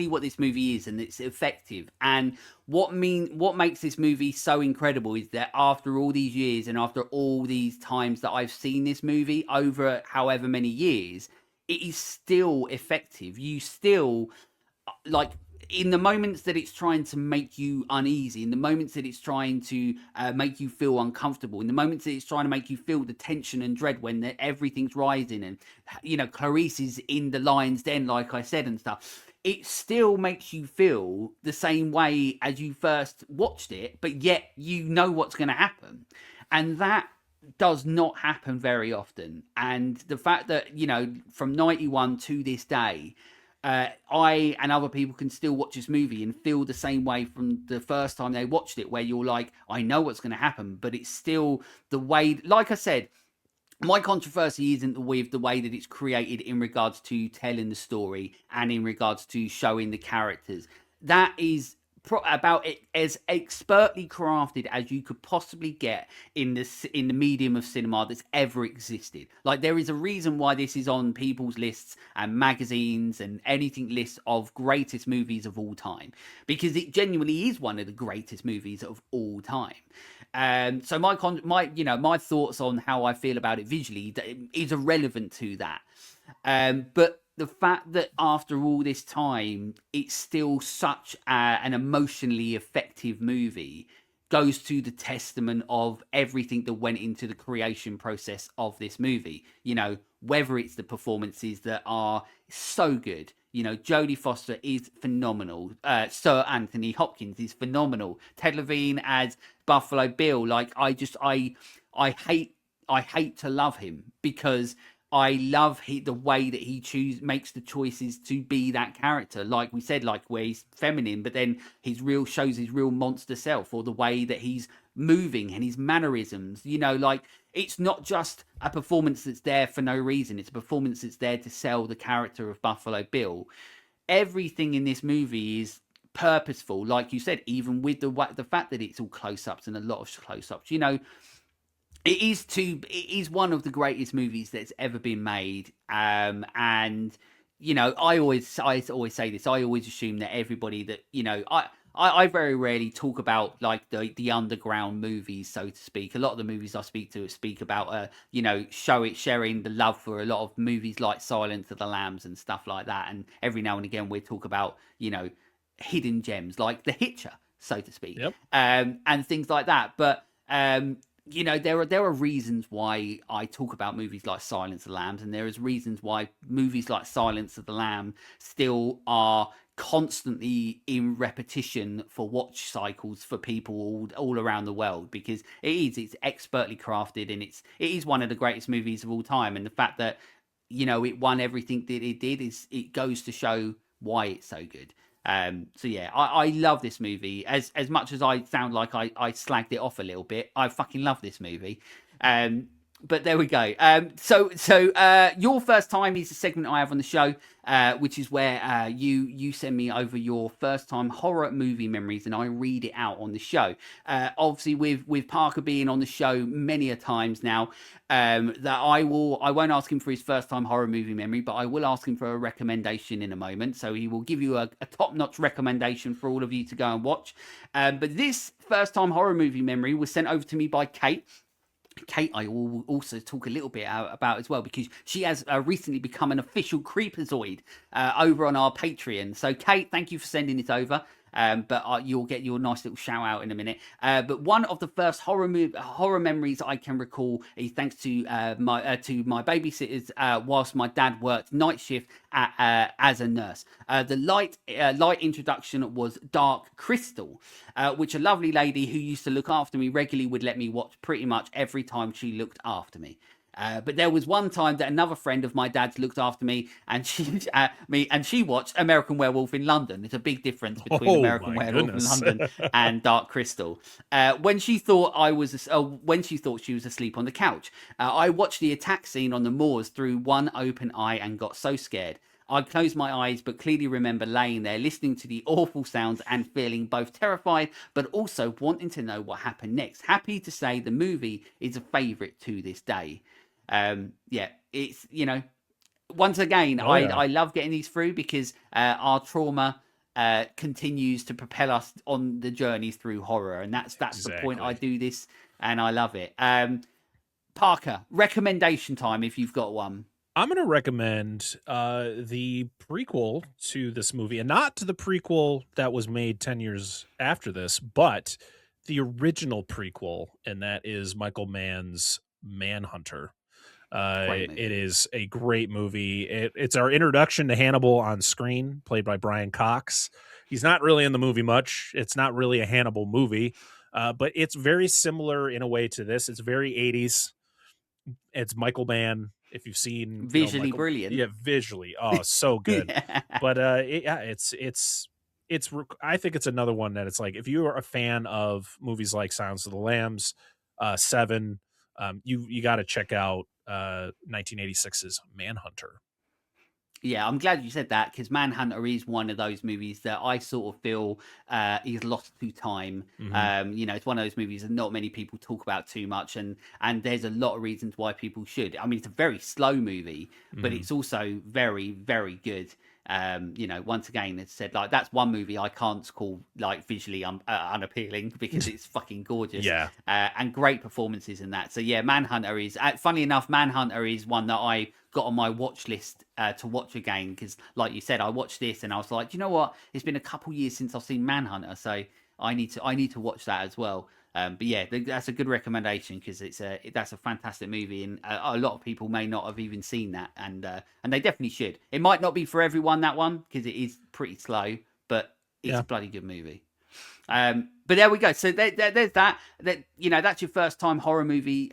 what this movie is, and it's effective. And what makes this movie so incredible is that after all these years and after all these times that I've seen this movie over however many years, it is still effective. You still like in the moments that it's trying to make you uneasy, in the moments that it's trying to make you feel uncomfortable, in the moments that it's trying to make you feel the tension and dread when everything's rising, and Clarice is in the lion's den, like I said, and stuff. It still makes you feel the same way as you first watched it, but yet you know what's going to happen, and that does not happen very often. And the fact that from 91 to this day, I and other people can still watch this movie and feel the same way from the first time they watched it, where you're like, I know what's going to happen, but it's still the way, like I said, my controversy isn't with the way that it's created in regards to telling the story and in regards to showing the characters. That is about it as expertly crafted as you could possibly get in the medium of cinema that's ever existed. Like, there is a reason why this is on people's lists and magazines and anything lists of greatest movies of all time, because it genuinely is one of the greatest movies of all time. So my thoughts on how I feel about it visually is irrelevant to that. But the fact that after all this time, it's still such an emotionally effective movie goes to the testament of everything that went into the creation process of this movie. Whether it's the performances that are so good. Jodie Foster is phenomenal. Sir Anthony Hopkins is phenomenal. Ted Levine as Buffalo Bill. Like, I hate to love him, because I love the way that he makes the choices to be that character. Like we said, like where he's feminine, but then shows his real monster self, or the way that he's moving and his mannerisms. Like, it's not just a performance that's there for no reason. It's a performance that's there to sell the character of Buffalo Bill. Everything in this movie is purposeful, like you said, even with the fact that it's all close-ups and a lot of close-ups. It is one of the greatest movies that's ever been made. And I always say this. I always assume that everybody that I very rarely talk about like the underground movies, so to speak. A lot of the movies I speak about sharing the love for a lot of movies like Silence of the Lambs and stuff like that. And every now and again we talk about hidden gems like The Hitcher, so to speak, Yep. and things like that. But you know, there are reasons why I talk about movies like Silence of the Lambs, and there is reasons why movies like Silence of the Lamb still are constantly in repetition for watch cycles for people all around the world, because it's expertly crafted, and it is one of the greatest movies of all time. And the fact that, you know, it won everything that it did, is it goes to show why it's so good. So yeah, I love this movie. As much as I sound like I slagged it off a little bit, I fucking love this movie. But there we go. Your first time is a segment I have on the show, which is where you send me over your first time horror movie memories, and I read it out on the show. Obviously, with Parker being on the show many a times now, that I won't ask him for his first time horror movie memory, but I will ask him for a recommendation in a moment. So he will give you a top notch recommendation for all of you to go and watch. But this first time horror movie memory was sent over to me by Kate. Kate, I will also talk a little bit about as well, because she has recently become an official Creepazoid over on our Patreon. So, Kate, thank you for sending it over. But you'll get your nice little shout out in a minute. But one of the first horror memories I can recall is thanks to my babysitters whilst my dad worked night shift as a nurse. The light introduction was Dark Crystal, which a lovely lady who used to look after me regularly would let me watch pretty much every time she looked after me. But there was one time that another friend of my dad's looked after me, and she watched American Werewolf in London. There's a big difference between Oh American my Werewolf in goodness. London and Dark Crystal. When she thought she was asleep on the couch, I watched the attack scene on the moors through one open eye and got so scared. I closed my eyes, but clearly remember laying there listening to the awful sounds and feeling both terrified but also wanting to know what happened next. Happy to say the movie is a favourite to this day. Yeah, it's, you know, once again, Oh yeah, I love getting these through, because our trauma continues to propel us on the journeys through horror, and that's the point I exactly. do this, and I love it. Parker, recommendation time if you've got one. I'm going to recommend the prequel to this movie, and not to the prequel that was made 10 years after this, but the original prequel, and that is Michael Mann's Manhunter. Great It movie. is a great movie. It's our introduction to Hannibal on screen, played by Brian Cox. He's not really in the movie much. It's not really a Hannibal movie, but it's very similar in a way to this. It's very 80s. It's Michael Mann. If you've seen, Visually Michael, brilliant. yeah, visually, oh, so good. Yeah. But yeah, I think it's another one that it's like, if you are a fan of movies like Silence of the Lambs, Seven, you got to check out 1986's Manhunter. Yeah, I'm glad you said that, because Manhunter is one of those movies that I sort of feel is lost to time. Mm-hmm. You know, it's one of those movies that not many people talk about too much, and there's a lot of reasons why people should. I mean, it's a very slow movie, but Mm-hmm. it's also very, very good. You know, once again, it's said, like, that's one movie I can't call like visually unappealing, because it's fucking gorgeous, Yeah. and great performances in that. So yeah, Manhunter is, funny enough, Manhunter is one that I got on my watch list to watch again, because like you said, I watched this and I was like, you know what, it's been a couple years since I've seen Manhunter, so I need to watch that as well. But yeah, that's a good recommendation, because that's a fantastic movie, and a lot of people may not have even seen that, and they definitely should. It might not be for everyone, that one, because it is pretty slow, but it's Yeah. a bloody good movie. But there we go. So there's that. That, you know, that's your first time horror movie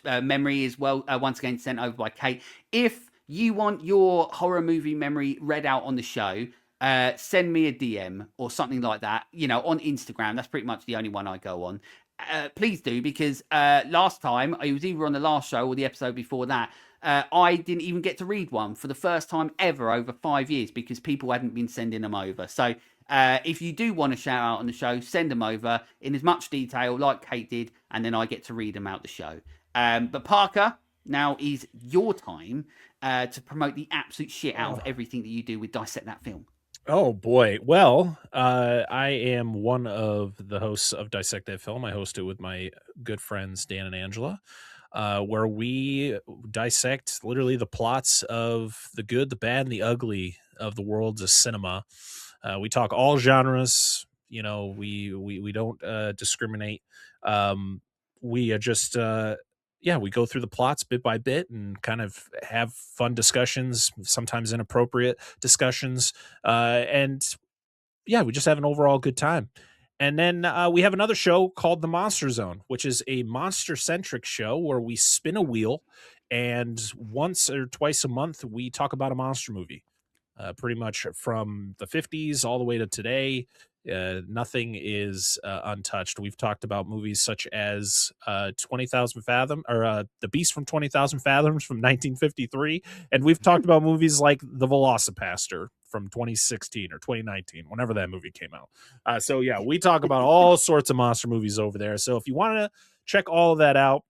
memory as well. Once again, sent over by Kate. If you want your horror movie memory read out on the show, send me a DM or something like that. You know, on Instagram. That's pretty much the only one I go on. Please do, because last time, it was either on the last show or the episode before that, I didn't even get to read one for the first time ever over 5 years, because people hadn't been sending them over. So if you do want to shout out on the show, send them over in as much detail like Kate did, and then I get to read them out the show. But Parker, now is your time to promote the absolute shit out of Oh. everything that you do with Dissect That Film. Oh boy. Well, I am one of the hosts of Dissect That Film. I host it with my good friends Dan and Angela, where we dissect literally the plots of the good, the bad, and the ugly of the worlds of cinema. We talk all genres. You know, we don't discriminate. we just we go through the plots bit by bit and kind of have fun discussions, sometimes inappropriate discussions, and yeah, we just have an overall good time. And then we have another show called The Monster Zone, which is a monster centric show where we spin a wheel, and once or twice a month we talk about a monster movie, pretty much from the 50s all the way to today. Nothing is untouched. We've talked about movies such as 20,000 Fathom, or The Beast from 20,000 Fathoms from 1953. And we've talked about movies like The Velocipaster from 2016 or 2019, whenever that movie came out. So yeah, we talk about all sorts of monster movies over there. So if you want to check all of that out,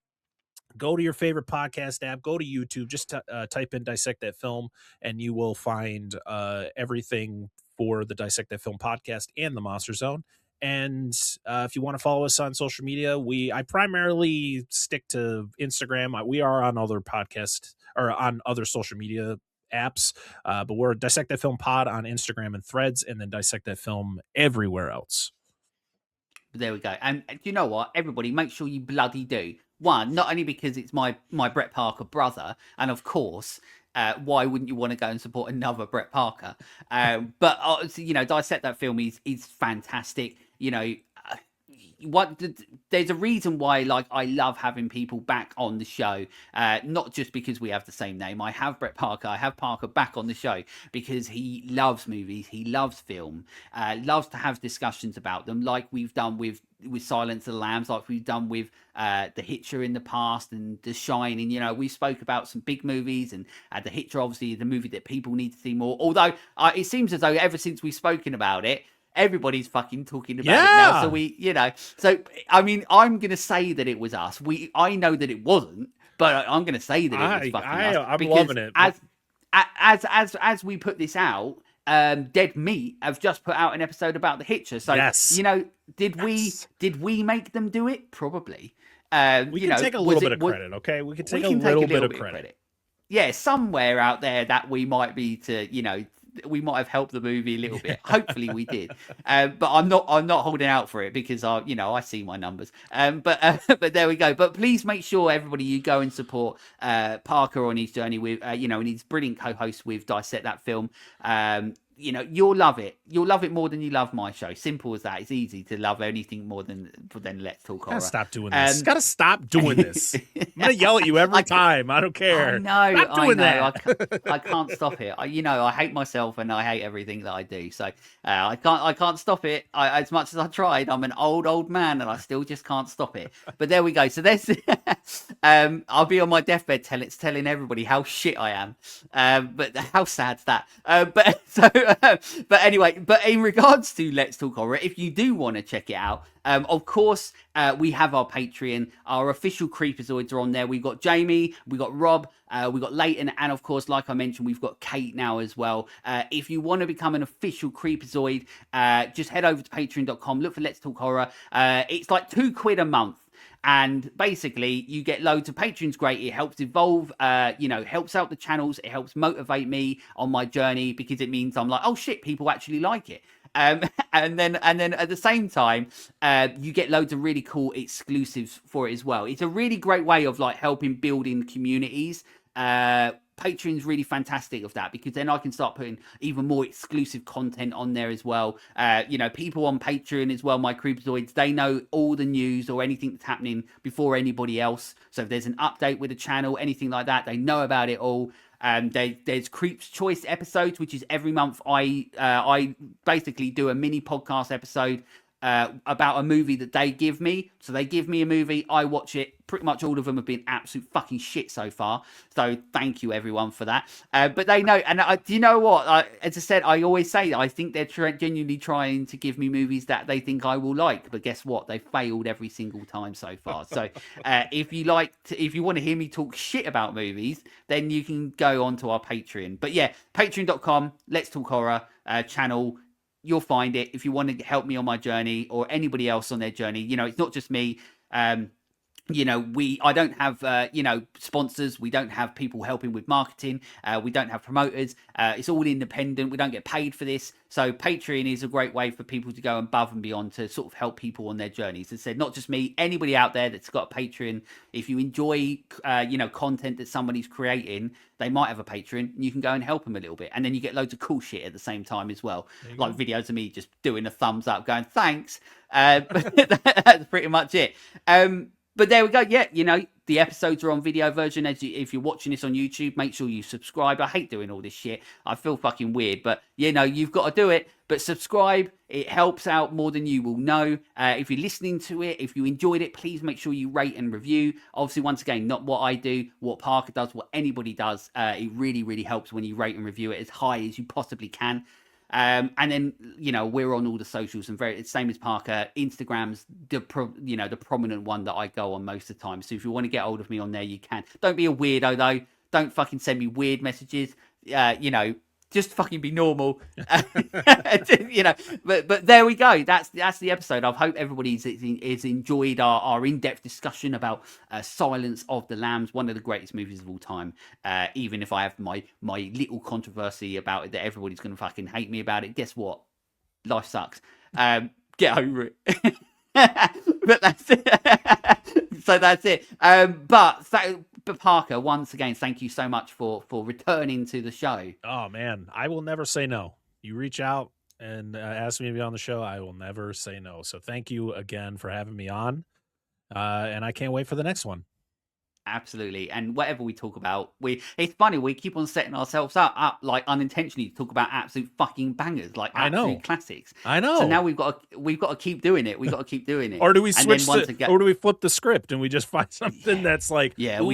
go to your favorite podcast app, go to YouTube, just type in Dissect That Film, and you will find everything for the Dissect That Film podcast and the Monster Zone. And if you want to follow us on social media, I primarily stick to Instagram. We are on other podcasts or on other social media apps, but we're Dissect That Film Pod on Instagram and Threads, and then Dissect That Film everywhere else. There we go. And you know what? Everybody, make sure you bloody do. One, not only because it's my Brett Parker brother, and of course, why wouldn't you want to go and support another Brett Parker? But you know, Dissect That Film is fantastic. You know, there's a reason why, like, I love having people back on the show, not just because we have the same name. I have Brett Parker, I have Parker back on the show because he loves movies, he loves film, loves to have discussions about them, like we've done with Silence of the Lambs, like we've done with The Hitcher in the past, and The Shining. You know, we spoke about some big movies, and The Hitcher obviously is the movie that people need to see more, although it seems as though ever since we've spoken about it, everybody's fucking talking about it now. So we, you know, so I mean, I'm gonna say that it was us. I know that it wasn't, but I'm gonna say that it was fucking us. I'm loving it. As we put this out, Dead Meat have just put out an episode about The Hitcher. So yes. You know, did we make them do it? Probably. We can take a little bit of credit, okay? We can take a little bit of credit. Yeah, somewhere out there that we might be to, you know, we might have helped the movie a little bit. Hopefully we did. But I'm not holding out for it because I see my numbers. But there we go. But please make sure, everybody, you go and support Parker on his journey with and his brilliant co-host with Dissect That Film. You know, you'll love it. You'll love it more than you love my show. Simple as that. It's easy to love anything more than Let's Talk Horror. Gotta stop doing this. Gotta stop doing this. I'm gonna yell at you every time. I don't care. I can't stop it. I hate myself and I hate everything that I do. So I can't stop it. As much as I tried, I'm an old man and I still just can't stop it. But there we go. So there's I'll be on my deathbed telling everybody how shit I am. But how sad's that? But anyway, but in regards to Let's Talk Horror, if you do want to check it out, of course, we have our Patreon. Our official Creepazoids are on there. We've got Jamie, we've got Rob, we've got Leighton, and of course, like I mentioned, we've got Kate now as well. If you want to become an official Creepazoid, just head over to patreon.com, look for Let's Talk Horror. It's like £2 a month. And basically, you get loads of Patreon's great. It helps evolve, helps out the channels. It helps motivate me on my journey because it means I'm like, oh shit, people actually like it. And then at the same time, you get loads of really cool exclusives for it as well. It's a really great way of like helping building communities. Patreon's really fantastic of that because then I can start putting even more exclusive content on there as well. People on Patreon as well, my Creepazoids, they know all the news or anything that's happening before anybody else. So if there's an update with the channel, anything like that, they know about it all. There's Creep's Choice episodes, which is every month I basically do a mini podcast episode about a movie that they give me. So they give me a movie, I watch it. Pretty much all of them have been absolute fucking shit so far. So thank you everyone for that. But they know, and do you know what? As I said, I always say that I think they're genuinely trying to give me movies that they think I will like. But guess what? They failed every single time so far. So if you want to hear me talk shit about movies, then you can go onto our Patreon. But yeah, patreon.com, Let's Talk Horror channel. You'll find it if you want to help me on my journey or anybody else on their journey. You know, it's not just me. I don't have sponsors. We don't have people helping with marketing. We don't have promoters. It's all independent. We don't get paid for this. So Patreon is a great way for people to go above and beyond to sort of help people on their journeys. As I said, not just me, anybody out there that's got a Patreon. If you enjoy content that somebody's creating, they might have a Patreon. You can go and help them a little bit, and then you get loads of cool shit at the same time as well, like videos of me just doing a thumbs up, going thanks. That's pretty much it. But there we go. Yeah, the episodes are on video version. If you're watching this on YouTube, make sure you subscribe. I hate doing all this shit. I feel fucking weird, but you've got to do it. But subscribe. It helps out more than you will know. If you're listening to it, if you enjoyed it, please make sure you rate and review. Obviously, once again, not what I do, what Parker does, what anybody does. It really, really helps when you rate and review it as high as you possibly can. And then we're on all the socials, and it's same as Parker. Instagram's the prominent one that I go on most of the time. So if you want to get hold of me on there, you can. Don't be a weirdo though. Don't fucking send me weird messages. Just fucking be normal. But there we go. That's the episode. I hope everybody's enjoyed our in-depth discussion about Silence of the Lambs, one of the greatest movies of all time. Even if I have my little controversy about it that everybody's going to fucking hate me about it, guess what? Life sucks. Get over it. But that's it. So that's it. But Parker, once again, thank you so much for returning to the show. Oh man, I will never say no. You reach out and ask me to be on the show, I will never say no. So thank you again for having me on, and I can't wait for the next one. Absolutely. And whatever we talk about, it's funny, we keep on setting ourselves up like unintentionally to talk about absolute fucking bangers, like absolute classics. I know. So now we've got to keep doing it. We've got to keep doing it. Or do we switch or do we flip the script and we just find something that's like, that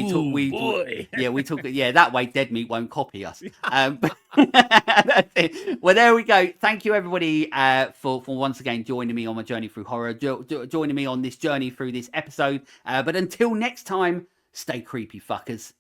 way Dead Meat won't copy us. That's it. Well, there we go. Thank you everybody for once again joining me on my journey through horror, joining me on this journey through this episode. But until next time, stay creepy, fuckers.